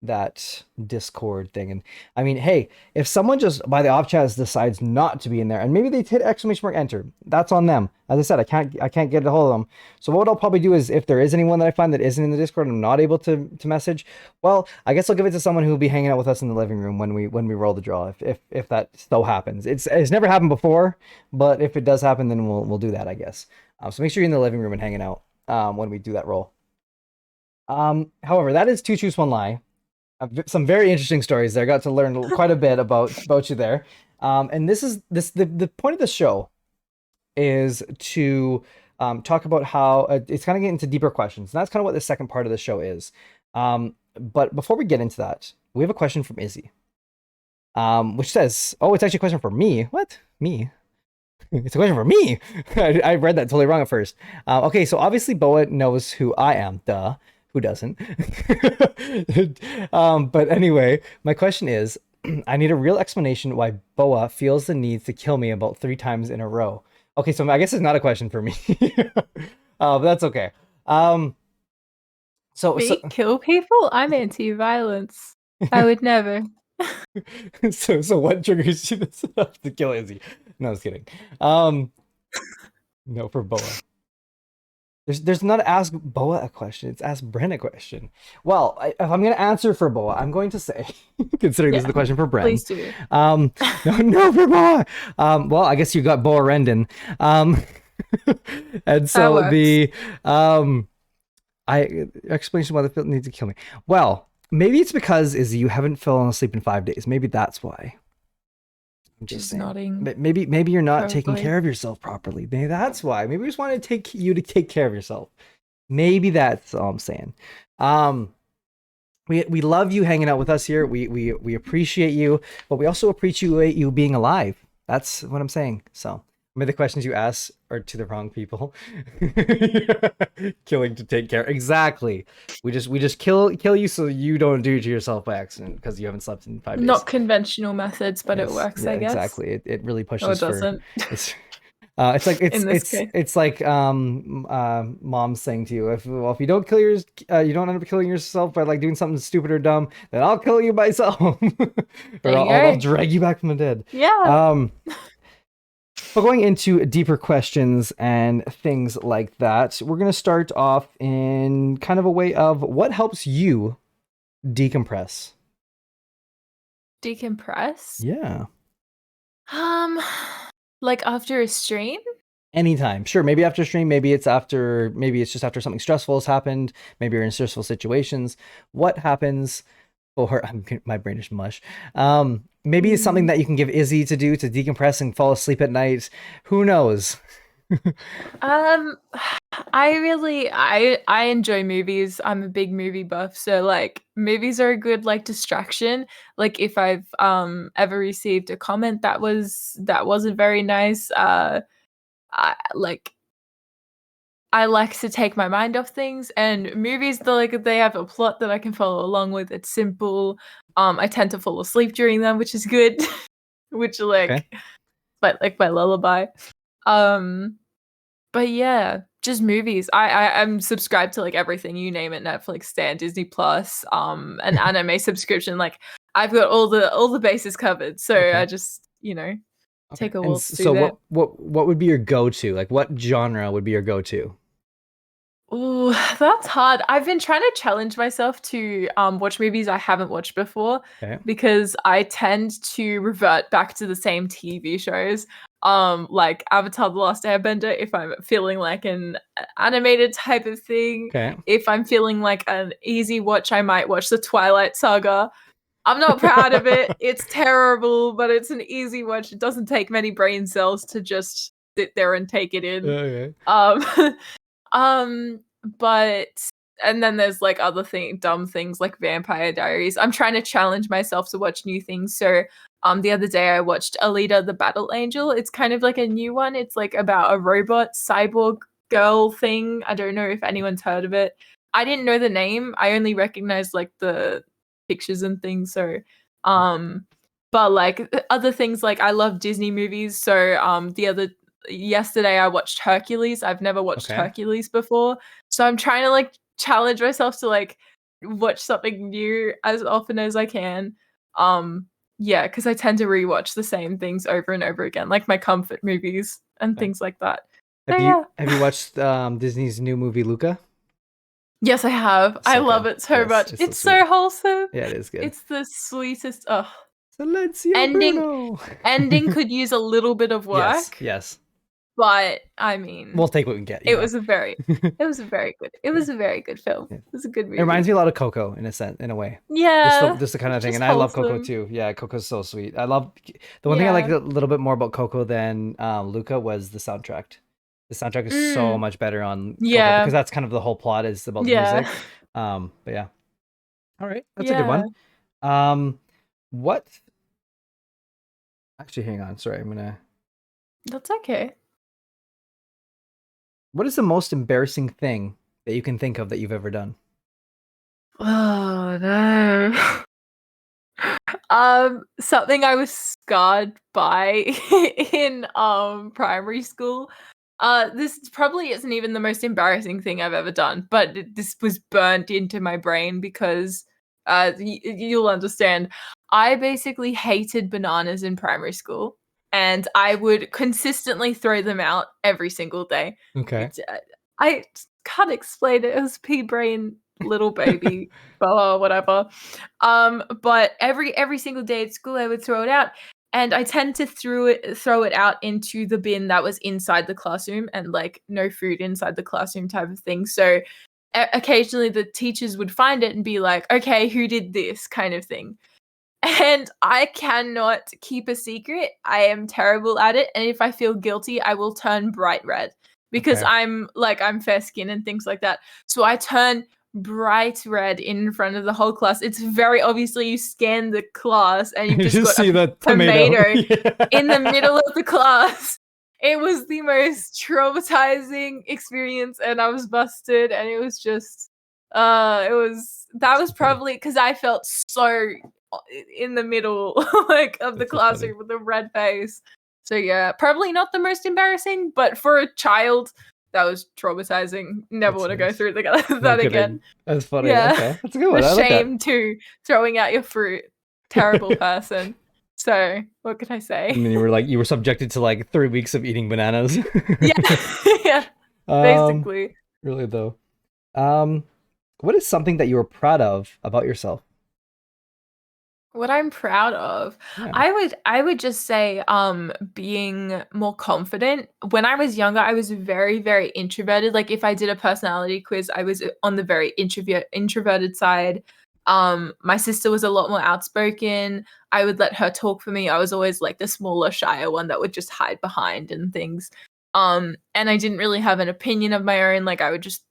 that Discord thing. And I mean, hey, if someone just by the off chance decides not to be in there, and maybe they hit exclamation mark enter, that's on them. As I said, I can't get a hold of them. So what I'll probably do is if there is anyone that I find that isn't in the Discord and I'm not able to message, well, I guess I'll give it to someone who will be hanging out with us in the living room when we roll the draw. If that so happens. It's never happened before, but if it does happen, then we'll do that, I guess. So make sure you're in the living room and hanging out when we do that roll. However, that is Two Truths, One Lie. Some very interesting stories there. I got to learn quite a bit about you there. And the point of the show is to talk about how it's kind of getting into deeper questions. And that's kind of what the second part of the show is. But before we get into that, we have a question from Izzy, which says, oh, it's actually a question for me. What? Me? It's a question for me. I read that totally wrong at first. Okay, so obviously Boa knows who I am. Duh. Who doesn't? But anyway, my question is, I need a real explanation why Boa feels the need to kill me about 3 times in a row. Okay, so I guess it's not a question for me. But that's okay. So kill people? I'm anti-violence. I would never. So what triggers you to kill Izzy? No, I was kidding. No, for Boa. There's not ask Boa a question. It's ask Bren a question. Well, if I'm going to answer for Boa, I'm going to say, considering this is the question for Bren. Please do. No for Boa. Well, I guess you got Boa Rendon. And so the explanation why the film needs to kill me. Well, maybe it's because Izzy, you haven't fallen asleep in 5 days. Maybe that's why. I'm just saying. Nodding. Maybe you're not taking care of yourself properly. Maybe that's why. Maybe we just want to take care of yourself. Maybe that's all I'm saying. We love you hanging out with us here. We appreciate you, but we also appreciate you being alive. That's what I'm saying. So maybe the questions you ask are to the wrong people. Killing to take care. Exactly. We just kill you so you don't do it to yourself by accident because you haven't slept in 5 days. Not conventional methods, but Yes. it works, Yeah, I guess. Exactly. It really pushes. No, it doesn't. It's like mom saying to you, if you don't kill you don't end up killing yourself by like doing something stupid or dumb, then I'll kill you myself. Or I'll drag you back from the dead. Yeah. But going into deeper questions and things like that, we're going to start off in kind of a way of what helps you decompress. Decompress? Yeah. Like after a stream? Anytime. Sure, maybe after stream, maybe it's just after something stressful has happened, maybe you're in stressful situations. What happens for my brain is mush. Maybe it's something that you can give Izzy to do to decompress and fall asleep at night. Who knows? Um, I enjoy movies. I'm a big movie buff, so like movies are a good like distraction. Like if I've ever received a comment that wasn't very nice, I I like to take my mind off things, and movies they have a plot that I can follow along with. It's simple. I tend to fall asleep during them, which is good. Which Okay. like my lullaby. Um but yeah, just movies. I'm subscribed to like everything you name it, Netflix, Stan, Disney Plus, an anime subscription. Like I've got all the bases covered. So Okay. I just, Okay. take a And waltz so through that. what would be your go-to? Like what genre would be your go-to? Ooh, that's hard. I've been trying to challenge myself to watch movies I haven't watched before Okay. because I tend to revert back to the same TV shows. Like Avatar: The Last Airbender if I'm feeling like an animated type of thing. Okay. If I'm feeling like an easy watch, I might watch the Twilight Saga. I'm not proud of it. It's terrible, but it's an easy watch. It doesn't take many brain cells to just sit there and take it in. Okay. But and then there's like other dumb things like Vampire Diaries. I'm trying to challenge myself to watch new things. So the other day I watched Alita the Battle Angel. It's kind of like a new one. It's like about a robot cyborg girl thing. I don't know if anyone's heard of it. I didn't know the name. I only recognized like the pictures and things. So but like other things like I love Disney movies. So yesterday I watched Hercules. I've never watched Okay. Hercules before. So I'm trying to like challenge myself to like watch something new as often as I can. Yeah, because I tend to rewatch the same things over and over again, like my comfort movies and things like that. So, yeah. Have you watched Disney's new movie Luca? Yes, I have. I So love good. it so Yes, much. it's It's so sweet. so wholesome. Yeah, it is good. It's the sweetest. Oh, Silencio ending Bruno. ending could use a little bit of Yes, work, yes. but I mean, We'll take what we can get. it was a very good film. Yeah. It was a good movie. It reminds me a lot of Coco in a sense, in a way. Yeah, Just the kind of it's thing, just and I love Coco wholesome. too. Yeah, Coco's so sweet. I love the one thing I liked Yeah. a little bit more about Coco than Luca was the soundtrack. The soundtrack is so much better on Coco Yeah. because that's kind of the whole plot is about the Yeah. music. But yeah. All right, that's a good Yeah. one. What? Actually, hang on. Sorry, I'm gonna. That's okay. What is the most embarrassing thing that you can think of that you've ever done? Oh no. Something I was scarred by in primary school. This probably isn't even the most embarrassing thing I've ever done, but this was burnt into my brain because you'll understand. I basically hated bananas in primary school, and I would consistently throw them out every single day. Okay. I can't explain it. It was pea brain little baby, blah, whatever. But every single day at school, I would throw it out, and I tend to throw it out into the bin that was inside the classroom, and like no food inside the classroom type of thing. So occasionally the teachers would find it and be like, "Okay, who did this?" kind of thing. And I cannot keep a secret. I am terrible at it, and if I feel guilty, I will turn bright red because Okay. I'm fair skin and things like that. So I turn bright red in front of the whole class. It's very obviously you scan the class and you've You just just got see a the tomato Yeah. in the middle of the class. It was the most traumatizing experience, and I was busted, and it was just that was probably because I felt so in the middle like of the That's so funny. classroom with a red face. So yeah, probably not the most embarrassing, but for a child, that was traumatizing. Never That's want to go nice. through No that kidding. again. That's funny. Yeah. Okay, that's a good one. The I like that. shame too, throwing out your fruit. Terrible person. So what can I say? And then you were subjected to like 3 weeks of eating bananas. Yeah, yeah, basically. Really though. What is something that you were proud of about yourself? What I'm proud of, Yeah. I would just say being more confident. When I was younger, I was very, very introverted. Like if I did a personality quiz, I was on the very introverted side. My sister was a lot more outspoken. I would let her talk for me. I was always like the smaller, shyer one that would just hide behind and things. And I didn't really have an opinion of my own. Like I would just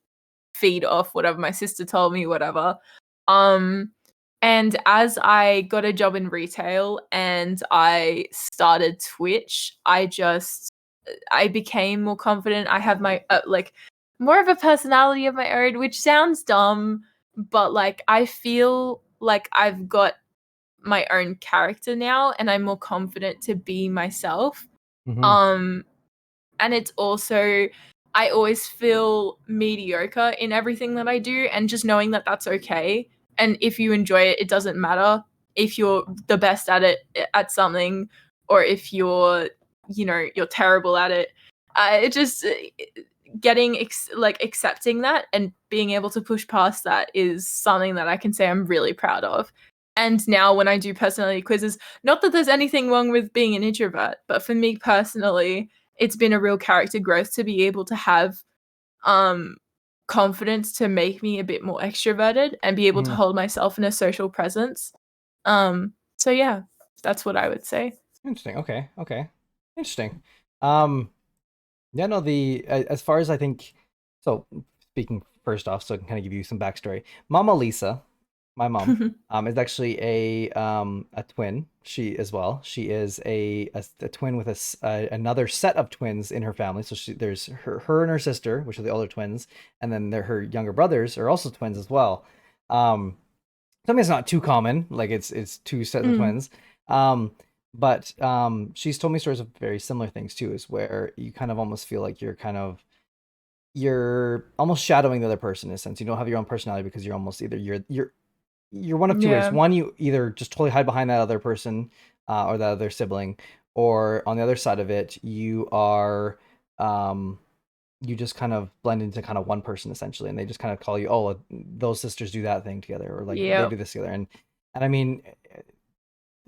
feed off whatever my sister told me, whatever. Um and as I got a job in retail and I started Twitch, I became more confident. I have my like more of a personality of my own, which sounds dumb, but like I feel like I've got my own character now and I'm more confident to be myself. Mm-hmm. And it's also I always feel mediocre in everything that I do, and just knowing that that's okay. And if you enjoy it, it doesn't matter if you're the best at it at something, or if you're, you know, you're terrible at it. It just getting like accepting that and being able to push past that is something that I can say I'm really proud of. And now when I do personality quizzes, not that there's anything wrong with being an introvert, but for me personally, it's been a real character growth to be able to have um confidence to make me a bit more extroverted and be able to hold myself in a social presence. So yeah, that's what I would say. Interesting. Okay. Okay. Interesting. Yeah, no, as far as I think, so speaking first off, so I can kind of give you some backstory. Mama Lisa, my mom, is actually a twin. She as well. She is a twin with another set of twins in her family. So there's her and her sister, which are the older twins, and then her younger brothers are also twins as well. Something that's not too common, like it's two sets of twins. But she's told me stories of very similar things too, is where you kind of almost feel like you're almost shadowing the other person in a sense. You don't have your own personality because you're almost either you're one of two ways. One, you either just totally hide behind that other person or that other sibling, or on the other side of it, you are you just kind of blend into kind of one person essentially, and they just kind of call you, oh, those sisters do that thing together, or like they do this together, and I mean,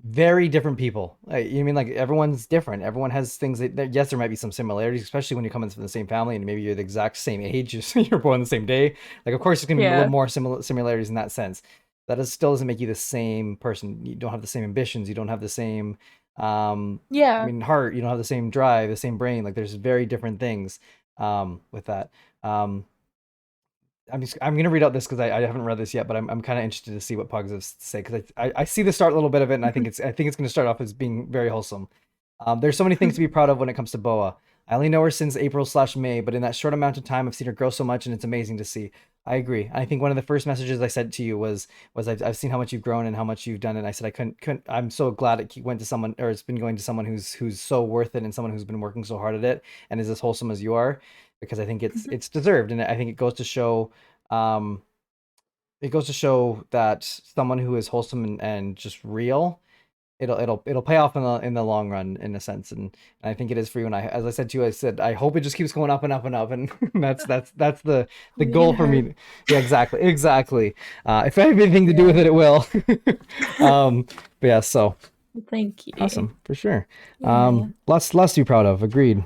very different people. You mean like everyone's different. Everyone has things that yes, there might be some similarities, especially when you come in from the same family and maybe you're the exact same age, you're born the same day. Like, of course, there's gonna be a little more similarities in that sense. That still doesn't make you the same person. You don't have the same ambitions. You don't have the same, I mean, heart. You don't have the same drive, the same brain. Like, there's very different things with that. I'm gonna read out this because I haven't read this yet, but I'm kind of interested to see what Pugs has to say, because I see the start a little bit of it, and I think it's gonna start off as being very wholesome. There's so many things to be proud of when it comes to Boa. I only know her since April/May, but in that short amount of time, I've seen her grow so much, and it's amazing to see. I agree. I think one of the first messages I said to you was I've seen how much you've grown and how much you've done, and I said I couldn't. I'm so glad it went to someone, or it's been going to someone who's so worth it, and someone who's been working so hard at it, and is as wholesome as you are, because I think it's deserved, and I think it goes to show. It goes to show that someone who is wholesome and just real, it'll pay off in the long run, in a sense, and I think it is for you. And as I said to you, I said I hope it just keeps going up and up and up, and that's the goal for me. Yeah, exactly. If I have anything to do with it, it will. But yeah, so thank you. Awesome, for sure. Lots to be proud of. Agreed.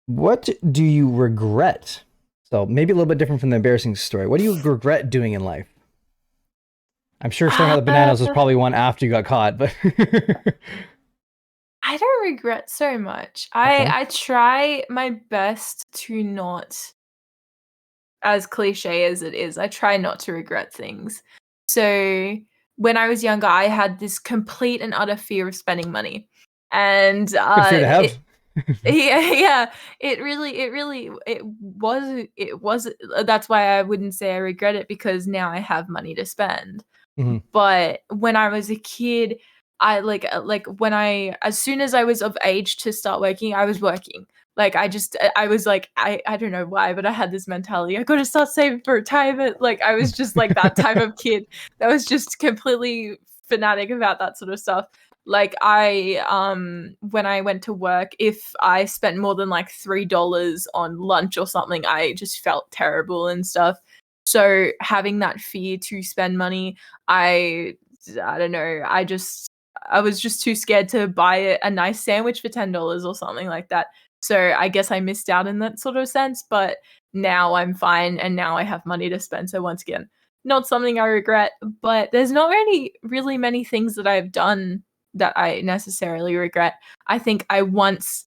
What do you regret? So maybe a little bit different from the embarrassing story. What do you regret doing in life? I'm sure throwing out the bananas was probably one after you got caught, but I don't regret so much. I try my best to not, as cliche as it is, I try not to regret things. So when I was younger, I had this complete and utter fear of spending money. And good fear to have. yeah, it was that's why I wouldn't say I regret it, because now I have money to spend. But when I was a kid, I like when as soon as I was of age to start working, I was working. Like I was like, I don't know why, but I had this mentality, I gotta start saving for retirement. Like I was just like that type of kid that was just completely fanatic about that sort of stuff. Like when I went to work, if I spent more than like $3 on lunch or something, I just felt terrible and stuff. So having that fear to spend money, I don't know, I was just too scared to buy a nice sandwich for $10 or something like that. So I guess I missed out in that sort of sense, but now I'm fine and now I have money to spend. So once again, not something I regret, but there's not really many things that I've done that I necessarily regret. I think I once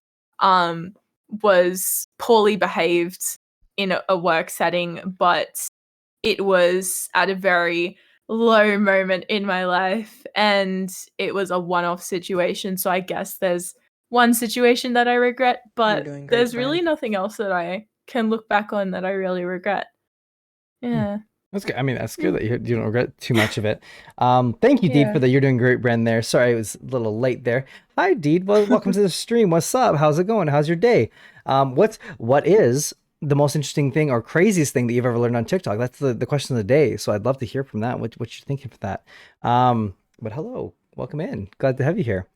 was poorly behaved in a work setting, but it was at a very low moment in my life and it was a one-off situation. So I guess there's one situation that I regret, but doing great, there's friend. really nothing else that I can look back on that I really regret. Yeah. That's good. I mean, that's good that you don't regret too much of it. Thank you, Deed, Yeah. for that. You're doing great, Bren, there. Sorry, I was a little late there. Hi, Deed. Well, welcome to the stream. What's up? How's it going? How's your day? What is the most interesting thing or craziest thing that you've ever learned on TikTok? That's the question of the day. So I'd love to hear from that. What you're thinking for that. But hello, welcome in. Glad to have you here.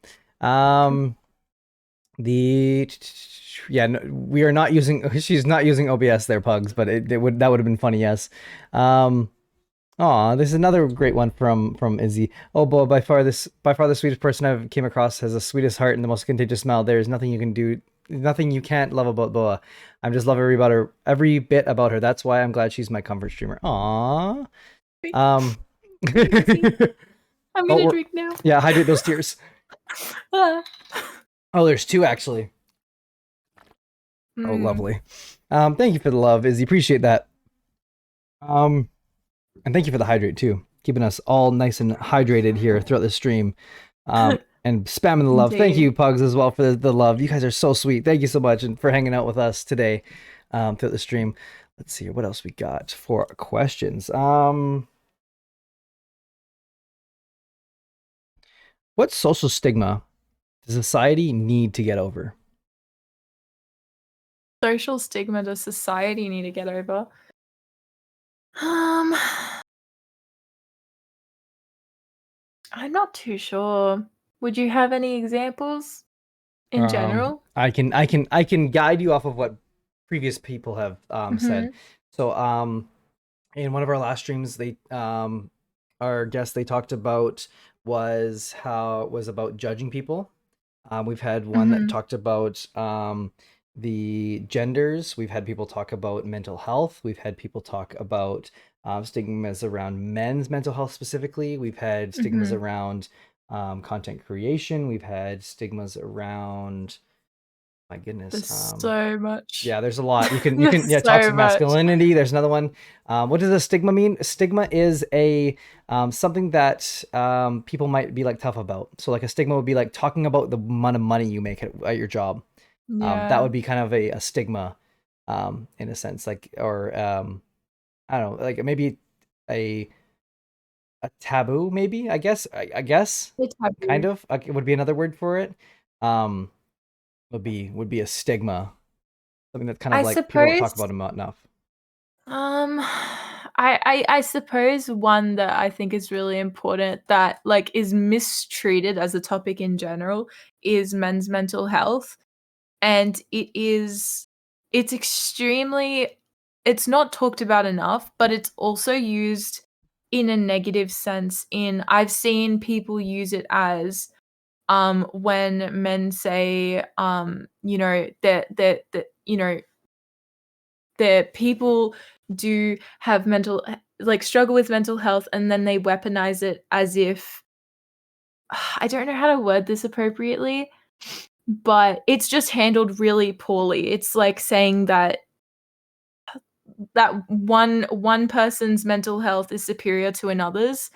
The yeah, no, we are not using. She's not using OBS there, Pugs. But that would have been funny. Yes. Aw, there's another great one from Izzy. Oh, Boa, by far the sweetest person I've came across, has the sweetest heart and the most contagious smile. There's nothing you can't love about Boa. I'm just love every bit about her. That's why I'm glad she's my comfort streamer. Aw. I'm gonna drink now. Yeah, hydrate those tears. Oh, there's two actually. Oh, lovely. Thank you for the love, Izzy. Appreciate that. And thank you for the hydrate too, keeping us all nice and hydrated here throughout the stream, and spamming the love. Thank you, Pugs, as well for the love. You guys are so sweet. Thank you so much and for hanging out with us today throughout the stream. Let's see what else we got for questions. What social stigma does society need to get over? Social stigma does society need to get over? I'm not too sure. Would you have any examples in general? I can guide you off of what previous people have said. So in one of our last streams, they our guest they talked about was about judging people. We've had one that talked about the genders. We've had people talk about mental health. We've had people talk about stigmas around men's mental health specifically. We've had stigmas around content creation. We've had stigmas around, my goodness, There's so much. yeah, there's a lot. You can yeah, toxic masculinity. There's another one. What does a stigma mean? A stigma is a something that people might be like tough about. So like a stigma would be like talking about the amount of money you make at your job. That would be kind of a stigma, in a sense, like, or I don't know, like maybe a taboo, maybe, I guess, kind of, like, it would be another word for it. Would be a stigma, something that's kind of like people don't talk about enough. I suppose one that I think is really important that like is mistreated as a topic in general is men's mental health. And it's not talked about enough, but it's also used in a negative sense. I've seen people use it as when men say you know that you know that people do have struggle with mental health, and then they weaponize it as if I don't know how to word this appropriately, but it's just handled really poorly. It's like saying that one person's mental health is superior to another's,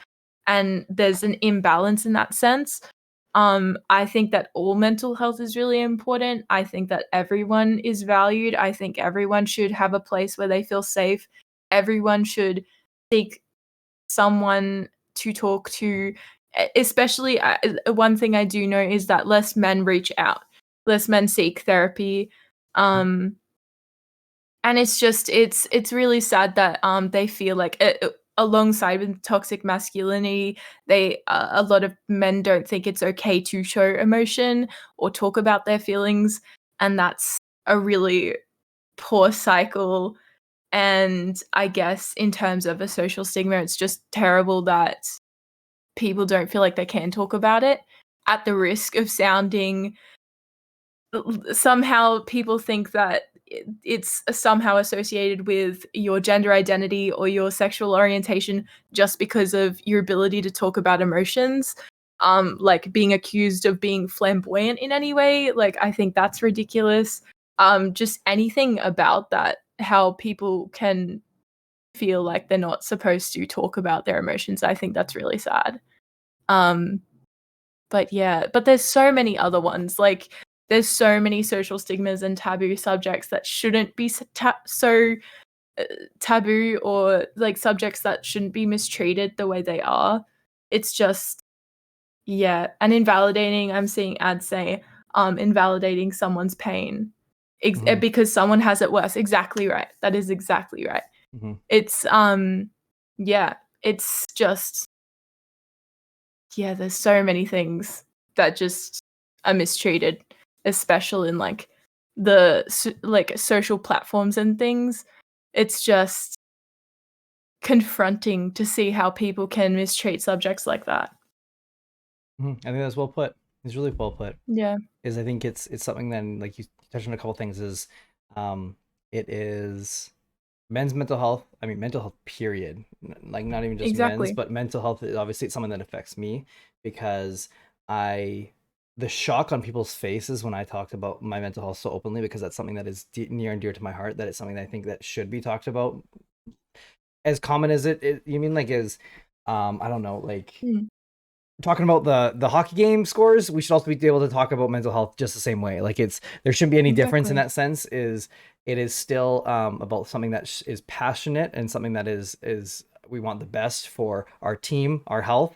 and there's an imbalance in that sense. I think that all mental health is really important. I think that everyone is valued. I think everyone should have a place where they feel safe. Everyone should seek someone to talk to. Especially, one thing I do know is that less men reach out, less men seek therapy. And it's really sad that they feel like alongside with toxic masculinity, a lot of men don't think it's okay to show emotion or talk about their feelings, and that's a really poor cycle And I guess in terms of a social stigma, it's just terrible that people don't feel like they can talk about it at the risk of sounding somehow people think that it's somehow associated with your gender identity or your sexual orientation just because of your ability to talk about emotions. Like being accused of being flamboyant in any way, like I think that's ridiculous. Just anything about that, how people can feel like they're not supposed to talk about their emotions, I think that's really sad. Um, but yeah, but there's so many other ones. Like there's so many social stigmas and taboo subjects that shouldn't be so taboo, or like subjects that shouldn't be mistreated the way they are. It's just, yeah, and invalidating. I'm seeing ads say invalidating someone's pain because someone has it worse. Exactly right. That is exactly right. It's yeah, it's just, yeah, there's so many things that just are mistreated, especially in like the like social platforms and things. It's just confronting to see how people can mistreat subjects like that. I think that's well put. It's really well put. Yeah. I think it's something that, like you touched on a couple things, is it is men's mental health. I mean, mental health, period. Like not even just men's, but mental health is obviously it's something that affects me, because the shock on people's faces when I talked about my mental health so openly, because that's something that is near and dear to my heart. That it's something that I think that should be talked about. As common as you mean, like, as I don't know, like talking about the hockey game scores, we should also be able to talk about mental health just the same way. Like there shouldn't be any difference in that sense. It is still about something that is passionate, and something that is we want the best for our team, our health.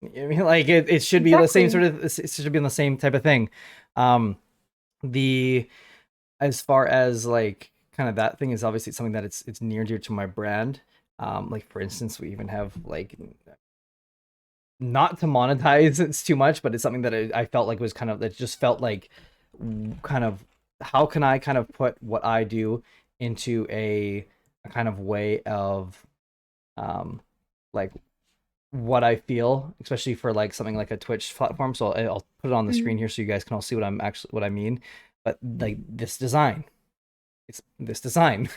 I mean, like it should be the same sort of, it should be in the same type of thing. The As far as like kind of that thing is obviously something that it's near and dear to my brand. Like for instance, we even have like, not to monetize it's too much, but it's something that I felt like was kind of, that just felt like kind of, how can I kind of put what I do into a kind of way of like what I feel, especially for like something like a Twitch platform. So I'll put it on the screen here so you guys can all see what I mean. But like this design, it's this design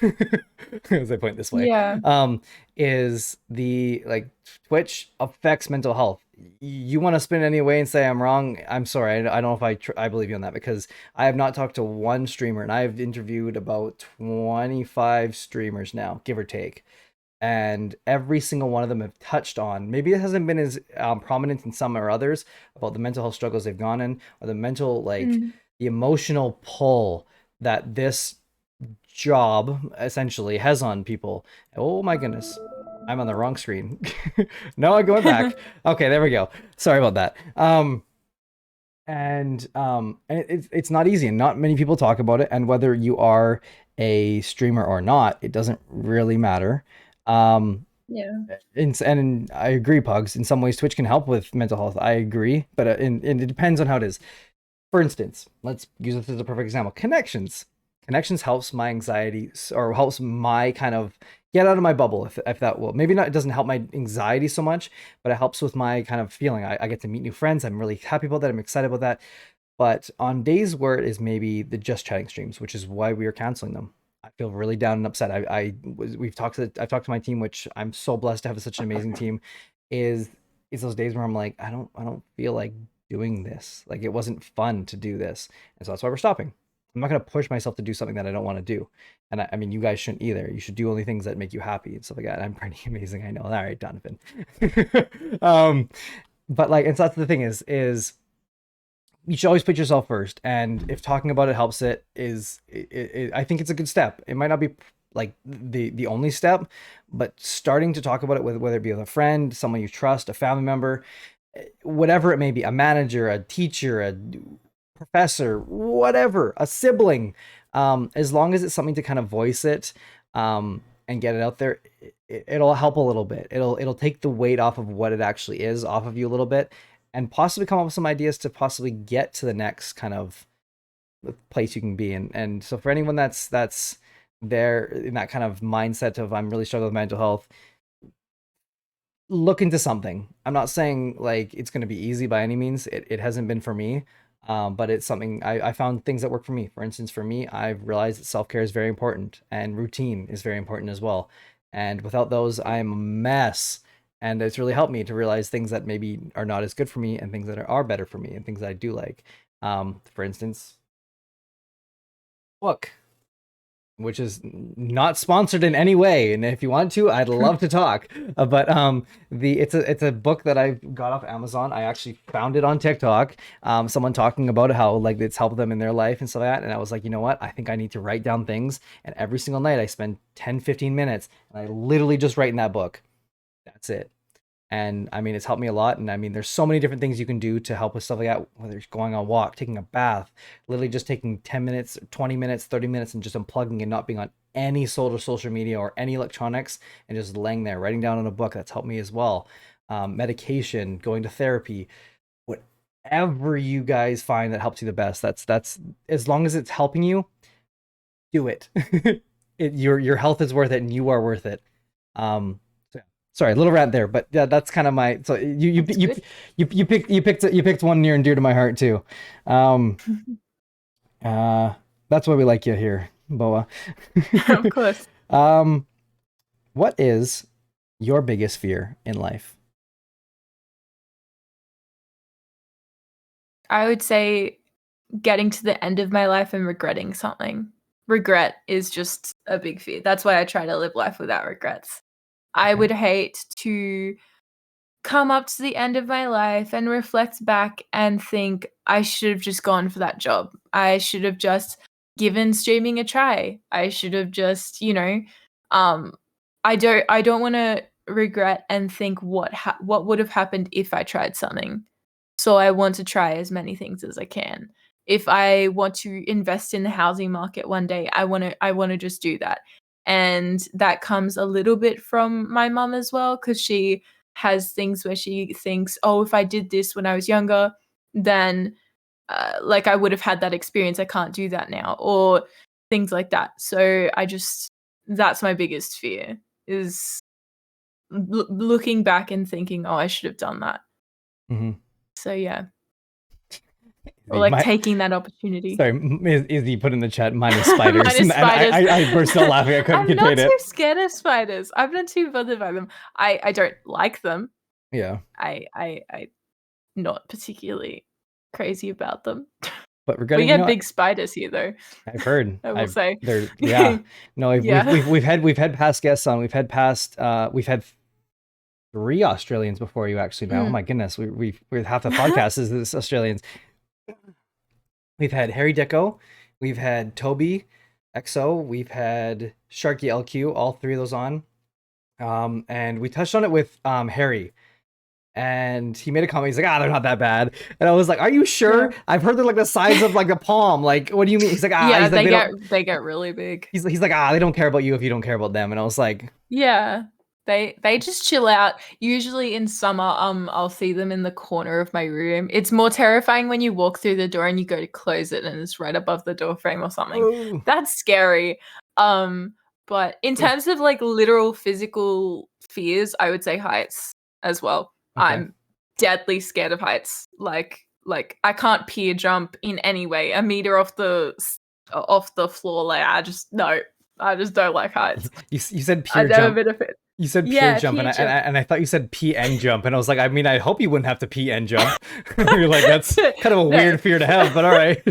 as I point this way, is the like Twitch affects mental health. You want to spin it any way and say I'm wrong, I'm sorry. I don't know if I believe you on that, because I have not talked to one streamer, and I've interviewed about 25 streamers now, give or take, and every single one of them have touched on, maybe it hasn't been as prominent in some or others, about the mental health struggles they've gone in, or the mental, like the emotional pull that this job essentially has on people. Oh my goodness, I'm on the wrong screen. No, I'm going back. Okay, there we go. Sorry about that. And it's not easy, and not many people talk about it. And whether you are a streamer or not, it doesn't really matter. Yeah. And I agree, Pugs. In some ways, Twitch can help with mental health. I agree, but and it depends on how it is. For instance, let's use this as a perfect example. Connections helps my anxiety, or helps my kind of get out of my bubble, if that will. Maybe not, it doesn't help my anxiety so much, but it helps with my kind of feeling. I get to meet new friends. I'm really happy about that. I'm excited about that. But on days where it is maybe the just chatting streams, which is why we are canceling them, I feel really down and upset. I've talked to my team, which I'm so blessed to have such an amazing team. Is those days where I'm like, I don't feel like doing this. Like it wasn't fun to do this, and so that's why we're stopping. I'm not going to push myself to do something that I don't want to do. And I mean, you guys shouldn't either. You should do only things that make you happy and stuff like that. I'm pretty amazing, I know. All right, Donovan. But like, and so that's the thing is you should always put yourself first. And if talking about it helps, I think it's a good step. It might not be like the only step, but starting to talk about it with, whether it be with a friend, someone you trust, a family member, whatever it may be, a manager, a teacher, a professor, whatever, a sibling, as long as it's something to kind of voice it and get it out there, it'll help a little bit. It'll take the weight off of what it actually is off of you a little bit, and possibly come up with some ideas to possibly get to the next kind of place you can be in. And so for anyone that's they're in that kind of mindset of I'm really struggling with mental health, look into something. I'm not saying like it's going to be easy by any means. It hasn't been for me. But it's something I found things that work for me. For instance, for me, I've realized that self-care is very important and routine is very important as well. And without those, I'm a mess. And it's really helped me to realize things that maybe are not as good for me and things that are better for me and things that I do like. For instance, book, which is not sponsored in any way, and if you want to, I'd love to talk. But the it's a book that I got off Amazon. I actually found it on TikTok. Someone talking about how like it's helped them in their life and stuff like that, and I was like, you know what, I think I need to write down things. And every single night I spend 10-15 minutes and I literally just write in that book. That's it. And I mean, it's helped me a lot. And I mean, there's so many different things you can do to help with stuff like that, whether it's going on a walk, taking a bath, literally just taking 10 minutes, 20 minutes, 30 minutes, and just unplugging and not being on any sort of social media or any electronics and just laying there, writing down in a book. That's helped me as well. Medication, going to therapy, whatever you guys find that helps you the best. That's as long as it's helping you, do it. Your health is worth it and you are worth it. Sorry, a little rant there, but yeah, that's kind of my. So you picked one near and dear to my heart too. That's why we like you here, Boa. Of course. What is your biggest fear in life? I would say getting to the end of my life and regretting something. Regret is just a big fear. That's why I try to live life without regrets. I would hate to come up to the end of my life and reflect back and think I should have just gone for that job. I should have just given streaming a try. I should have just, I don't want to regret and think what would have happened if I tried something. So I want to try as many things as I can. If I want to invest in the housing market one day, I want to just do that. And that comes a little bit from my mum as well, because she has things where she thinks, oh, if I did this when I was younger, then like I would have had that experience. I can't do that now, or things like that. So that's my biggest fear, is looking back and thinking, oh, I should have done that. Mm-hmm. So yeah. Or like taking that opportunity. Sorry, Izzy put in the chat, minus spiders. Minus spiders. And I burst out laughing. I couldn't contain it. I'm not too scared of spiders. I'm not too bothered by them. I don't like them. Yeah. I not particularly crazy about them. But we get big spiders here, though. I've heard. I will say. Yeah. No, we've had past guests on. We've had 3 Australians before you actually. Oh my goodness, we've half the podcast is this Australians. We've had Harry Deco, we've had Toby XO, we've had Sharky LQ, all 3 of those on. And we touched on it with Harry. And he made a comment. He's like, they're not that bad. And I was like, are you sure? Yeah. I've heard they're like the size of like a palm. Like, what do you mean? He's like, yeah, he's they get really big. He's like, they don't care about you if you don't care about them. And I was like, yeah. They just chill out. Usually in summer, I'll see them in the corner of my room. It's more terrifying when you walk through the door and you go to close it and it's right above the door frame or something. Ooh. That's scary. But in terms of like literal physical fears, I would say heights as well. Okay. I'm deadly scared of heights. Like I can't pier jump in any way. A meter off the floor, like I just don't like heights. You said pier jump. I've never been a fit. You said pier jump, and I thought you said PN jump, and I was like, I mean, I hope you wouldn't have to PN jump. You're like, that's kind of a weird fear to have, but all right.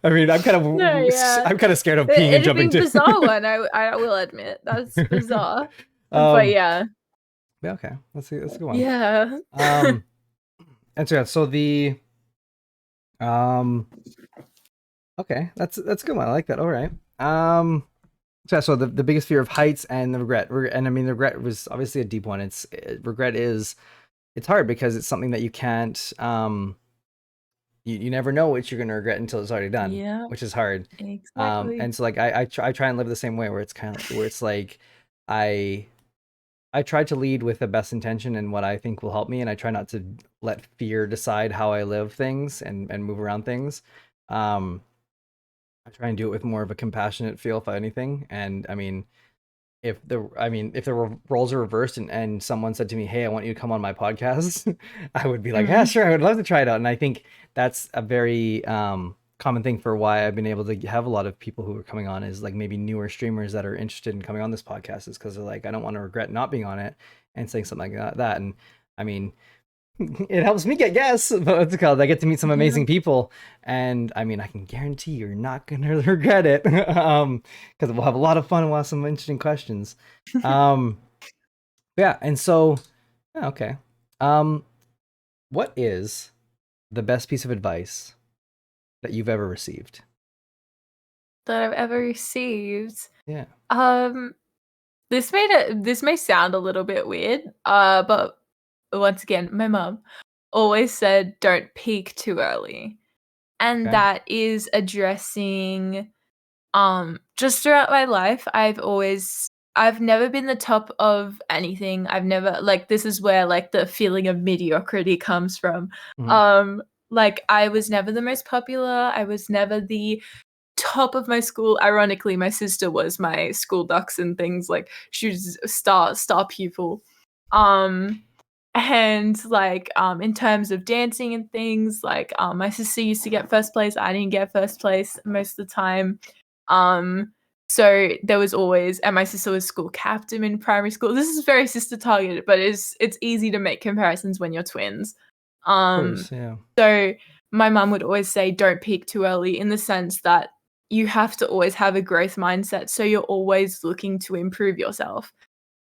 I mean, I'm kind of scared of peeing and jumping too. It's a bizarre one, I will admit. That's bizarre. But yeah. Okay, that's a good one. Yeah. And so the okay, that's a good one. I like that. All right. So the biggest fear of heights and the regret, and I mean the regret was obviously a deep one. Regret is hard because it's something that you can't you never know what you're gonna regret until it's already done. Yeah, which is hard. Exactly. And so like I try and live the same way, where it's like I try to lead with the best intention and what I think will help me, and I try not to let fear decide how I live things and move around things. I try and do it with more of a compassionate feel, if anything. And I mean, if the roles are reversed and someone said to me, "Hey, I want you to come on my podcast," I would be like, "Yeah, Mm. sure, I would love to try it out." And I think that's a very common thing for why I've been able to have a lot of people who are coming on is like maybe newer streamers that are interested in coming on this podcast is because they're like, I don't want to regret not being on it and saying something like that. And I mean, it helps me get guests, but what's it called? I get to meet some amazing people, and I mean, I can guarantee you're not gonna regret it, because we'll have a lot of fun and we'll have some interesting questions. Um, yeah, and so, yeah, okay. Um, what is the best piece of advice that you've ever received? That I've ever received. Yeah. Um, this may sound a little bit weird, but once again, my mom always said, "Don't peak too early," and Okay. that is addressing just throughout my life, I've never been the top of anything. I've never like this is where like the feeling of mediocrity comes from. Mhm. Like I was never the most popular. I was never the top of my school. Ironically, my sister was my school ducks and things like she was a star pupil. Um and like in terms of dancing and things, like my sister used to get first place. I didn't get first place most of the time. Um, so there was always, and my sister was school captain in primary school. This is very sister targeted, but it's easy to make comparisons when you're twins. Of Um, course, yeah. so my mum would always say, don't peak too early, in the sense that you have to always have a growth mindset. So you're always looking to improve yourself.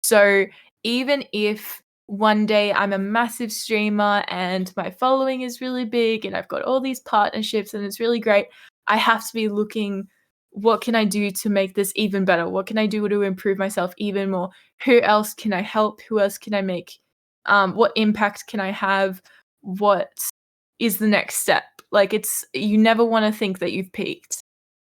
So even if one day I'm a massive streamer and my following is really big and I've got all these partnerships and it's really great, I have to be looking, what can I do to make this even better? What can I do to improve myself even more? Who else can I help? Who else can I make? What impact can I have? What is the next step? Like it's you never want to think that you've peaked.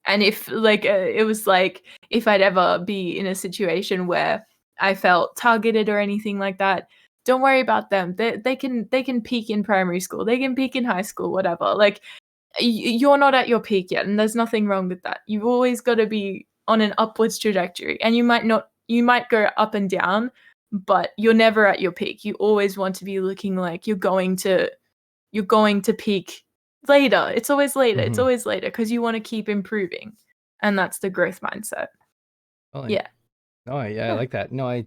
And if like it was like if I'd ever be in a situation where I felt targeted or anything like that, don't worry about them. They can peak in primary school. They can peak in high school, whatever. Like you're not at your peak yet, and there's nothing wrong with that. You've always got to be on an upwards trajectory, and you might go up and down, but you're never at your peak. You always want to be looking like you're going to peak later. It's always later. It's Mhm. always later because you want to keep improving, and that's the growth mindset. Oh, Yeah. no, I Yeah. like that. No,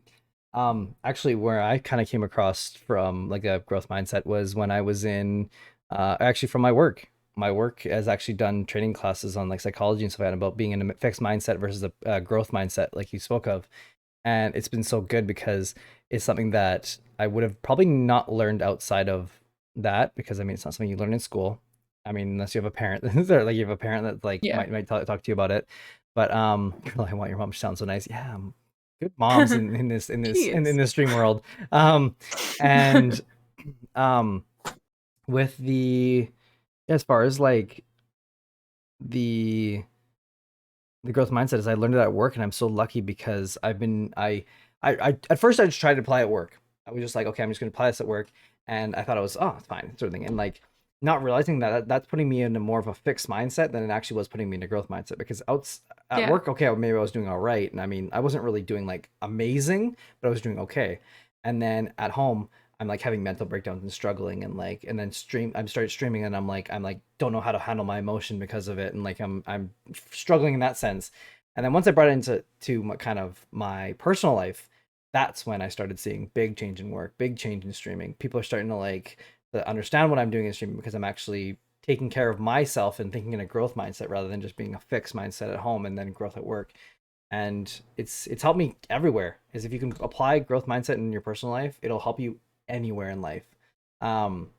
actually where I kind of came across from like a growth mindset was when I was in actually from my work. My work has actually done training classes on like psychology and stuff like that about being in a fixed mindset versus a growth mindset, like you spoke of. And it's been so good because it's something that I would have probably not learned outside of that because I mean it's not something you learn in school. I mean, unless you have a parent or like you have a parent that like Yeah. might talk to you about it. But I want your mom to sound so nice. Yeah, good moms in Cheers. this dream world. Um, and um, with the as far as like the the growth mindset is I learned it at work and I'm so lucky because I at first I just tried to apply at work. I was just like, okay, I'm just gonna apply this at work. And I thought it was, oh, it's fine, sort of thing. And like not realizing that that's putting me into more of a fixed mindset than it actually was putting me in a growth mindset because at Yeah. work, okay, maybe I was doing all right. And I mean, I wasn't really doing like amazing, but I was doing okay. And then at home, I'm like having mental breakdowns and struggling and like and then I'm started streaming and I'm like don't know how to handle my emotion because of it and like I'm struggling in that sense. And then once I brought it into kind of my personal life, that's when I started seeing big change in work, big change in streaming. People are starting to like to understand what I'm doing in streaming because I'm actually taking care of myself and thinking in a growth mindset rather than just being a fixed mindset at home and then growth at work. And it's helped me everywhere. Is if you can apply growth mindset in your personal life, it'll help you anywhere in life. Um,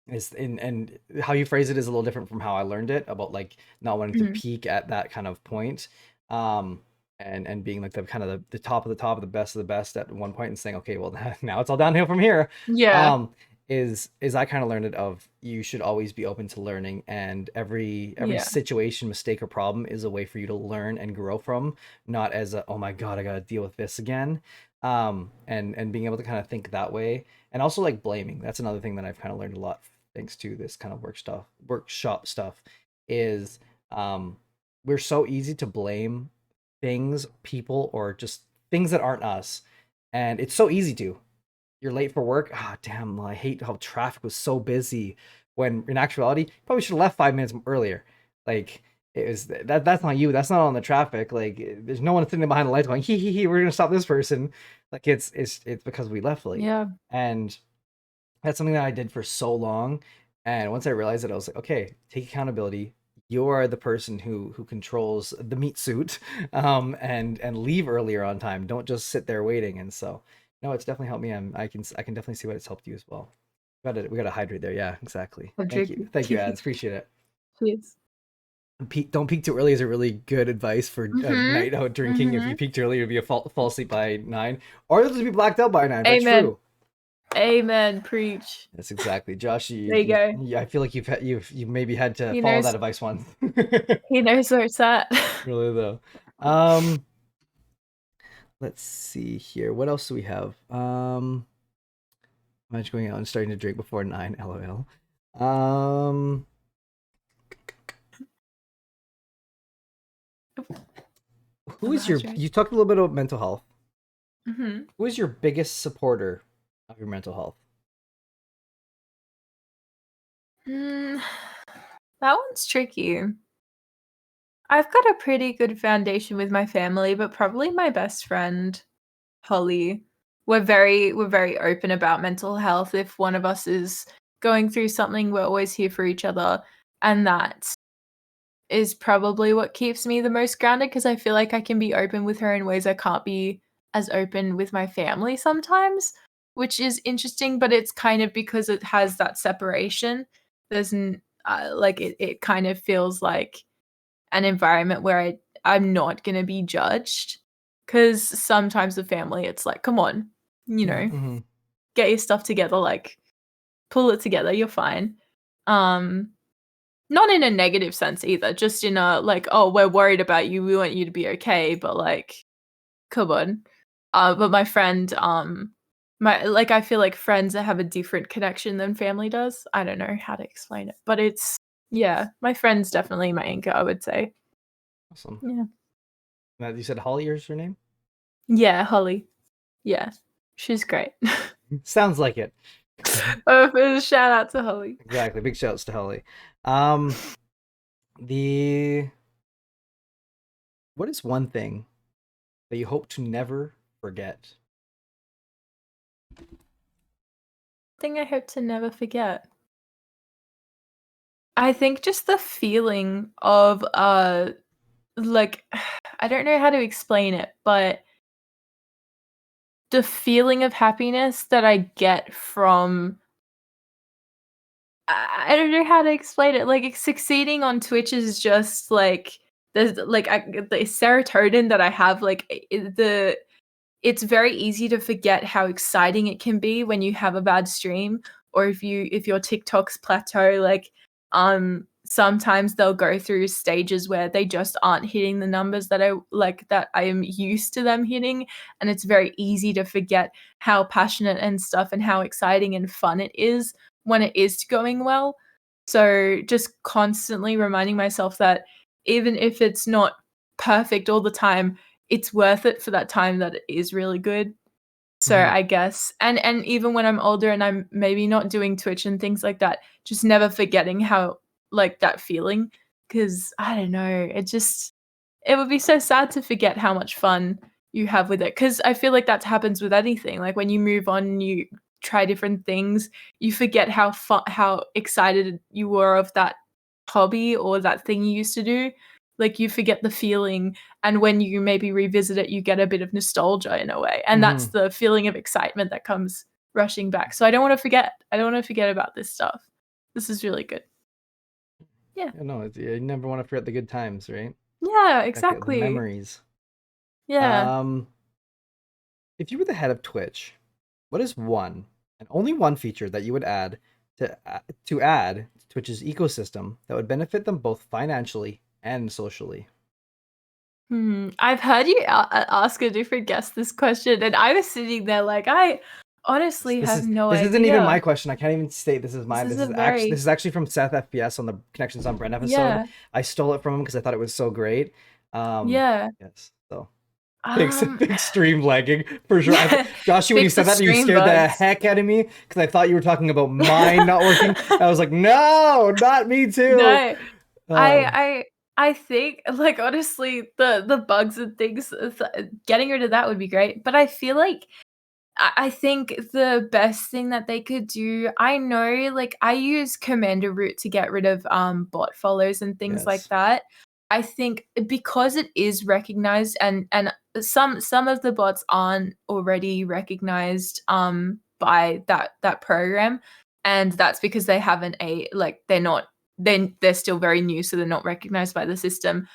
is in and how you phrase it is a little different from how I learned it about like not wanting to Mhm. peak at that kind of point. Um, and being like the kind of the top of the top of the best of the best at one point and saying, okay, well now it's all downhill from here. Yeah. Um, is I kind of learned it of you should always be open to learning and every Yeah. situation, mistake or problem is a way for you to learn and grow from, not as a oh my god, I gotta deal with this again. And being able to kind of think that way and also like blaming. That's another thing that I've kind of learned a lot thanks to this kind of workshop stuff is we're so easy to blame things, people, or just things that aren't us. And it's so easy to. You're late for work. Ah, damn, I hate how traffic was so busy. When in actuality, you probably should have left 5 minutes earlier. Like it was that's not you. That's not on the traffic. Like there's no one sitting behind the lights going, hee, we're gonna stop this person. Like it's because we left late. Yeah. And that's something that I did for so long. And once I realized it, I was like, okay, take accountability. You are the person who controls the meat suit, and leave earlier on time. Don't just sit there waiting. And so, no, it's definitely helped me. I can definitely see what it's helped you as well. We got to hydrate there. Yeah, exactly. Thank you, ads. Appreciate it. Please. Don't peak too early is a really good advice for night out drinking. If you Mhm. peaked early, you'll be fall asleep by 9, or you'll just be blacked out by 9. That's Amen. true. Amen. Preach. That's exactly, Josh. There you go. I feel like you've maybe had to He follow knows- that advice once. He knows where it's at. Really though. Let's see here. What else do we have? I'm just going out and starting to drink before 9. LOL. Who is your? You talked a little bit about mental health. Mm-hmm. Who is your biggest supporter of your mental health? That one's tricky. I've got a pretty good foundation with my family, but probably my best friend, Holly. We're very open about mental health. If one of us is going through something, we're always here for each other, and that is probably what keeps me the most grounded because I feel like I can be open with her in ways I can't be as open with my family sometimes, which is interesting, but it's kind of because it has that separation. There's like it kind of feels like an environment where I'm not going to be judged because sometimes the family, it's like, come on, get your stuff together, like pull it together, you're fine. Not in a negative sense either, just in a like, oh, we're worried about you, we want you to be okay, but like, come on. But my friend, I feel like friends that have a different connection than family does. I don't know how to explain it, but it's my friend's definitely my anchor, I would say. Awesome. Yeah. Now, you said Holly is her name? Yeah, Holly. Yeah, she's great. Sounds like it. Shout out to Holly. Exactly. Big shouts to Holly. What is one thing that you hope to never forget? Thing I hope to never forget. I think just the feeling of like I don't know how to explain it, but the feeling of happiness that I get from I don't know how to explain it. Like succeeding on Twitch is just like there's like the serotonin that I have. Like it's very easy to forget how exciting it can be when you have a bad stream or if your TikToks plateau. Like sometimes they'll go through stages where they just aren't hitting the numbers that I am used to them hitting, and it's very easy to forget how passionate and stuff and how exciting and fun it is when it is going well. So just constantly reminding myself that even if it's not perfect all the time, it's worth it for that time that it is really good. So I guess and even when I'm older and I'm maybe not doing Twitch and things like that, just never forgetting how like that feeling, because I don't know, it would be so sad to forget how much fun you have with it, because I feel like that happens with anything. Like when you move on and you try different things, you forget how excited you were of that hobby or that thing you used to do. Like you forget the feeling, and when you maybe revisit it, you get a bit of nostalgia in a way, and that's the feeling of excitement that comes rushing back. So I don't want to forget. I don't want to forget about this stuff. This is really good. Yeah. No, you never want to forget the good times, right? Yeah, Exactly. exactly. The memories. Yeah. If you were the head of Twitch, what is one and only one feature that you would add to add to Twitch's ecosystem that would benefit them both financially and socially? I've heard you ask a different guest this question, and I was sitting there like, I honestly This have is no this isn't even idea. my question. I can't even state this is mine. This This is a is actually very from Seth FPS on the Connections on Brent episode. yeah, I stole it from him because I thought it was so great. yeah. Yes. So big Um, big stream lagging for sure. yeah, Joshua, when you fix the said that, you stream scared the bugs. heck out of me because I thought you were talking about mine not working. I was like, no, not me too. No, Um, I I think like honestly the bugs and things getting rid of that would be great. But I feel like I think the best thing that they could do, I know like I use Commander Root to get rid of bot follows and things like yes. that. I think because it is recognized and some of the bots aren't already recognized by that program, and that's because they haven't like they're still very new, so they're not recognized by the system.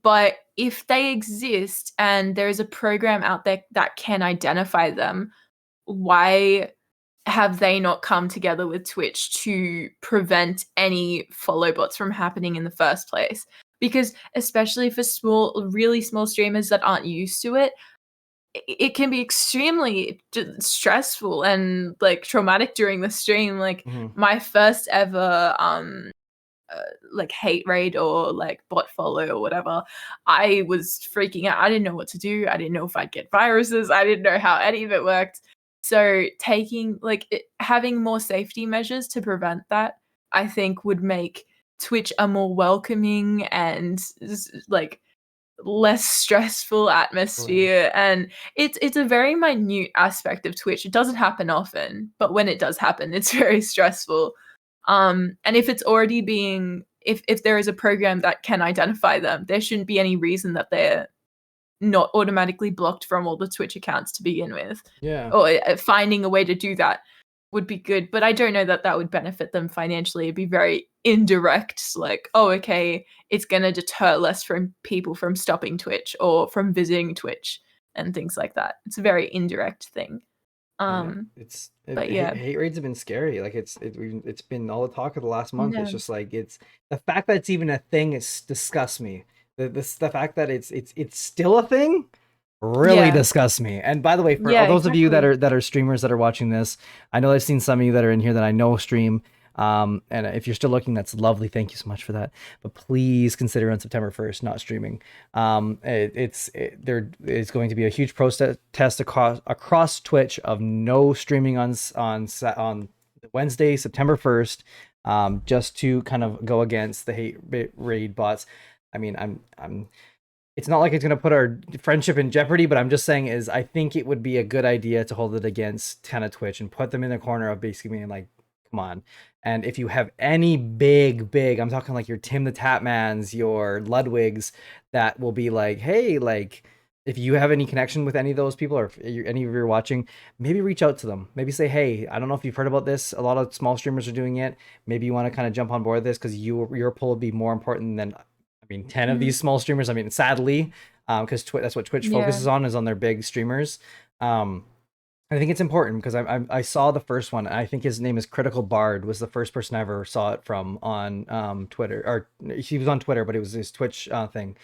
But if they exist and there is a program out there that can identify them, why have they not come together with Twitch to prevent any follow bots from happening in the first place? Because especially for really small streamers that aren't used to it, it can be extremely stressful and like traumatic during the stream. Like Mhm. my first ever like hate raid or like bot follow or whatever, I was freaking out. I didn't know what to do. I didn't know if I'd get viruses. I didn't know how any of it worked. So taking like having more safety measures to prevent that, I think would make Twitch a more welcoming and like less stressful Right. atmosphere. And it's a very minute aspect of Twitch. It doesn't happen often, but when it does happen, it's very stressful. And if it's already being if there is a program that can identify them, there shouldn't be any reason that they're not automatically blocked from all the Twitch accounts to begin with. Yeah. Or finding a way to do that would be good, but I don't know that that would benefit them financially. It'd be very indirect, like, oh, okay, it's going to deter less from people from stopping Twitch or from visiting Twitch and things like that. It's a very indirect thing. Yeah, But yeah, hate raids have been scary. Like it's been all the talk of the last month. yeah, It's just like it's the fact that it's even a thing is disgusts me. The fact that it's still a thing really yeah, disgusts me. And by the way, for all yeah, those of you exactly. that are streamers that are watching this, I know I've seen some of you that are in here that I know stream. And if you're still looking, that's lovely. Thank you so much for that. But please consider on September 1st not streaming. There is going to be a huge protest across Twitch of no streaming on Wednesday, September 1st, just to kind of go against the hate raid bots. I mean, I'm it's not like it's going to put our friendship in jeopardy, but I'm just saying is I think it would be a good idea to hold it against kind of Twitch and put them in the corner of basically being like, come on. And if you have any big, I'm talking like your Tim the Tatmans, your Ludwigs, that will be like, hey, like if you have any connection with any of those people or if any of you are watching, maybe reach out to them. Maybe say, hey, I don't know if you've heard about this. A lot of small streamers are doing it. Maybe you want to kind of jump on board this because your pull would be more important than 10 of these small streamers. I mean, sadly, because that's what Twitch Yeah, focuses on is on their big streamers. I think it's important because I saw the first one. I think his name is Critical Bard was the first person I ever saw it from on Twitter, or he was on Twitter, but it was his Twitch thing,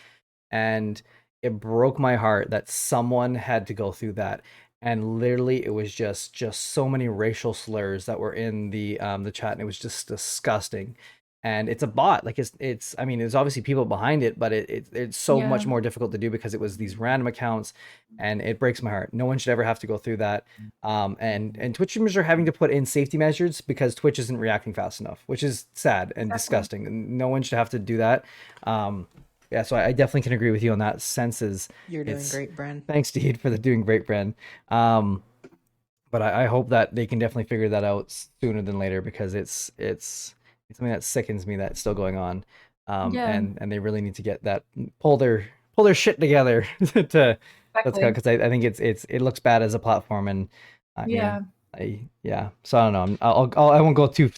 and it broke my heart that someone had to go through that. And literally, it was just so many racial slurs that were in the chat, and it was just disgusting. And it's a bot, like it's I mean, there's obviously people behind it, but it's so much yeah, more difficult to do because it was these random accounts, and it breaks my heart. No one should ever have to go through that. And Twitch streamers are having to put in safety measures because Twitch isn't reacting fast enough, which is sad and exactly. disgusting. And no one should have to do that. Yeah, so I definitely can agree with you on that sense. You're doing great, Bren. Thanks, Deed, for the doing great, Bren. But I hope that they can definitely figure that out sooner than later because it's something that sickens me that's still going on. Yeah, And they really need to get that pull their shit together to that's exactly. because I think it looks bad as a platform. And I Yeah, mean yeah, so I don't know. I won't go too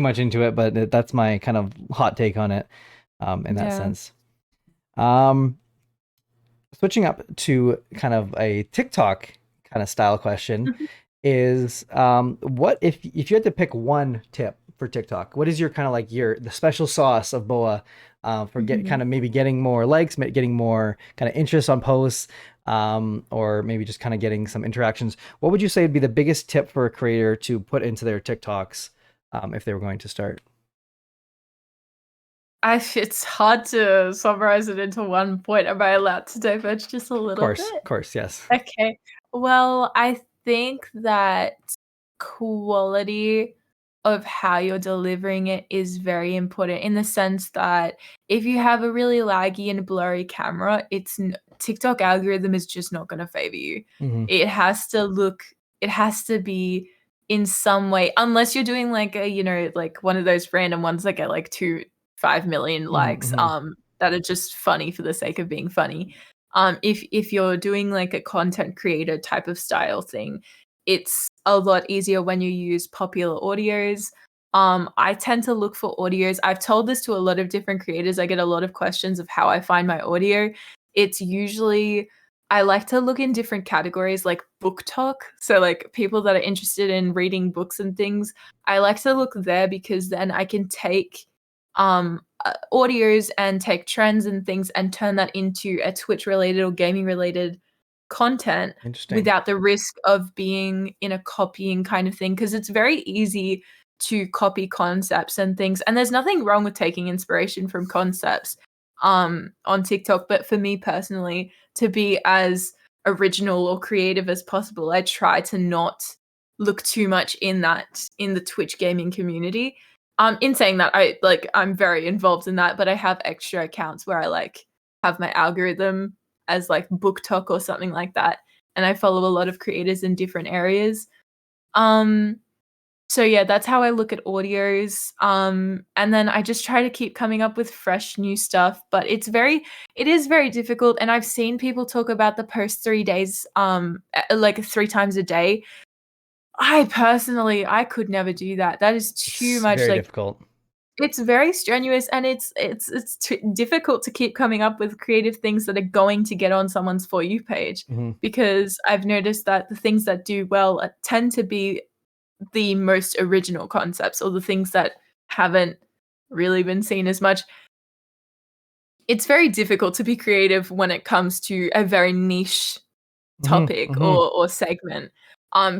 much into it, but that's my kind of hot take on it in that yeah. sense. Switching up to kind of a TikTok kind of style question is what if you had to pick one tip for TikTok, what is your kind of like the special sauce of Boa for kind of maybe getting more likes, getting more kind of interest on posts, or maybe just kind of getting some interactions. What would you say would be the biggest tip for a creator to put into their TikToks if they were going to start? It's hard to summarize it into one point. Am I allowed to diverge just a little bit? Of course, yes. Okay. Well, I think that quality of how you're delivering it is very important in the sense that if you have a really laggy and blurry camera, TikTok algorithm is just not going to favor you. It has to be in some way, unless you're doing like like one of those random ones that get like 5 million likes, that are just funny for the sake of being funny. If you're doing like a content creator type of style thing, it's a lot easier when you use popular audios. I tend to look for audios. I've told this to a lot of different creators. I get a lot of questions of how I find my audio. It's usually, I like to look in different categories like book talk. So like people that are interested in reading books and things, I like to look there because then I can take audios and take trends and things and turn that into a Twitch related or gaming related content without the risk of being in a copying kind of thing, because it's very easy to copy concepts and things, and there's nothing wrong with taking inspiration from concepts on TikTok, but for me personally, to be as original or creative as possible, I try to not look too much in the Twitch gaming community. In saying that, I'm very involved in that, but I have extra accounts where I like have my algorithm as like book talk or something like that, and I follow a lot of creators in different areas. So yeah, that's how I look at audios. And then I just try to keep coming up with fresh new stuff, but it is very difficult. And I've seen people talk about the post 3 days, like 3 times a day. I could never do that. That is too much. Very like difficult. It's very strenuous, and it's difficult to keep coming up with creative things that are going to get on someone's For You page, because I've noticed that the things that do well tend to be the most original concepts, or the things that haven't really been seen as much. It's very difficult to be creative when it comes to a very niche topic or segment.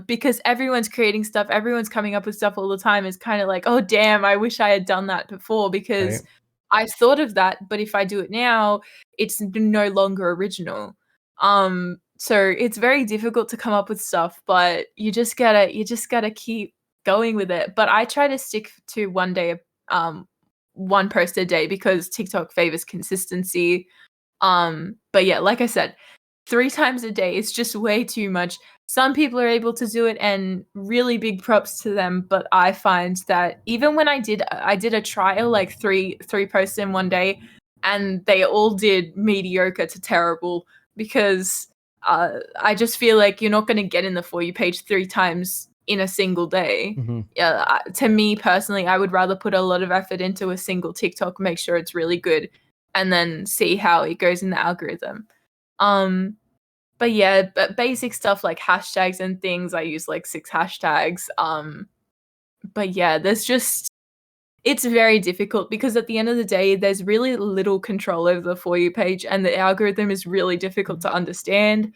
Because everyone's creating stuff, everyone's coming up with stuff all the time. It's kind of like, oh damn, I wish I had done that before, because I thought of that, but if I do it now, it's no longer original. So it's very difficult to come up with stuff, but you just gotta keep going with it. But I try to stick to one post a day, because TikTok favors consistency. But yeah, like I said, 3 times a day is just way too much. Some people are able to do it, and really big props to them, but I find that even when I did a trial, like three posts in one day, and they all did mediocre to terrible, because I just feel like you're not going to get in the For You page 3 times in a single day. To me personally, I would rather put a lot of effort into a single TikTok, make sure it's really good, and then see how it goes in the algorithm. But yeah, but basic stuff like hashtags and things, I use like 6 hashtags. But yeah, it's very difficult, because at the end of the day, there's really little control over the For You page, and the algorithm is really difficult to understand.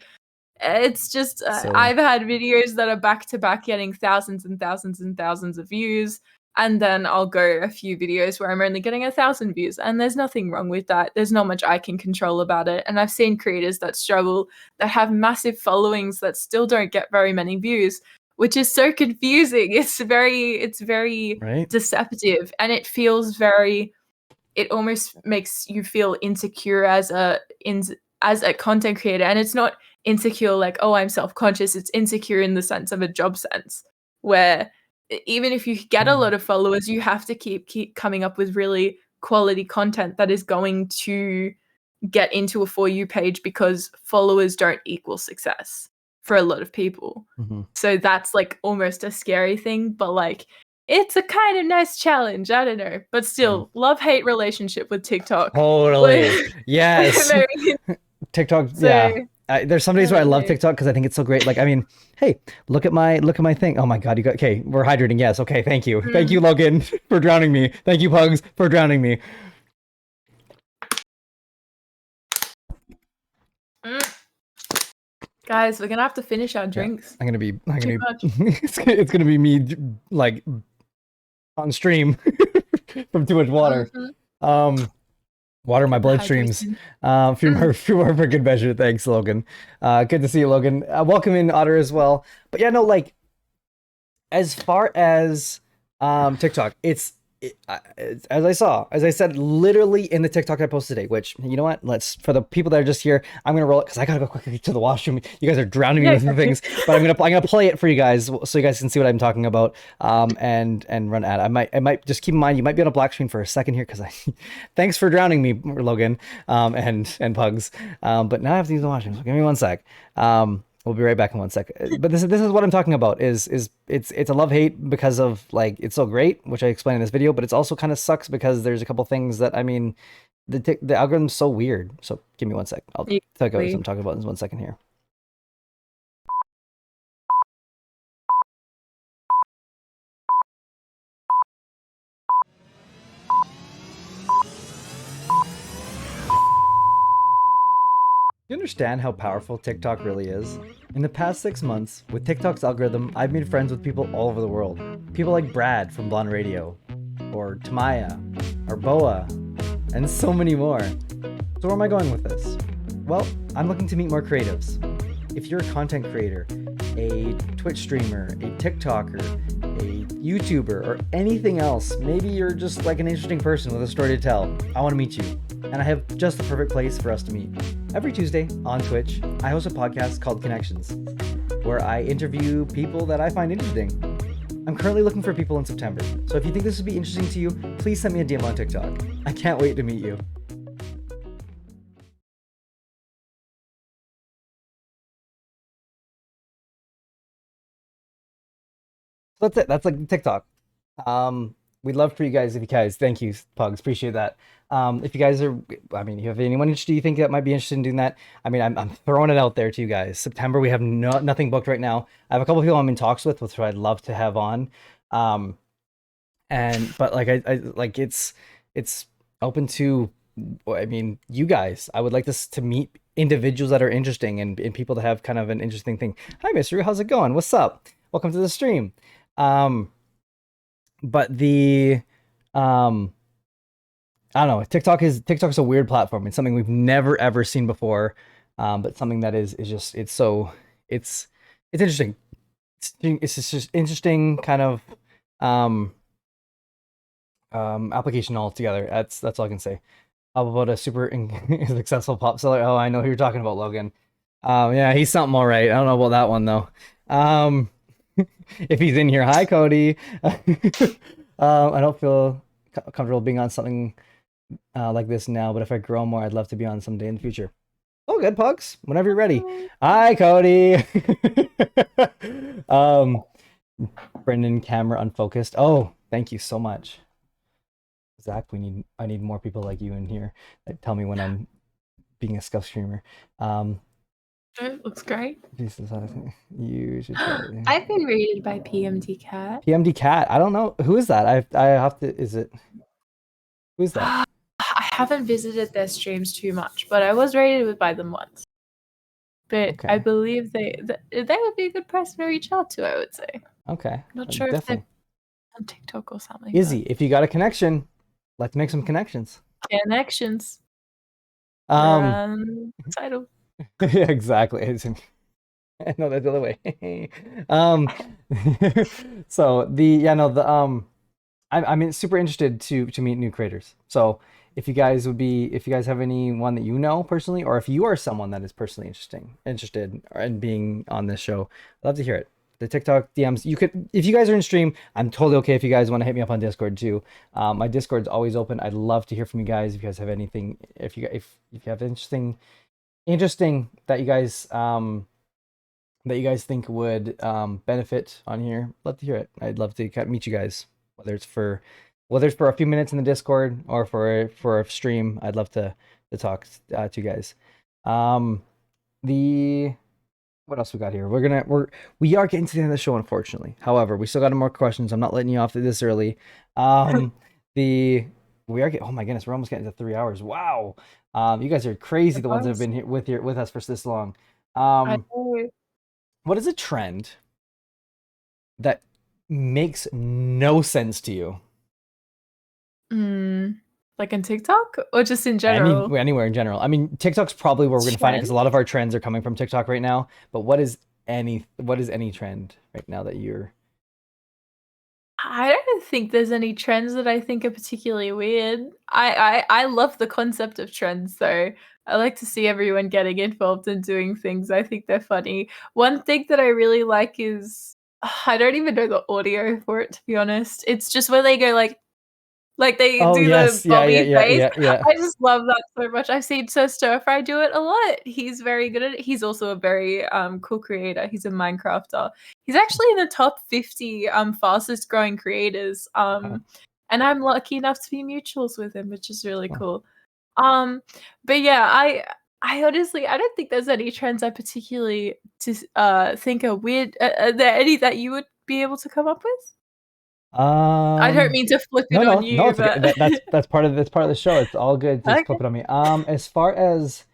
It's just, I've had videos that are back to back getting thousands and thousands and thousands of views, and then I'll go a few videos where I'm only getting 1,000 views, and there's nothing wrong with that. There's not much I can control about it. And I've seen creators that struggle, that have massive followings, that still don't get very many views, which is so confusing. It's very deceptive, and it almost makes you insecure as a content creator. And it's not insecure like, oh, I'm self-conscious. It's insecure in the sense of a job sense, where even if you get a lot of followers, you have to keep coming up with really quality content that is going to get into a For You page, because followers don't equal success for a lot of people. So that's like almost a scary thing, but like it's a kind of nice challenge. I don't know, but still, love-hate relationship with TikTok. Totally. Yes. TikTok. So, yeah. There's some days where I love TikTok because I think it's so great. Like, I mean, hey, look at my thing. Oh my God, okay, we're hydrating. Yes. Okay. Thank you. Thank you, Logan, for drowning me. Thank you, Pugs, for drowning me. Guys, we're gonna have to finish our drinks. I'm gonna be Too much. it's gonna be me like on stream from too much water. Water my bloodstreams. Few more for good measure. Thanks, Logan. Good to see you, Logan. Welcome in, Otter, as well. But yeah, no, like as far as TikTok, as I said, literally in the TikTok I posted today. Which, you know what? For the people that are just here, I'm gonna roll it because I gotta go quickly to the washroom. You guys are drowning me with things, but I'm gonna play it for you guys so you guys can see what I'm talking about. And run ad. I might just keep in mind you might be on a black screen for a second here because thanks for drowning me, Logan, and Pugs. But now I have to use the washroom. So give me 1 sec. We'll be right back in 1 sec. But this is what I'm talking about. Is it's a love-hate because of like it's so great, which I explained in this video, but it's also kind of sucks because there's a couple things that the algorithm's so weird. So give me 1 sec. I'll tell you what I'm talking about in 1 second here. Do you understand how powerful TikTok really is? In the past 6 months, with TikTok's algorithm, I've made friends with people all over the world. People like Brad from Blonde Radio, or Tamaya, or Boa, and so many more. So where am I going with this? Well, I'm looking to meet more creatives. If you're a content creator, a Twitch streamer, a TikToker, a YouTuber, or anything else, maybe you're just like an interesting person with a story to tell, I want to meet you. And I have just the perfect place for us to meet. Every Tuesday on Twitch, I host a podcast called Connections, where I interview people that I find interesting. I'm currently looking for people in September, so if you think this would be interesting to you, please send me a DM on TikTok. I can't wait to meet you. So that's it. That's like TikTok. We'd love for you guys, thank you, Pugs, appreciate that. If you guys you have anyone interested you think that might be interested in doing that, I'm throwing it out there to you guys. September, we have nothing booked right now. I have a couple people I'm in talks with which I'd love to have on. But like I like it's open to, you guys. I would like this to meet individuals that are interesting and people to have kind of an interesting thing. Hi, Mr. How's it going? What's up? Welcome to the stream. But I don't know. TikTok's a weird platform. It's something we've never ever seen before. But something that is just it's interesting. It's just interesting kind of application altogether. That's all I can say. How about a super successful pop seller? Oh, I know who you're talking about, Logan. Yeah, he's something all right. I don't know about that one though. If he's in here, hi Cody. I don't feel comfortable being on something like this now, but if I grow more, I'd love to be on someday in the future. Oh, good, Pugs. Whenever you're ready. Hi, Cody. Brendan, camera unfocused. Oh, thank you so much, Zach. I need more people like you in here that tell me when I'm being a scuff streamer. It looks great. You should try. I've been rated by PMD Cat. PMD Cat. I don't know who is that. I have to. Is it? Who is that? I haven't visited their streams too much, but I was rated by them once. But okay. I believe they would be a good person to reach out to. I would say. Okay. Not sure if they're on TikTok or something. Izzy, if you got a connection, let's make some connections. Connections. Title. Yeah, exactly. No, that's the other way. So I'm super interested to meet new creators. So if you guys have anyone that you know personally, or if you are someone that is personally interested in being on this show, I'd love to hear it. The TikTok DMs, if you guys are in stream, I'm totally okay if you guys want to hit me up on Discord too. My Discord's always open. I'd love to hear from you guys if you guys have anything. If you have interesting that you guys think would benefit on here, love to hear it. I'd love to meet you guys, whether it's for a few minutes in the Discord or for a stream. I'd love to talk to you guys. What else we got here? We are getting to the end of the show, unfortunately. However, we still got more questions. I'm not letting you off this early. Oh my goodness, we're almost getting to 3 hours. Wow. You guys are crazy. The ones that have been here with us for this long. I know. What is a trend that makes no sense to you? Like in TikTok or just in general? Anywhere in general. I mean, TikTok's probably where we're gonna find it because a Trend? lot of our trends are coming from TikTok right now. But what is any trend right now that you're I don't think there's any trends that I think are particularly weird. I love the concept of trends though. I like to see everyone getting involved and doing things. I think they're funny. One thing that I really like is I don't even know the audio for it, to be honest. It's just where they go like they Oh do the yes, yeah, yeah, Bobby yeah, face. yeah, yeah. I just love that so much. I've seen Sir Stir Fry do it a lot. He's very good at it. He's also a very cool creator. He's a Minecrafter. He's actually in the top 50 fastest growing creators. Wow. And I'm lucky enough to be mutuals with him, which is really Wow. cool. But yeah, I honestly I don't think there's any trends I particularly just think are weird. Are there any that you would be able to come up with? I don't Um mean to flip no, it on no, you, it's okay. but That's part of the show. It's all good. Just okay. flip it on me. As far as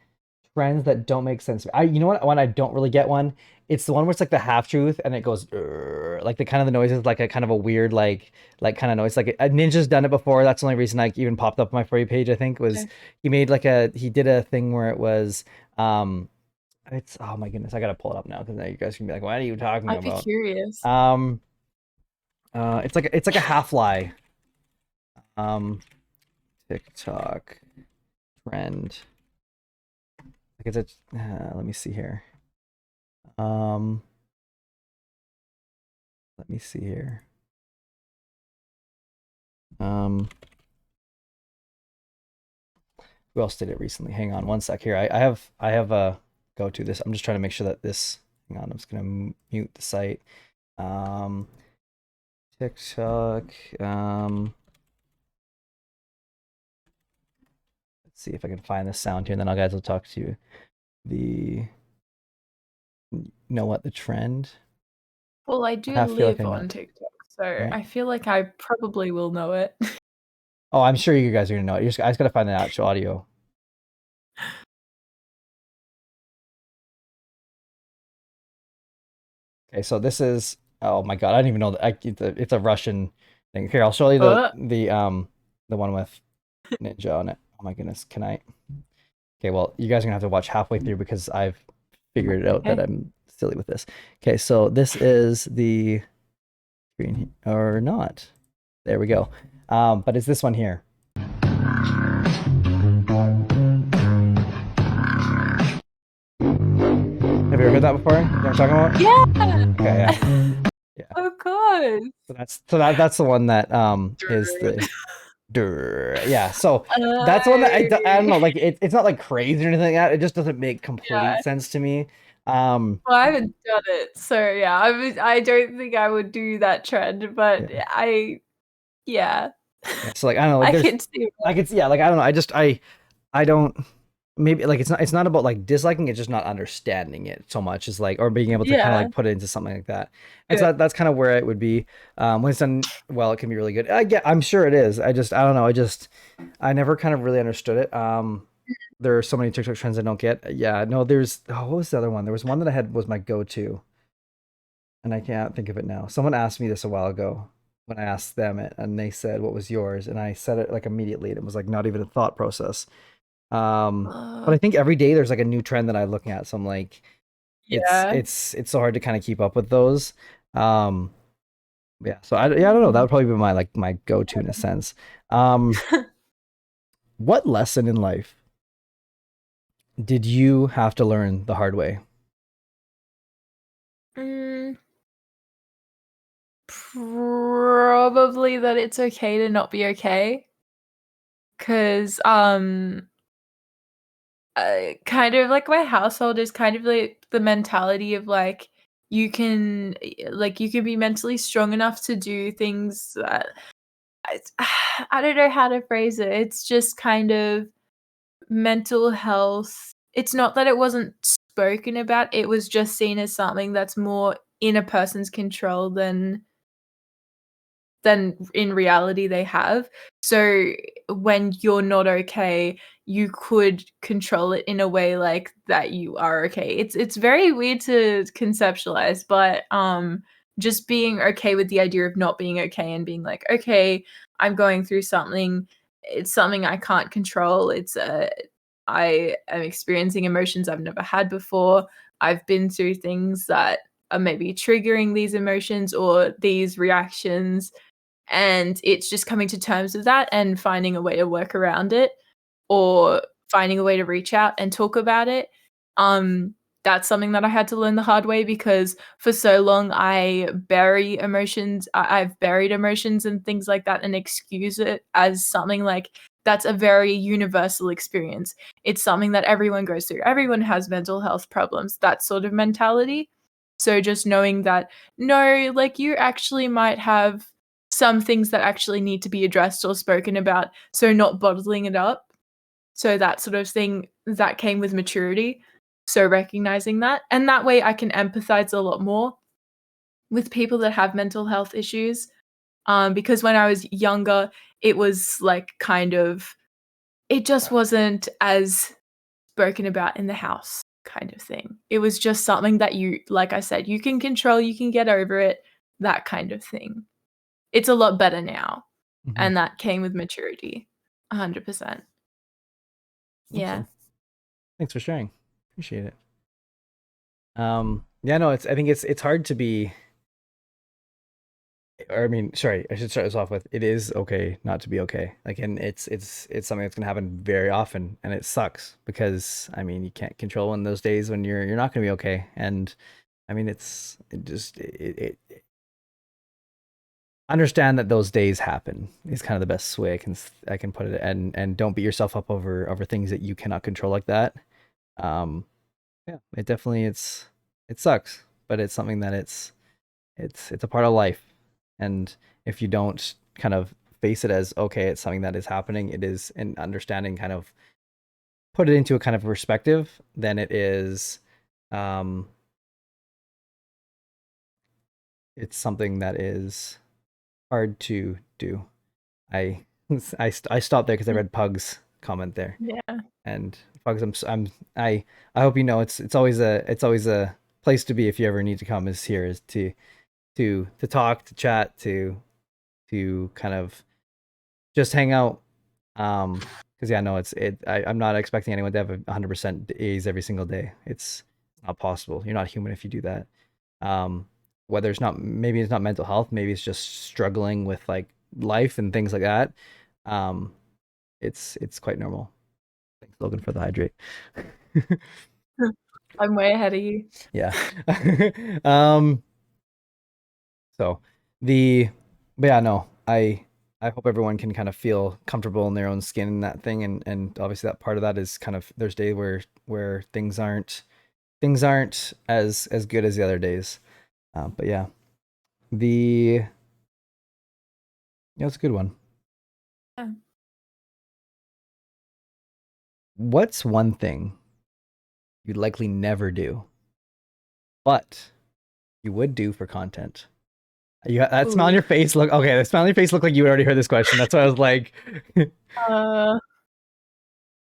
trends that don't make sense, you know what one I don't really get one. It's the one where it's like the half truth and it goes like the kind of the noise is like a kind of a weird like kind of noise. Like a Ninja's done it before. That's the only reason I even popped up on my For You page. I think was Okay. he did a thing where it was it's oh my goodness, I gotta pull it up now because now you guys can be like, what are you talking I'd be about? curious. Um it's like a half lie. Um TikTok trend. Like it's a let me see here. Um let me see here. Um who else did it recently? Hang on one sec here. I have a go to this. I'm just trying to make sure that this hang on, I'm just gonna mute the site. Um TikTok. Let's see if I can find the sound here, and then I'll guys will talk to you. The you know what the trend? Well, I I do have feel like live I know on it, TikTok, so right? I feel like I probably will know it. Oh, I'm sure you guys are gonna know it. I just gotta find the actual audio. Okay, so this is oh my god, I don't even know that it's a Russian thing. Here, I'll show you Uh, the one with Ninja on it. Oh my goodness, can I? Okay, well, you guys are gonna have to watch halfway through because I've figured it out that okay. I'm silly with this. Okay, so this is the screen or not. There we go. But it's this one here. Have you ever heard that before? You know what I'm talking about? Yeah, Okay, yeah. Yeah. of course. That's the one that is Dude. the yeah. So that's the one that I don't know, like it's not like crazy or anything like that. It just doesn't make complete Yeah. sense to me. Um Well, I haven't done it, so yeah, I don't think I would do that trend, but yeah. yeah. Yeah. So like I don't know, like I there's can see like it's yeah, like I don't know. I don't maybe like it's not about like disliking it, just not understanding it so much as like or being able to kind of yeah, like put it into something like that. And so good. that's kind of where it would be. When it's done well, it can be really good. I'm sure it is. I don't know. I never kind of really understood it. There are so many TikTok trends I don't get. Yeah, no, there's what was the other one? There was one that I had was my go-to, and I can't think of it now. Someone asked me this a while ago when I asked them it, and they said, "What was yours?" And I said it like immediately, and it was like not even a thought process. But Uh, I think every day there's like a new trend that I'm looking at. So I'm like, yeah. it's so hard to kind of keep up with those. Um, yeah. So I don't know. That would probably be my like my go-to in a sense. Um, what lesson in life did you have to learn the hard way? Mm, probably that it's okay to not be okay. 'Cause, kind of like my household is kind of like the mentality of like you can be mentally strong enough to do things that it's I don't know how to phrase it. It's just kind of mental health. It's not that it wasn't spoken about, it was just seen as something that's more in a person's control than than in reality they have. So when you're not okay, you could control it in a way like that you are okay. It's very weird to conceptualize, but just being okay with the idea of not being okay and being like, okay, I'm going through something. It's something I can't control. I am experiencing emotions I've never had before. I've been through things that are maybe triggering these emotions or these reactions, and it's just coming to terms with that and finding a way to work around it, or finding a way to reach out and talk about it. That's something that I had to learn the hard way, because for so long I bury emotions. I've buried emotions and things like that and excuse it as something like that's a very universal experience. It's something that everyone goes through. Everyone has mental health problems, that sort of mentality. So just knowing that, no, like you actually might have some things that actually need to be addressed or spoken about. So not bottling it up. So that sort of thing that came with maturity. So recognizing that. And that way I can empathize a lot more with people that have mental health issues. Because when I was younger, it was like it just wasn't as spoken about in the house kind of thing. It was just something that you, like I said, you can control, you can get over it, that kind of thing. It's a lot better now. And that came with maturity. 100%. Yeah. Awesome. Thanks for sharing. Appreciate it. Yeah, no, I think it's hard to be, or I mean, sorry, I should start this off with, it is okay not to be okay. Like, and it's something that's gonna happen very often, and it sucks because I mean, you can't control when those days when you're not gonna be okay. And I mean, understand that those days happen is kind of the best way I can put it. And don't beat yourself up over things that you cannot control like that. Yeah, it definitely it sucks, but it's something that it's a part of life. And if you don't kind of face it as okay, it's something that is happening, it is an understanding, kind of put it into a kind of perspective, then it's something that is hard to do. I stopped there because I read Pug's comment there. Yeah. And Pugs, I hope you know it's always a place to be if you ever need to come. Is here is to talk, to chat, to kind of just hang out. Because yeah, no, I'm not expecting anyone to have 100% A's every single day. It's not possible. You're not human if you do that. Whether maybe it's not mental health, maybe it's just struggling with like life and things like that. It's quite normal. Thanks, Logan, for the hydrate. I'm way ahead of you. Yeah. So but yeah, no, I hope everyone can kind of feel comfortable in their own skin in that thing, and obviously that part of that is kind of there's days where things aren't as good as the other days. But yeah, it's a good one. Yeah. What's one thing you'd likely never do, but you would do for content? You that smile on your face look okay. The smile on your face looked like you already heard this question. That's why I was like,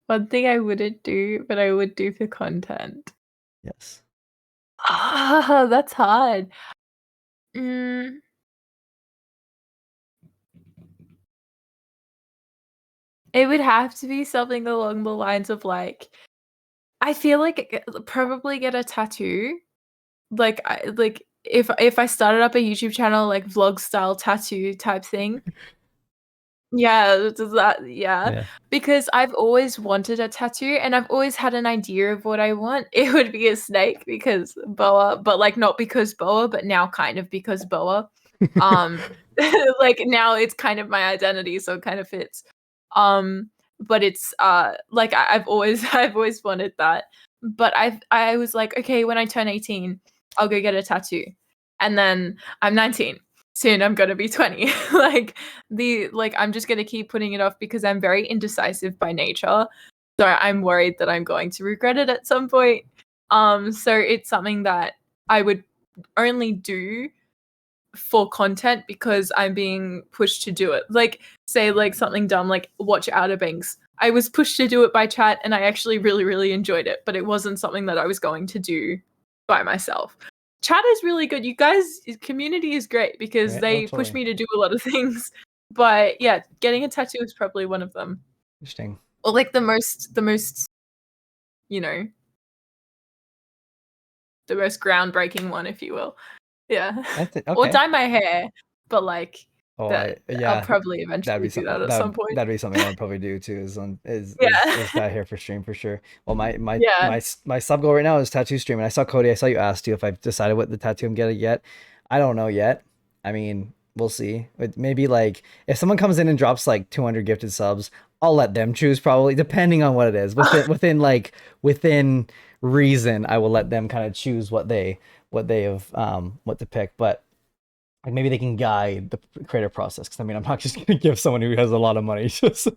one thing I wouldn't do, but I would do for content. yes. That's hard. It would have to be something along the lines of like, I feel like probably get a tattoo. Like if I started up a YouTube channel, like vlog style tattoo type thing. Yeah, does that Yeah. because I've always wanted a tattoo and I've always had an idea of what I want. It would be a snake because boa, but like not because boa, but now kind of because boa. Like now it's kind of my identity, so it kind of fits. But it's like I've always I've always wanted that. But I was like, okay, when I turn 18, I'll go get a tattoo. And then I'm 19. Soon I'm gonna be 20. I'm just gonna keep putting it off because I'm very indecisive by nature. So I'm worried that I'm going to regret it at some point. So it's something that I would only do for content because I'm being pushed to do it. Like, say, like something dumb, like watch Outer Banks. I was pushed to do it by chat, and I actually really, really enjoyed it. But it wasn't something that I was going to do by myself. Chat is really good. You guys, community is great because Yeah, they push me to do a lot of things. But yeah, getting a tattoo is probably one of them. Interesting. Or like the most, you know, the most groundbreaking one, if you will. Yeah. That's it. Or Okay. dye my hair, but like Oh, I'll probably eventually do that at some point. That'd be something I would probably do too. Is Yeah. dye hair for stream for sure. Well, Yeah. my sub goal right now is tattoo stream, and I saw Cody. I saw you asked you if I've decided what the tattoo I'm getting yet. I don't know yet. I mean, we'll see. Maybe like if someone comes in and drops like 200 gifted subs, I'll let them choose probably, depending on what it is. Within reason, I will let them kind of choose what they have what to pick. But like maybe they can guide the creative process, because I mean I'm not just gonna give someone who has a lot of money just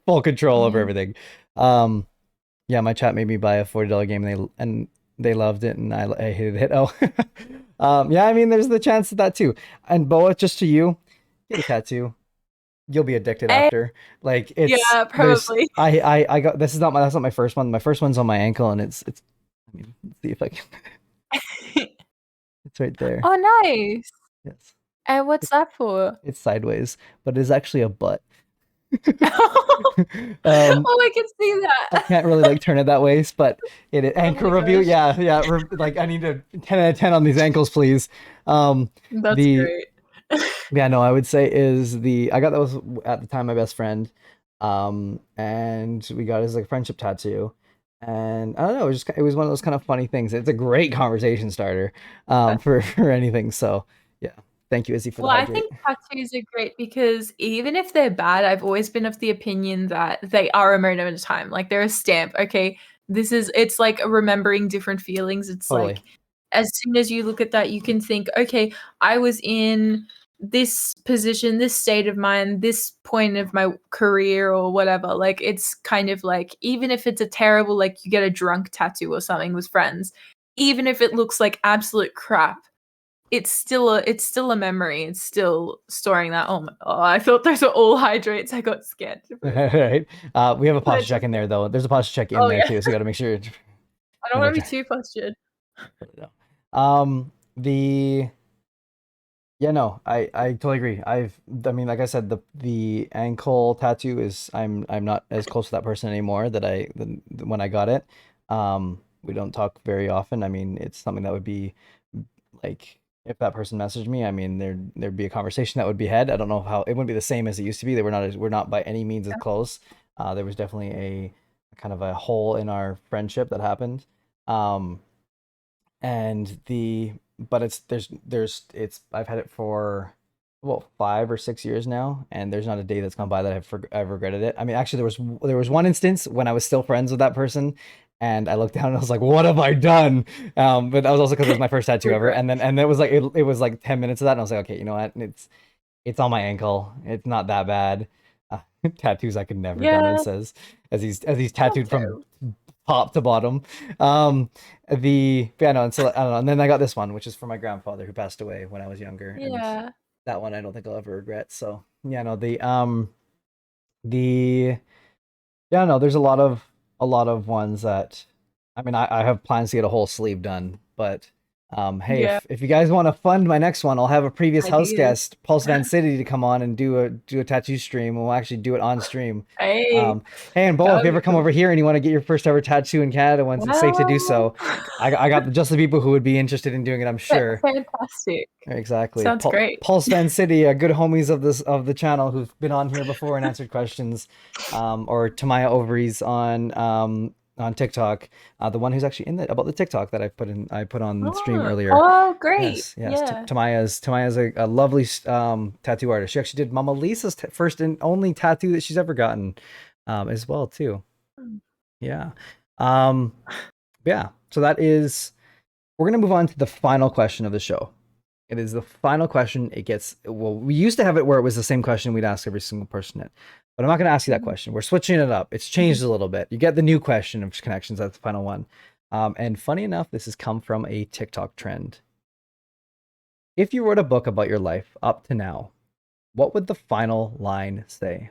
full control over everything. Yeah, my chat made me buy a $40 game and they loved it and I hated it. Oh, yeah, I mean there's the chance of that too. And Boa, just to you, get a tattoo. You'll be addicted after. Like it's Yeah, probably. I got that's not my first one. My first one's on my ankle and it's I mean, let's see if I can. It's right there. Oh, nice. Yes. And what's that for? It's sideways, but it's actually a butt. Oh, I can see I that. can't really like turn it that way, but anchor my review. gosh. Yeah. Like I need a 10 out of 10 on these ankles, please. That's great. Yeah, no, I would say I got that was at the time my best friend, and we got his like friendship tattoo, and I don't know, it was one of those kind of funny things. It's a great conversation starter, for anything. So yeah, thank you, Izzy, for Well, the I hydrate. think tattoos are great because even if they're bad, I've always been of the opinion that they are a moment in time. Like they're a stamp. Okay, it's like remembering different feelings. It's Totally. like as soon as you look at that, you can think, okay, I was in this position, this state of mind, this point of my career or whatever. Like it's kind of like, even if it's a terrible, like you get a drunk tattoo or something with friends, even if it looks like absolute crap, it's still a memory. It's still storing that. Oh, I thought those were all hydrates. I got scared. Right. We have a posture check in there though. There's a posture check in there too, so you got to make sure. I don't want to be too postured. Yeah, no, I totally agree. I mean, like I said, the ankle tattoo is I'm not as close to that person anymore than when I got it. We don't talk very often. I mean, it's something that would be like if that person messaged me, I mean, there'd be a conversation that would be had. I don't know how it wouldn't be the same as it used to be. We're not by any means as close. There was definitely a kind of a hole in our friendship that happened. And but I've had it for 5 or 6 years now, and there's not a day that's gone by that I've regretted it. I mean, actually, there was one instance when I was still friends with that person, and I looked down and I was like, "What have I done?" But that was also because it was my first tattoo ever, and it was like it was like 10 minutes of that, and I was like, "Okay, you know what? It's on my ankle. It's not that bad." Tattoos I could never done. It says as he's tattooed from top to bottom. Yeah, no, and so I don't know. And then I got this one, which is for my grandfather who passed away when I was younger. Yeah. And that one I don't think I'll ever regret. So yeah, no, the yeah, no, there's a lot of ones that I mean I have plans to get a whole sleeve done, but hey, if you guys want to fund my next one, I'll have a previous house guest, Pulse Van City, to come on and do a tattoo stream, and we'll actually do it on stream. Hey, and Bo, if you ever come over here and you want to get your first ever tattoo in Canada once it's safe to do so, I got just the people who would be interested in doing it, I'm sure. Fantastic. Exactly. Sounds great. Pulse Van City, good homies of the channel who've been on here before and answered questions, or Tamaya Ovaries on TikTok, the one who's actually about the TikTok that I put on the stream earlier. Oh, great! Yes. Yeah. Tamaya's a lovely tattoo artist. She actually did Mama Lisa's first and only tattoo that she's ever gotten, as well too. Yeah. Yeah. So we're gonna move on to the final question of the show. It is the final question. We used to have it where it was the same question we'd ask every single person. But I'm not going to ask you that question. We're switching it up. It's changed a little bit. You get the new question of connections. That's the final one. And funny enough, this has come from a TikTok trend. If you wrote a book about your life up to now, what would the final line say?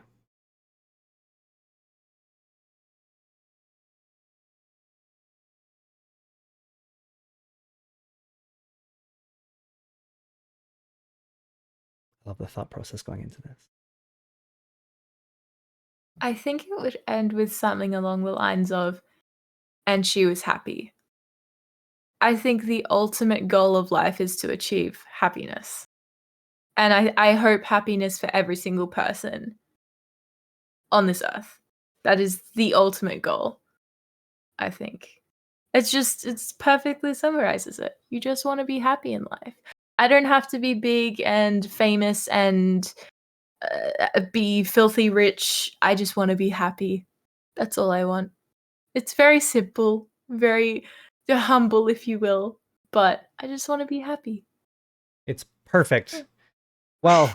I love the thought process going into this. I think it would end with something along the lines of, and she was happy. I think the ultimate goal of life is to achieve happiness. And I hope happiness for every single person on this earth. That is the ultimate goal, I think. It's perfectly summarizes it. You just want to be happy in life. I don't have to be big and famous and be filthy rich. I just want to be happy. That's all I want. It's very simple, very humble, if you will, but I just want to be happy. It's perfect. Well,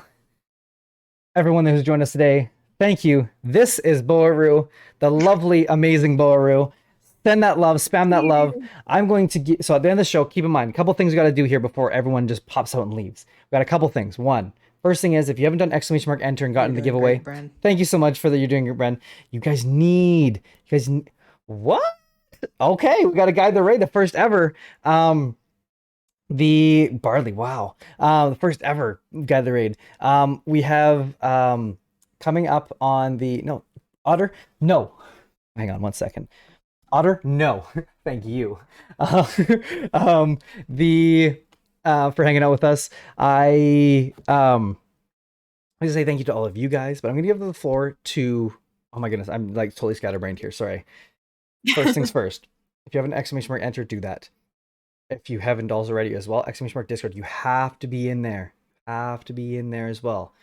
everyone who's joined us today, thank you. This is BoaRoo, the lovely, amazing BoaRoo. Send that love, spam that love. I'm going to get, so at the end of the show, keep in mind, a couple things we got to do here before everyone just pops out and leaves. We got a couple things. One, first thing is, if you haven't done ! Enter and gotten the giveaway, great, thank you so much for that. You're doing it, Bren. You guys, what? Okay, we got to guide the raid, the first ever. The barley, wow. The first ever guide the raid. We have coming up on the Otter. No, hang on one second. Otter, no, thank you. The for hanging out with us. I just say thank you to all of you guys, but I'm gonna give the floor to. Oh my goodness, I'm like totally scatterbrained here. Sorry. First things first. If you have an ! Enter, do that. If you haven't dolls already as well, ! Discord, you have to be in there. Have to be in there as well.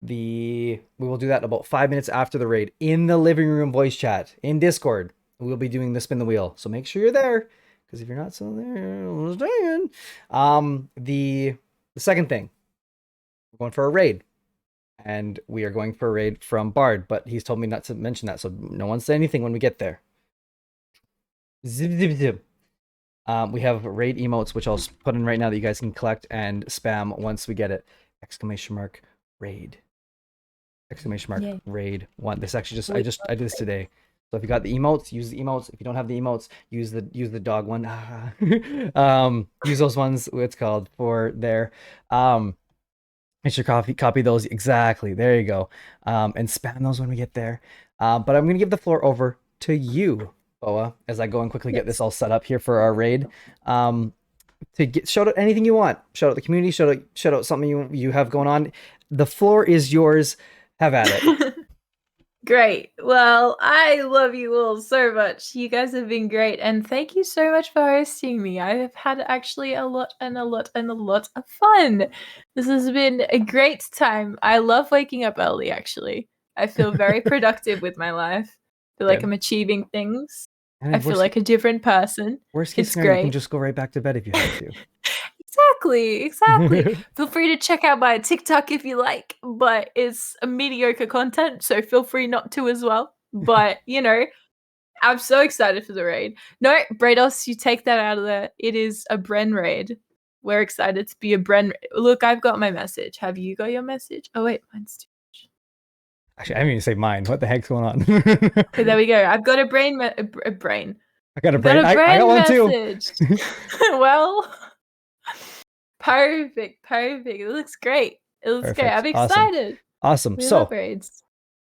We will do that about 5 minutes after the raid in the living room voice chat in Discord. We'll be doing the spin the wheel, so make sure you're there, because if you're not still there, understand. The second thing, we're going for a raid, and we are going for a raid from Bard, but he's told me not to mention that, so no one say anything when we get there. Zip zip zip. We have raid emotes, which I'll put in right now that you guys can collect and spam once we get it. ! Raid. ! Yay. Raid 1. This actually I did this today. So if you got the emotes, use the emotes. If you don't have the emotes, use the dog one. Use those ones. It's called for there. Make sure copy those exactly. There you go. And spam those when we get there. But I'm gonna give the floor over to you, Boa, as I go and quickly get this all set up here for our raid. To shout out anything you want. Shout out the community. Shout out something you have going on. The floor is yours. Have at it. Great. Well, I love you all so much. You guys have been great, and thank you so much for hosting me. I have had actually a lot of fun. This has been a great time. I love waking up early, actually. I feel very productive with my life. I feel like I'm achieving things. And I feel like a different person. Worst case scenario, you can just go right back to bed if you have to. Exactly. Feel free to check out my TikTok if you like, but it's a mediocre content, so feel free not to as well. But, I'm so excited for the raid. No, Brados, you take that out of there. It is a Bren raid. We're excited to be a Bren. Look, I've got my message. Have you got your message? Oh, wait, mine's too much. Actually, I haven't even saved mine. What the heck's going on? Okay, there we go. I've got a brain. A brain. I got a brain. I got one message. too. Well... Perfect. It looks great. Great. I'm excited. Awesome. We so, love raids.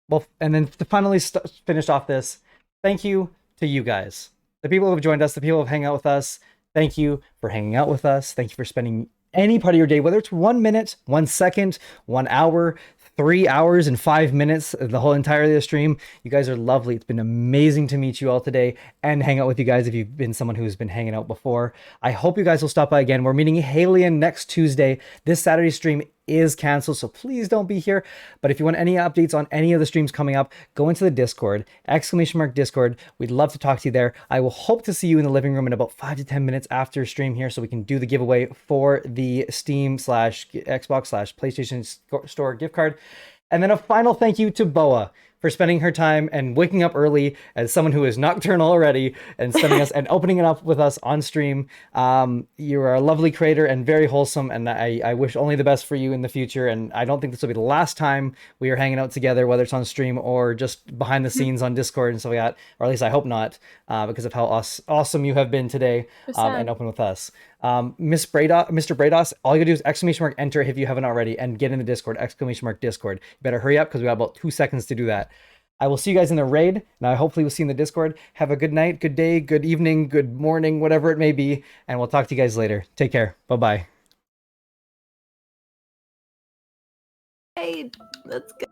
Well, and then to finally finish off this, thank you to you guys, the people who have joined us, the people who have hung out with us. Thank you for hanging out with us. Thank you for spending any part of your day, whether it's 1 minute, 1 second, 1 hour, 3 hours and 5 minutes, the whole entirety of the stream. You guys are lovely. It's been amazing to meet you all today and hang out with you guys if you've been someone who's been hanging out before. I hope you guys will stop by again. We're meeting Halion next Tuesday. This Saturday stream is canceled, so please don't be here. But if you want any updates on any of the streams coming up, go into the Discord, !Discord. We'd love to talk to you there. I will hope to see you in the living room in about 5 to 10 minutes after stream here, so we can do the giveaway for the Steam/Xbox/PlayStation Store gift card. And then a final thank you to Boa for spending her time and waking up early as someone who is nocturnal already and spending us and opening it up with us on stream. You are a lovely creator and very wholesome, and I wish only the best for you in the future. And I don't think this will be the last time we are hanging out together, whether it's on stream or just behind the scenes on Discord and stuff like that, or at least I hope not, because of how awesome you have been today and open with us. Mr. Brados, all you gotta do is !enter if you haven't already and get in the Discord, !Discord. You better hurry up because we got about 2 seconds to do that. I will see you guys in the raid. Now, hopefully we'll see you in the Discord. Have a good night, good day, good evening, good morning, whatever it may be. And we'll talk to you guys later. Take care. Bye-bye. Hey, let's go.